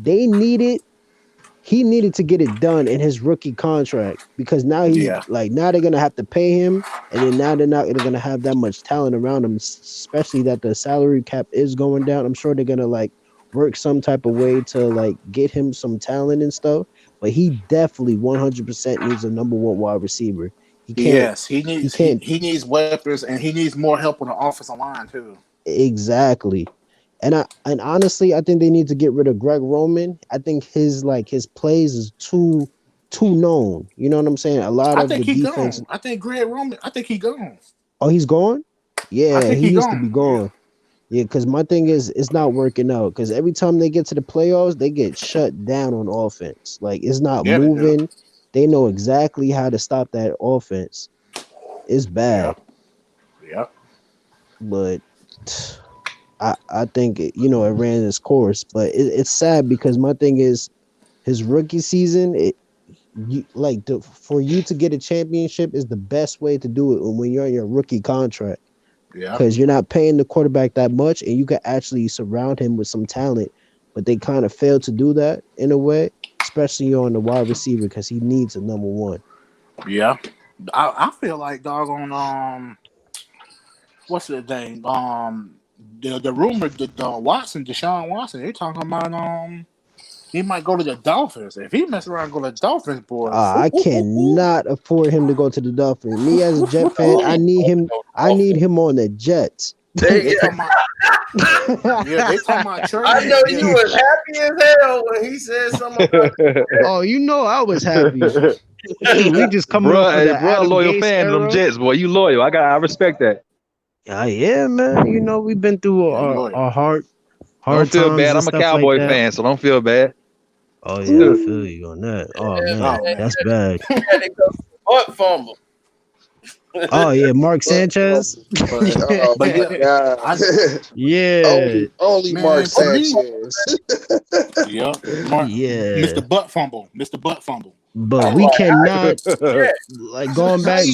[SPEAKER 12] he needed to get it done in his rookie contract because now now they're gonna have to pay him, and then now they're gonna have that much talent around him, especially that the salary cap is going down. I'm sure they're gonna like work some type of way to like get him some talent and stuff. But he definitely 100% needs a number one wide receiver.
[SPEAKER 13] He needs weapons, and he needs more help on the offensive line too.
[SPEAKER 12] Exactly, and honestly, I think they need to get rid of Greg Roman. I think his plays is too known. You know what I'm saying? A lot of the defense.
[SPEAKER 13] Gone. I think Greg Roman. I think he gone.
[SPEAKER 12] Oh, he's gone. Yeah, he needs to be gone. Yeah, because my thing is, it's not working out. Because every time they get to the playoffs, they get shut down on offense. Like it's not moving. They know exactly how to stop that offense. It's bad.
[SPEAKER 13] Yeah.
[SPEAKER 12] But I think it ran its course. But it's sad because my thing is his rookie season. For you to get a championship is the best way to do it when you're on your rookie contract. Yeah. Because you're not paying the quarterback that much, and you can actually surround him with some talent. But they kind of failed to do that in a way. Especially on the wide receiver because he needs a number one.
[SPEAKER 13] Yeah, I feel like doggone what's the name? The rumor that Deshaun Watson, they talking about he might go to the Dolphins. If he mess around and go to the Dolphins, boy.
[SPEAKER 12] I cannot afford him to go to the Dolphins. Me as a Jet fan, I need him on the Jets.
[SPEAKER 13] They talking about trade.
[SPEAKER 1] I know you was happy as hell when he said something about
[SPEAKER 12] Oh, I was happy. We just coming up with
[SPEAKER 11] bro, loyal fan of them Jets, boy. You loyal. I respect that.
[SPEAKER 12] Yeah, man. We've been through our hard
[SPEAKER 11] don't feel bad. I'm a Cowboy fan, so don't feel bad.
[SPEAKER 12] Oh yeah, I feel you on that. Oh man, that's bad.
[SPEAKER 1] Butt fumble.
[SPEAKER 12] Oh yeah, Mark Sanchez.
[SPEAKER 9] Yeah. Only
[SPEAKER 13] Man,
[SPEAKER 9] Mark Sanchez.
[SPEAKER 13] Mr. Butt Fumble.
[SPEAKER 12] But we cannot going back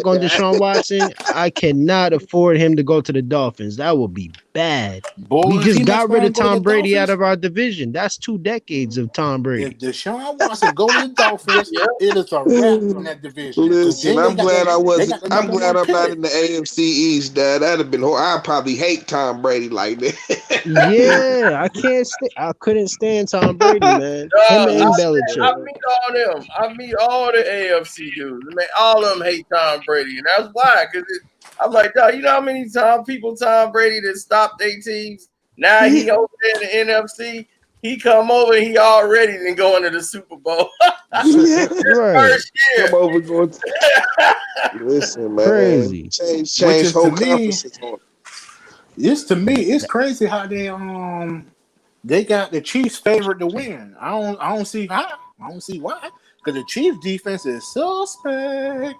[SPEAKER 12] on Deshaun Watson. I cannot afford him to go to the Dolphins. That would be bad.
[SPEAKER 13] Boy,
[SPEAKER 12] We
[SPEAKER 13] if
[SPEAKER 12] just
[SPEAKER 13] he makes
[SPEAKER 12] got rid of
[SPEAKER 13] go to
[SPEAKER 12] Tom
[SPEAKER 13] the
[SPEAKER 12] Brady out
[SPEAKER 13] Dolphins,
[SPEAKER 12] of our division. That's 2 decades of Tom Brady.
[SPEAKER 13] if Deshaun Watson go to the Dolphins, it is a wrap in that division.
[SPEAKER 9] Listen, I'm glad I wasn't. I'm glad I'm not
[SPEAKER 13] pick.
[SPEAKER 9] in the AFC East. That'd have been. I'd probably hate Tom Brady like that.
[SPEAKER 12] Yeah, I couldn't stand Tom Brady, man. Him and Belichick.
[SPEAKER 1] I meet all them. I meet all the AFC dudes. Man, all of them hate Tom Brady, and that's why. Because I'm like, dog, you know how many people Tom Brady that stopped their teams? Now he over there in the NFC. He come over, he already didn't go into the Super Bowl.
[SPEAKER 9] Yeah,
[SPEAKER 12] right.
[SPEAKER 1] First year.
[SPEAKER 9] Come over, going. Listen, man.
[SPEAKER 12] Crazy.
[SPEAKER 9] Change whole conferences on.
[SPEAKER 13] This to me, it's crazy how they got the Chiefs favored to win. I don't see how. I don't see why. Because the Chiefs defense is suspect.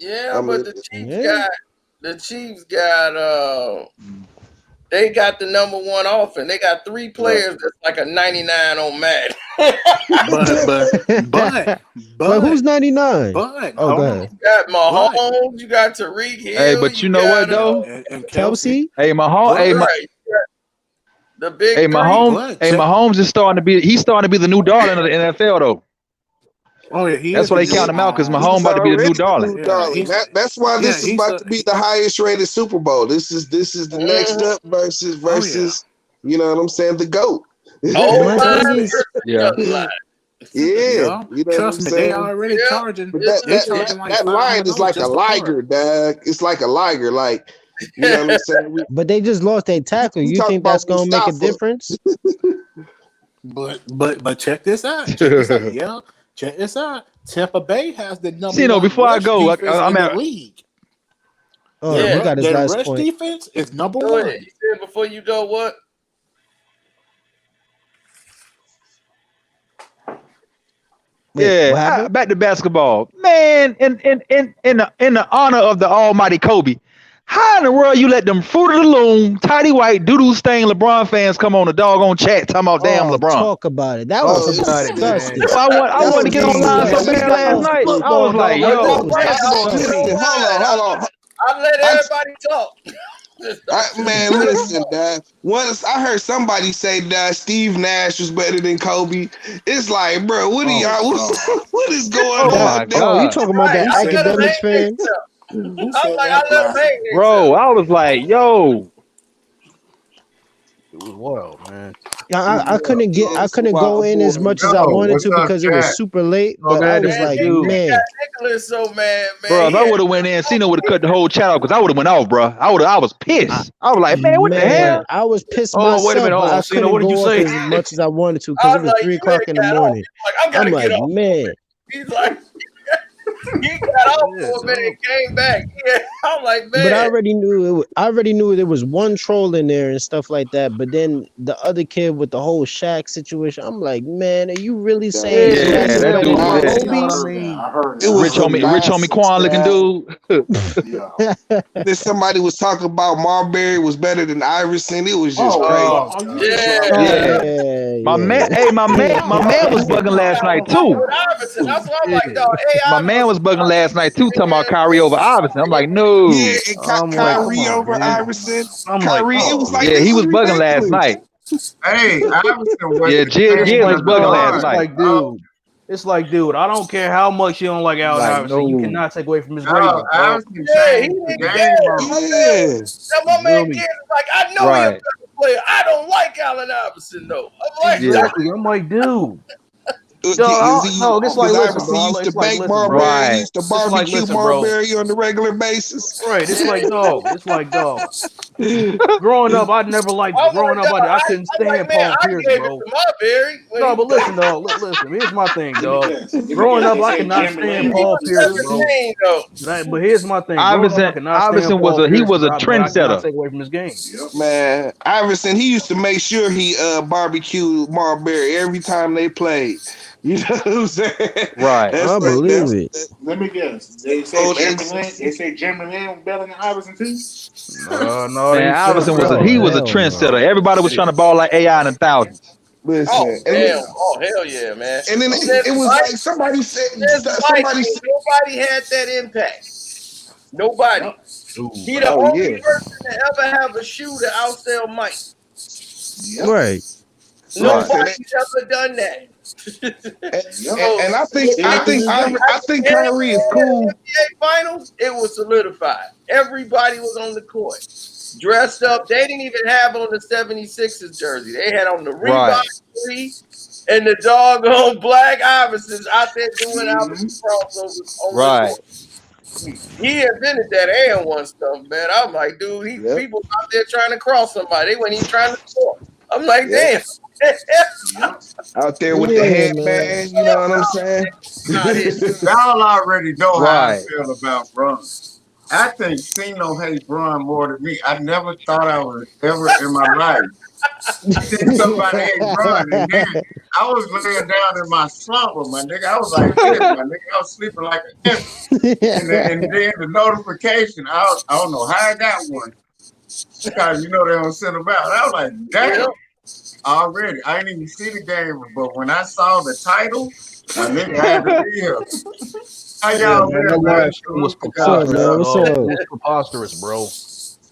[SPEAKER 1] Yeah, but the Chiefs got they got the number one offense. They got 3 players that's like a 99 on Madden.
[SPEAKER 12] but who's 99?
[SPEAKER 13] But
[SPEAKER 12] go ahead.
[SPEAKER 1] You got Mahomes, you got Tariq Hill.
[SPEAKER 3] Hey, but you know what though?
[SPEAKER 13] And
[SPEAKER 12] Kelsey.
[SPEAKER 3] Hey, Mahomes.
[SPEAKER 1] The big
[SPEAKER 3] Mahomes is starting to be. He's starting to be the new darling of the NFL though.
[SPEAKER 13] Oh yeah,
[SPEAKER 3] that's why they count him out because Mahomes about to be the new darling.
[SPEAKER 9] That's why this is about to be the highest rated Super Bowl. This is the next up versus you know what I'm saying, the GOAT.
[SPEAKER 1] Yeah.
[SPEAKER 9] Yeah, you know
[SPEAKER 13] trust me, they already charging.
[SPEAKER 9] But that line is like a liger, dog. It's like a liger, like you know what I'm saying.
[SPEAKER 12] But they just lost their tackle. You think that's gonna make a difference?
[SPEAKER 13] But check this out. Check this out. Tampa Bay has the number.
[SPEAKER 3] See, before I go, I'm
[SPEAKER 13] at the league.
[SPEAKER 12] Oh, you got his last
[SPEAKER 13] rush
[SPEAKER 12] point.
[SPEAKER 13] Defense is number
[SPEAKER 1] Go
[SPEAKER 13] 1.
[SPEAKER 1] ahead. You said before you go, what?
[SPEAKER 3] Yeah, back to basketball, man. In the honor of the Almighty Kobe, how in the world you let them Fruit of the Loom, tidy white, doodoo stained LeBron fans come on the doggone chat talking about damn LeBron?
[SPEAKER 12] Talk about it. That was disgusting.
[SPEAKER 3] I wanted to get online so bad last night. I was like, yo,
[SPEAKER 9] hold on.
[SPEAKER 1] I let everybody talk.
[SPEAKER 9] Man, listen, Dad. Once I heard somebody say that Steve Nash was better than Kobe. It's like, bro, what are y'all? What is going on?
[SPEAKER 12] Oh, you talking about that academics fan?
[SPEAKER 3] Bro, I was like, yo.
[SPEAKER 5] It was wild, man.
[SPEAKER 12] I couldn't go in as much as I wanted to because it was super late. But I was like, man,
[SPEAKER 1] Nicholas so mad, man.
[SPEAKER 3] Bro, if I would have went in, Cena would have cut the whole chat off because I would have went off, bro. I was pissed. I was like, man, what the hell?
[SPEAKER 12] I was pissed myself.
[SPEAKER 5] Wait a minute, hold on, Cena, what did you say?
[SPEAKER 12] As much as I wanted to because it was 3 o'clock in the morning. I'm like, man.
[SPEAKER 1] He's like, he got off for a minute and came back. Yeah, I'm like, man.
[SPEAKER 12] But I already knew there was one troll in there and stuff like that. But then the other kid with the whole Shaq situation, I'm like, man, are you really saying
[SPEAKER 3] that dude?
[SPEAKER 9] It was
[SPEAKER 3] rich homie Quan looking dude.
[SPEAKER 9] Then somebody was talking about Marbury was better than Iverson. It was just
[SPEAKER 3] crazy. My man was bugging last night too.
[SPEAKER 1] That's why I'm like, dog.
[SPEAKER 3] My man was bugging last night too, talking about Kyrie over Iverson. I'm like, no.
[SPEAKER 9] Yeah, and Kyrie over Iverson. Kyrie, it was like
[SPEAKER 3] he was bugging last night.
[SPEAKER 14] Hey, Iverson was
[SPEAKER 3] was bugging last night.
[SPEAKER 5] It's like, dude, I don't care how much you don't like Allen Iverson. You cannot take away from his rating.
[SPEAKER 14] Iverson changed the game.
[SPEAKER 1] My man kid is like, I know he's a better player. I don't like Allen Iverson though. I'm like,
[SPEAKER 5] exactly. I'm like, dude.
[SPEAKER 9] No, this like Iverson used to bank Marbury, used to barbecue Marbury on a regular basis.
[SPEAKER 5] Right, it's like dog. Growing up, I never liked. I couldn't stand Paul Pierce, bro. No, but listen, dog. Listen, here's my thing, dog. Growing up, I could not stand Paul Pierce, bro. But here's my thing.
[SPEAKER 3] Iverson was a trendsetter.
[SPEAKER 5] Take away from his game,
[SPEAKER 9] man. Iverson, he used to make sure he barbecued Marbury every time they played. You know what I'm saying?
[SPEAKER 3] Right.
[SPEAKER 12] I believe it.
[SPEAKER 13] Let me guess. They say Jeremy Lin was better than Iverson too?
[SPEAKER 5] No.
[SPEAKER 3] Man, Iverson was a trendsetter. Everybody was trying to ball like AI in the thousands.
[SPEAKER 9] Listen,
[SPEAKER 1] hell yeah, man.
[SPEAKER 9] And then it was like somebody said
[SPEAKER 1] nobody had that impact. Nobody.
[SPEAKER 13] Yep.
[SPEAKER 1] He the only person to ever have a shoe to outsell Mike.
[SPEAKER 13] Yep.
[SPEAKER 12] Right.
[SPEAKER 1] Nobody's ever done that.
[SPEAKER 9] And I think Kyrie is cool.
[SPEAKER 1] NBA Finals, it was solidified. Everybody was on the court, dressed up. They didn't even have on the 76ers jersey. They had on the Reebok 3 and the doggone Black Iversons out there doing Alvin crossovers on the court. He invented that and one stuff, man. I'm like, dude, people out there trying to cross somebody. They weren't even trying to score. I'm like, damn.
[SPEAKER 9] Out there with the headband, you know what I'm saying?
[SPEAKER 14] Y'all already know how I feel about Bron. I think Cino hates Bron more than me. I never thought I would ever in my life see somebody hate Bron. And then I was laying down in my slumber, my nigga. I was like this, my nigga. I was sleeping like an infant. And then the notification, I don't know how I got one. Because you know they don't send them out. I was like, damn. Already, I didn't even see the game, but when I saw the title, my nigga had to be here. How y'all been, man?
[SPEAKER 5] It was preposterous, bro.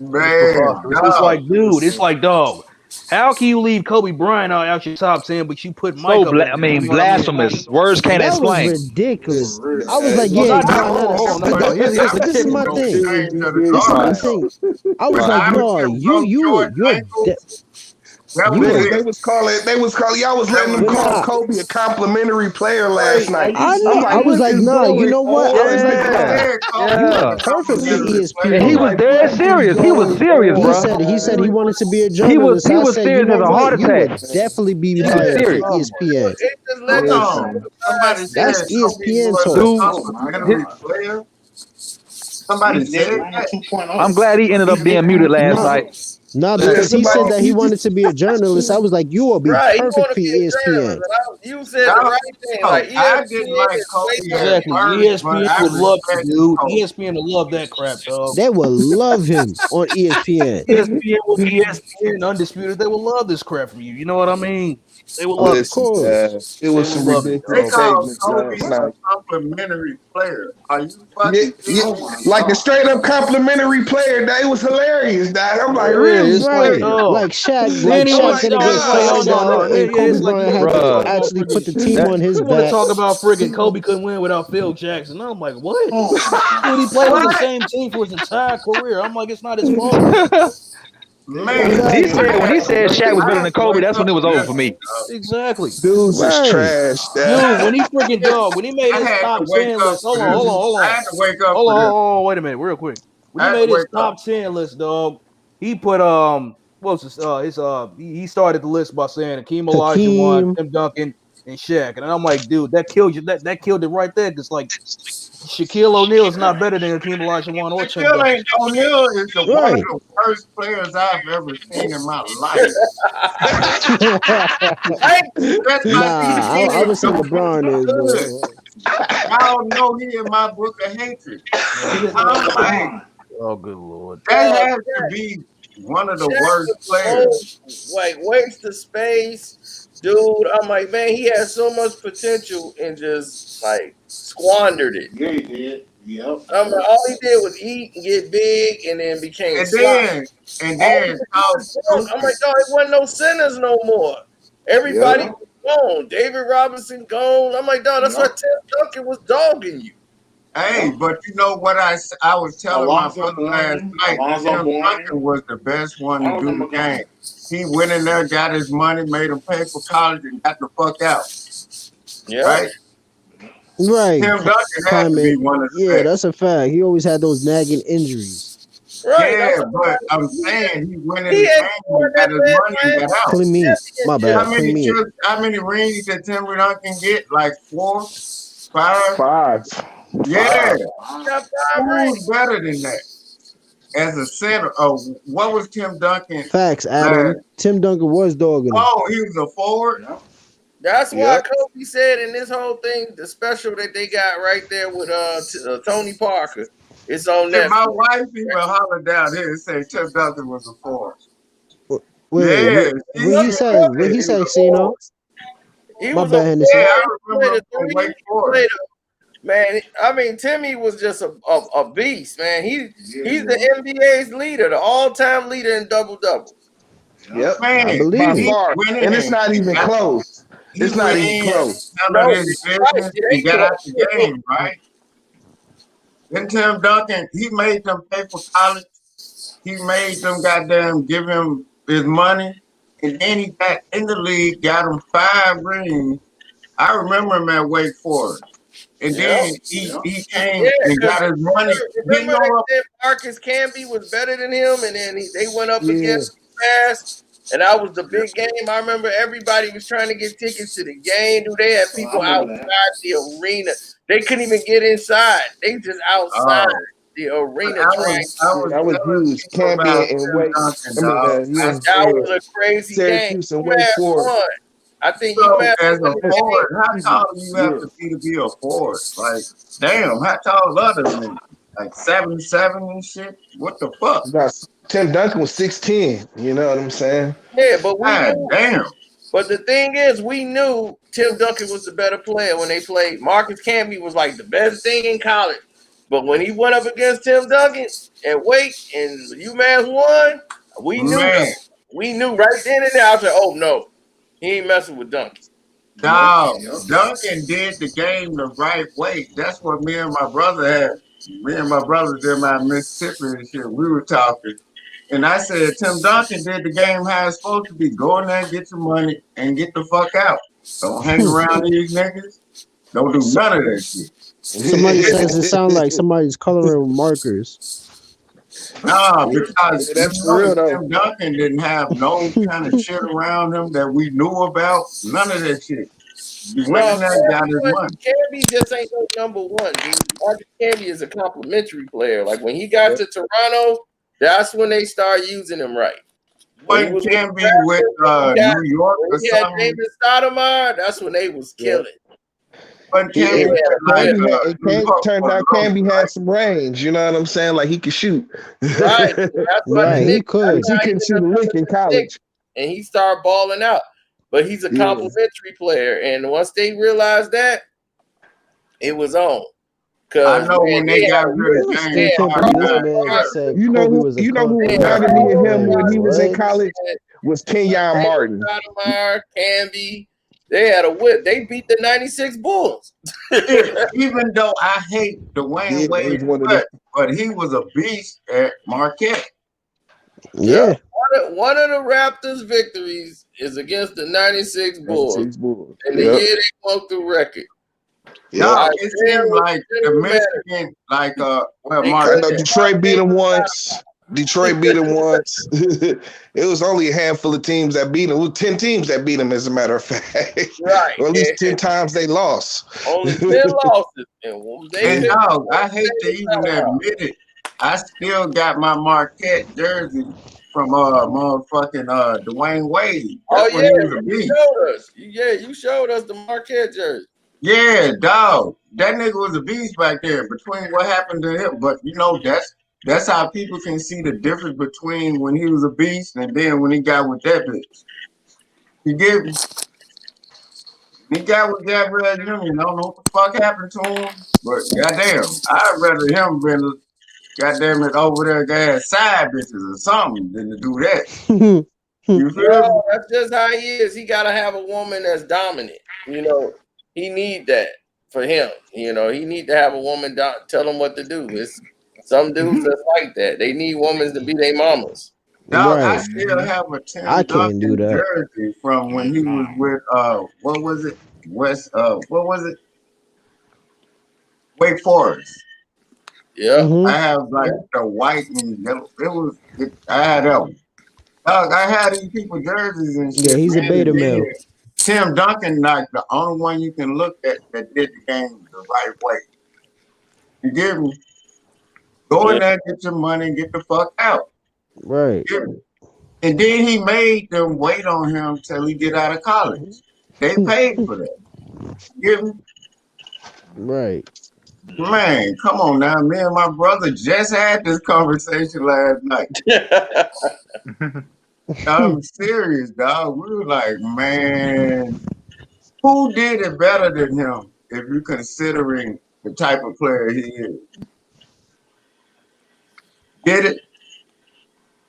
[SPEAKER 14] Man,
[SPEAKER 5] it's like, dude, it's like, dog. How can you leave Kobe Bryant out your top 10, but you put Mike up?
[SPEAKER 11] Blasphemous. Words can't explain.
[SPEAKER 12] That was ridiculous. I was like, yeah, this is my thing. This is my thing. I was like, no, you're
[SPEAKER 9] They was calling y'all was letting them call Kobe a complimentary player last night.
[SPEAKER 12] I was like, nah, you know what? I was like, nah, perfect for ESPN.
[SPEAKER 11] And he was dead serious. He was serious, bro.
[SPEAKER 12] He said he wanted to be a journalist.
[SPEAKER 11] He was serious as a heart attack.
[SPEAKER 12] You would definitely be hired for ESPN. That's ESPN
[SPEAKER 14] talk. Somebody said
[SPEAKER 11] I'm glad he ended up being muted last night.
[SPEAKER 12] No, because he said that he wanted to be a journalist. I was like, you will be perfect for ESPN.
[SPEAKER 1] You said the right thing. Like,
[SPEAKER 14] I didn't like Kobe.
[SPEAKER 5] Exactly. ESPN would love you, dude. ESPN would love that crap, dog.
[SPEAKER 12] They would love him on ESPN.
[SPEAKER 5] ESPN would be ESPN Undisputed. They would love this crap from you. You know what I mean? They would love it.
[SPEAKER 9] It was some ridiculous
[SPEAKER 14] They call Kobe a complimentary player. Are you fucking
[SPEAKER 9] like a straight up complimentary player? That was hilarious. Dad. I'm like, really?
[SPEAKER 12] It's right. Like Shaq, gonna get fired down and Kobe Bryant had to actually put the team on his back.
[SPEAKER 5] Want to talk about friggin' Kobe couldn't win without Phil Jackson? I'm like, what? Dude, he played on the same team for his entire career. I'm like, it's not his fault.
[SPEAKER 14] Man,
[SPEAKER 11] when he said Shaq was better than Kobe, that's when it was over for me.
[SPEAKER 5] Exactly.
[SPEAKER 9] Dudes is trash.
[SPEAKER 5] Dude, when he freaking dog, when he made his top 10 list, hold on.
[SPEAKER 14] I had to wake up.
[SPEAKER 5] Hold on, wait a minute, real quick. When he made his top 10 list, dog, he put he started the list by saying Hakeem Olajuwon, Tim Duncan, and Shaq, and I'm like, dude, that killed you. That killed it right there. Because like Shaquille O'Neal is not better than Hakeem Olajuwon or Tim Duncan.
[SPEAKER 14] O'Neal is one of the worst players I've ever seen in my life.
[SPEAKER 12] I would say LeBron is.
[SPEAKER 14] I don't know he in my book of hatred.
[SPEAKER 5] Oh, good Lord.
[SPEAKER 14] That has to be one of the worst players.
[SPEAKER 1] Like, waste of space, dude. I'm like, man, he has so much potential and just like squandered it.
[SPEAKER 13] Yeah, he did. Yep.
[SPEAKER 1] I'm like, all he did was eat and get big, and then became.
[SPEAKER 14] And then,
[SPEAKER 1] I'm like, dog, it wasn't no centers no more. Everybody was gone. David Robinson gone. I'm like, dog, that's why Tim Duncan was dogging you.
[SPEAKER 14] Hey, but you know what I was telling my brother last night? Tim Duncan was the best one to do the game. He went in there, got his money, made him pay for college, and got the fuck out.
[SPEAKER 1] Yeah.
[SPEAKER 14] Right? Tim Duncan had to be one of the best.
[SPEAKER 12] That's a fact. He always had those nagging injuries.
[SPEAKER 1] Right.
[SPEAKER 14] Yeah, but I'm saying he went in the game and got his money and got out.
[SPEAKER 12] Clean me. My bad.
[SPEAKER 14] How many rings did Tim Duncan get? Like 4, 5?
[SPEAKER 9] 5.
[SPEAKER 14] Yeah. Who's better than that? As a center, what was Tim Duncan?
[SPEAKER 12] Facts, Adam. Tim Duncan was dogging him.
[SPEAKER 14] Oh, he was a forward?
[SPEAKER 1] That's why Kobe said in this whole thing, the special that they got right there with Tony Parker, it's on there.
[SPEAKER 14] My wife even hollered down here and said Tim Duncan was a forward.
[SPEAKER 12] Wait, what he say, Cino?
[SPEAKER 1] He
[SPEAKER 12] My
[SPEAKER 1] was
[SPEAKER 12] bad, Hennessy.
[SPEAKER 14] I remember from Wake Forest.
[SPEAKER 1] Man, I mean, Timmy was just a beast, man. He's the NBA's leader, the all-time leader in double-doubles.
[SPEAKER 9] Yep,
[SPEAKER 14] Man,
[SPEAKER 12] I believe
[SPEAKER 9] by
[SPEAKER 12] it.
[SPEAKER 9] far, and it's not even close.
[SPEAKER 14] He
[SPEAKER 9] It's not
[SPEAKER 14] went
[SPEAKER 9] even
[SPEAKER 14] in,
[SPEAKER 9] close.
[SPEAKER 14] handled his
[SPEAKER 1] Right.
[SPEAKER 14] business, and got out the game, right? Then Tim Duncan, he made them pay for college. He made them goddamn give him his money. And then he got in the league, got him 5 rings. I remember him at Wake Forest. And then he came and
[SPEAKER 1] because
[SPEAKER 14] got his money. Then
[SPEAKER 1] remember they said Marcus Camby was better than him, and then they went up against UMass, and that was the big game. I remember everybody was trying to get tickets to the game. Dude, they had people outside the arena. They couldn't even get inside. They just outside the arena trying.
[SPEAKER 9] That was huge. Camby and Wake.
[SPEAKER 1] That was a crazy
[SPEAKER 9] Syracuse
[SPEAKER 1] game.
[SPEAKER 9] and Wake
[SPEAKER 1] UMass
[SPEAKER 9] Forest.
[SPEAKER 1] won. I think
[SPEAKER 14] so
[SPEAKER 1] UMass
[SPEAKER 14] as
[SPEAKER 1] won
[SPEAKER 14] a
[SPEAKER 1] the
[SPEAKER 14] forward,
[SPEAKER 1] game.
[SPEAKER 14] how tall do you have to be a forward? Like, damn, how tall are others niggas? Like 7'7" and shit? What the fuck?
[SPEAKER 9] Tim Duncan was 6'10". You know what I'm saying?
[SPEAKER 1] Yeah, but we knew.
[SPEAKER 14] Damn.
[SPEAKER 1] But the thing is, we knew Tim Duncan was the better player when they played. Marcus Camby was like the best thing in college. But when he went up against Tim Duncan and Wake and UMass won, we knew that. We knew right then and there. I said, oh no, he ain't messing with Duncan.
[SPEAKER 14] Dog, Duncan did the game the right way. That's what me and my brother had. Me and my brother did my Mississippi and shit. We were talking. And I said, Tim Duncan did the game how it's supposed to be. Go in there, get your money, and get the fuck out. Don't hang around these niggas. Don't do none of that shit.
[SPEAKER 12] Somebody says it sounds like somebody's coloring with markers.
[SPEAKER 14] Nah, because
[SPEAKER 9] that's real though.
[SPEAKER 14] Tim Duncan didn't have no kind of shit around him that we knew about. None of that shit. You went in there and got his money.
[SPEAKER 1] Camby just ain't no number one, dude. Marcus Camby is a complimentary player. Like when he got to Toronto, that's when they start using him right.
[SPEAKER 14] When Camby with New York or
[SPEAKER 1] he had
[SPEAKER 14] something.
[SPEAKER 1] David Stoudemire, that's when they was killing.
[SPEAKER 14] But
[SPEAKER 9] Camby turned out Camby had some range. You know what I'm saying? Like he could shoot.
[SPEAKER 1] Right. That's
[SPEAKER 12] right. He could.
[SPEAKER 9] He couldn't shoot a lick in college.
[SPEAKER 1] And he started balling out. But he's a complimentary player. And once they realized that, it was on.
[SPEAKER 14] I know when they got rid of James Harden.
[SPEAKER 9] You know who reminded me of him when he was in college was Kenyon Martin.
[SPEAKER 1] Camby. They had a whip. They beat the 96 Bulls.
[SPEAKER 14] Even though I hate Dwayne Wade, but he was a beast at Marquette.
[SPEAKER 12] Yeah.
[SPEAKER 1] One of the Raptors' victories is against the 96 Bulls. And the year they broke the record.
[SPEAKER 14] No, it seemed like the Michigan, like
[SPEAKER 9] I know Detroit beat him once. It was only a handful of teams that beat him. It was 10 teams that beat him, as a matter of fact.
[SPEAKER 1] Right.
[SPEAKER 9] Or at least 10 times they lost.
[SPEAKER 1] Only 10 losses.
[SPEAKER 14] And dog, I hate to even admit it. I still got my Marquette jersey from motherfucking Dwayne Wade. That's when he was a beast.
[SPEAKER 1] You showed us. You showed us the Marquette jersey.
[SPEAKER 14] Yeah, dog. That nigga was a beast back there between what happened to him. But you know, that's how people can see the difference between when he was a beast and then when he got with that bitch. He got with Gabrielle Union. I don't know what the fuck happened to him, but goddamn, I'd rather him been goddamn it over there got side bitches or something than to do that. You feel me?
[SPEAKER 1] That's just how he is. He gotta have a woman that's dominant. You know, he need that for him. You know, he need to have a woman tell him what to do. It's some dudes that's like that. They need women to be their mamas.
[SPEAKER 14] Dog, I still have a Tim Duncan jersey from when he was with what was it? Wake Forest.
[SPEAKER 1] Yeah.
[SPEAKER 14] I have like the white and yellow. I had that one. Dog, I had these people jerseys and shit.
[SPEAKER 12] Yeah, he's a beta male.
[SPEAKER 14] Tim Duncan, like the only one you can look at that did the game the right way. You get me? Go in there, get your money, and get the fuck out.
[SPEAKER 12] Right.
[SPEAKER 14] And then he made them wait on him till he get out of college. They paid for that. You get me?
[SPEAKER 12] Right.
[SPEAKER 14] Man, come on now. Me and my brother just had this conversation last night. I'm serious, dog. We were like, man, who did it better than him if you're considering the type of player he is. Did it?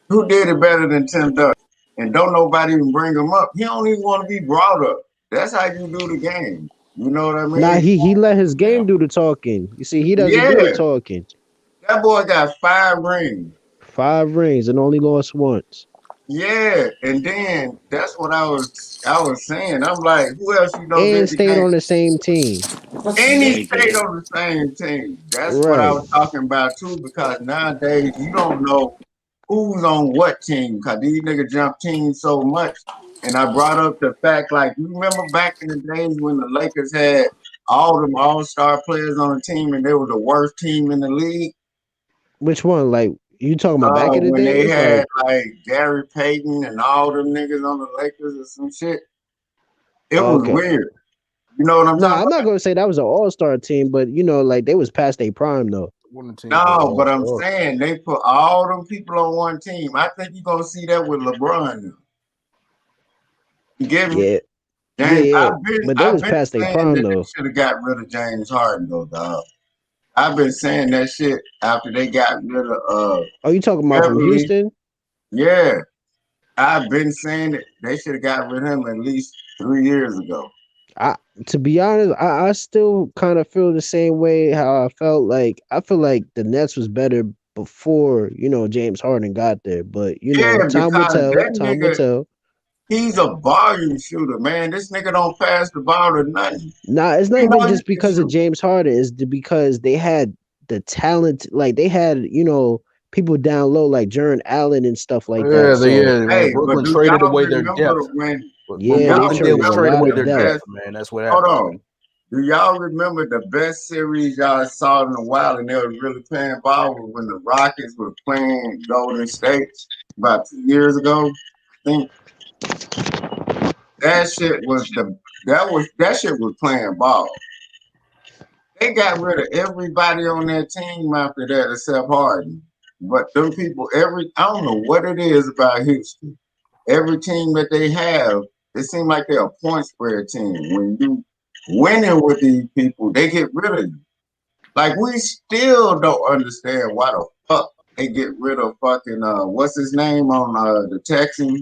[SPEAKER 14] Who did it better than Tim Duncan? And don't nobody even bring him up. He don't even want to be brought up. That's how you do the game. You know what I mean?
[SPEAKER 12] Nah, he let his game do the talking. You see, he doesn't do the talking.
[SPEAKER 14] That boy got 5 rings.
[SPEAKER 12] 5 rings and only lost once.
[SPEAKER 14] Yeah, and then that's what I was saying. I'm like, who else you know
[SPEAKER 12] And
[SPEAKER 14] did the
[SPEAKER 12] stayed
[SPEAKER 14] game?
[SPEAKER 12] on the same team.
[SPEAKER 14] And he stayed on the same team. That's what I was talking about too, because nowadays you don't know who's on what team, because these niggas jump teams so much. And I brought up the fact, like, you remember back in the days when the Lakers had all them all-star players on the team and they were the worst team in the league?
[SPEAKER 12] Which one? Like, you talking about back in the
[SPEAKER 14] when
[SPEAKER 12] days?
[SPEAKER 14] they had like Gary Payton and all them niggas on the Lakers or some shit. It was weird. You know what I'm talking about?
[SPEAKER 12] I'm not gonna say that was an all-star team, but you know, like they was past their prime though.
[SPEAKER 14] No, but I'm saying they put all them people on one team. I think you're gonna see that with LeBron now. You get me?
[SPEAKER 12] Yeah.
[SPEAKER 14] James,
[SPEAKER 12] Yeah. But they
[SPEAKER 14] I've
[SPEAKER 12] was
[SPEAKER 14] been
[SPEAKER 12] past their
[SPEAKER 14] saying
[SPEAKER 12] prime
[SPEAKER 14] that
[SPEAKER 12] though.
[SPEAKER 14] they should have got rid of James Harden though, dog. I've been saying that shit after they got rid of
[SPEAKER 12] Oh, you talking about from
[SPEAKER 14] Beverly.
[SPEAKER 12] Houston?
[SPEAKER 14] Yeah. I've been saying that they should have got rid of him at least 3 years ago.
[SPEAKER 12] To be honest, I still kind of feel the same way how I felt like I feel like the Nets was better before, you know, James Harden got there. But you know, time will tell.
[SPEAKER 14] That
[SPEAKER 12] Time will
[SPEAKER 14] nigga,
[SPEAKER 12] tell.
[SPEAKER 14] he's a volume shooter, man. This nigga don't pass the ball to nothing.
[SPEAKER 12] Nah, it's not even just because of James Harden. It's because they had the talent, like they had, you know, people down low like Jaron Allen and stuff like that. So
[SPEAKER 14] hey,
[SPEAKER 5] Brooklyn
[SPEAKER 14] but do
[SPEAKER 5] traded
[SPEAKER 14] y'all
[SPEAKER 5] away their
[SPEAKER 14] remember
[SPEAKER 5] depth.
[SPEAKER 14] when?
[SPEAKER 5] What
[SPEAKER 12] they
[SPEAKER 5] Brooklyn did was
[SPEAKER 12] traded a
[SPEAKER 5] trade away
[SPEAKER 12] lot
[SPEAKER 5] their
[SPEAKER 12] of
[SPEAKER 5] depth,
[SPEAKER 12] depth.
[SPEAKER 5] man. That's what
[SPEAKER 14] Hold
[SPEAKER 5] happened.
[SPEAKER 14] on. Do y'all remember the best series y'all saw in a while and they were really playing ball was when the Rockets were playing Golden State about 2 years ago? I think that shit was that shit was playing ball. They got rid of everybody on their team after that except Harden. But them people, I don't know what it is about Houston. Every team that they have, it seems like they're a point spread team. When you winning with these people, they get rid of you. Like, we still don't understand why the fuck they get rid of fucking what's his name on the Texans?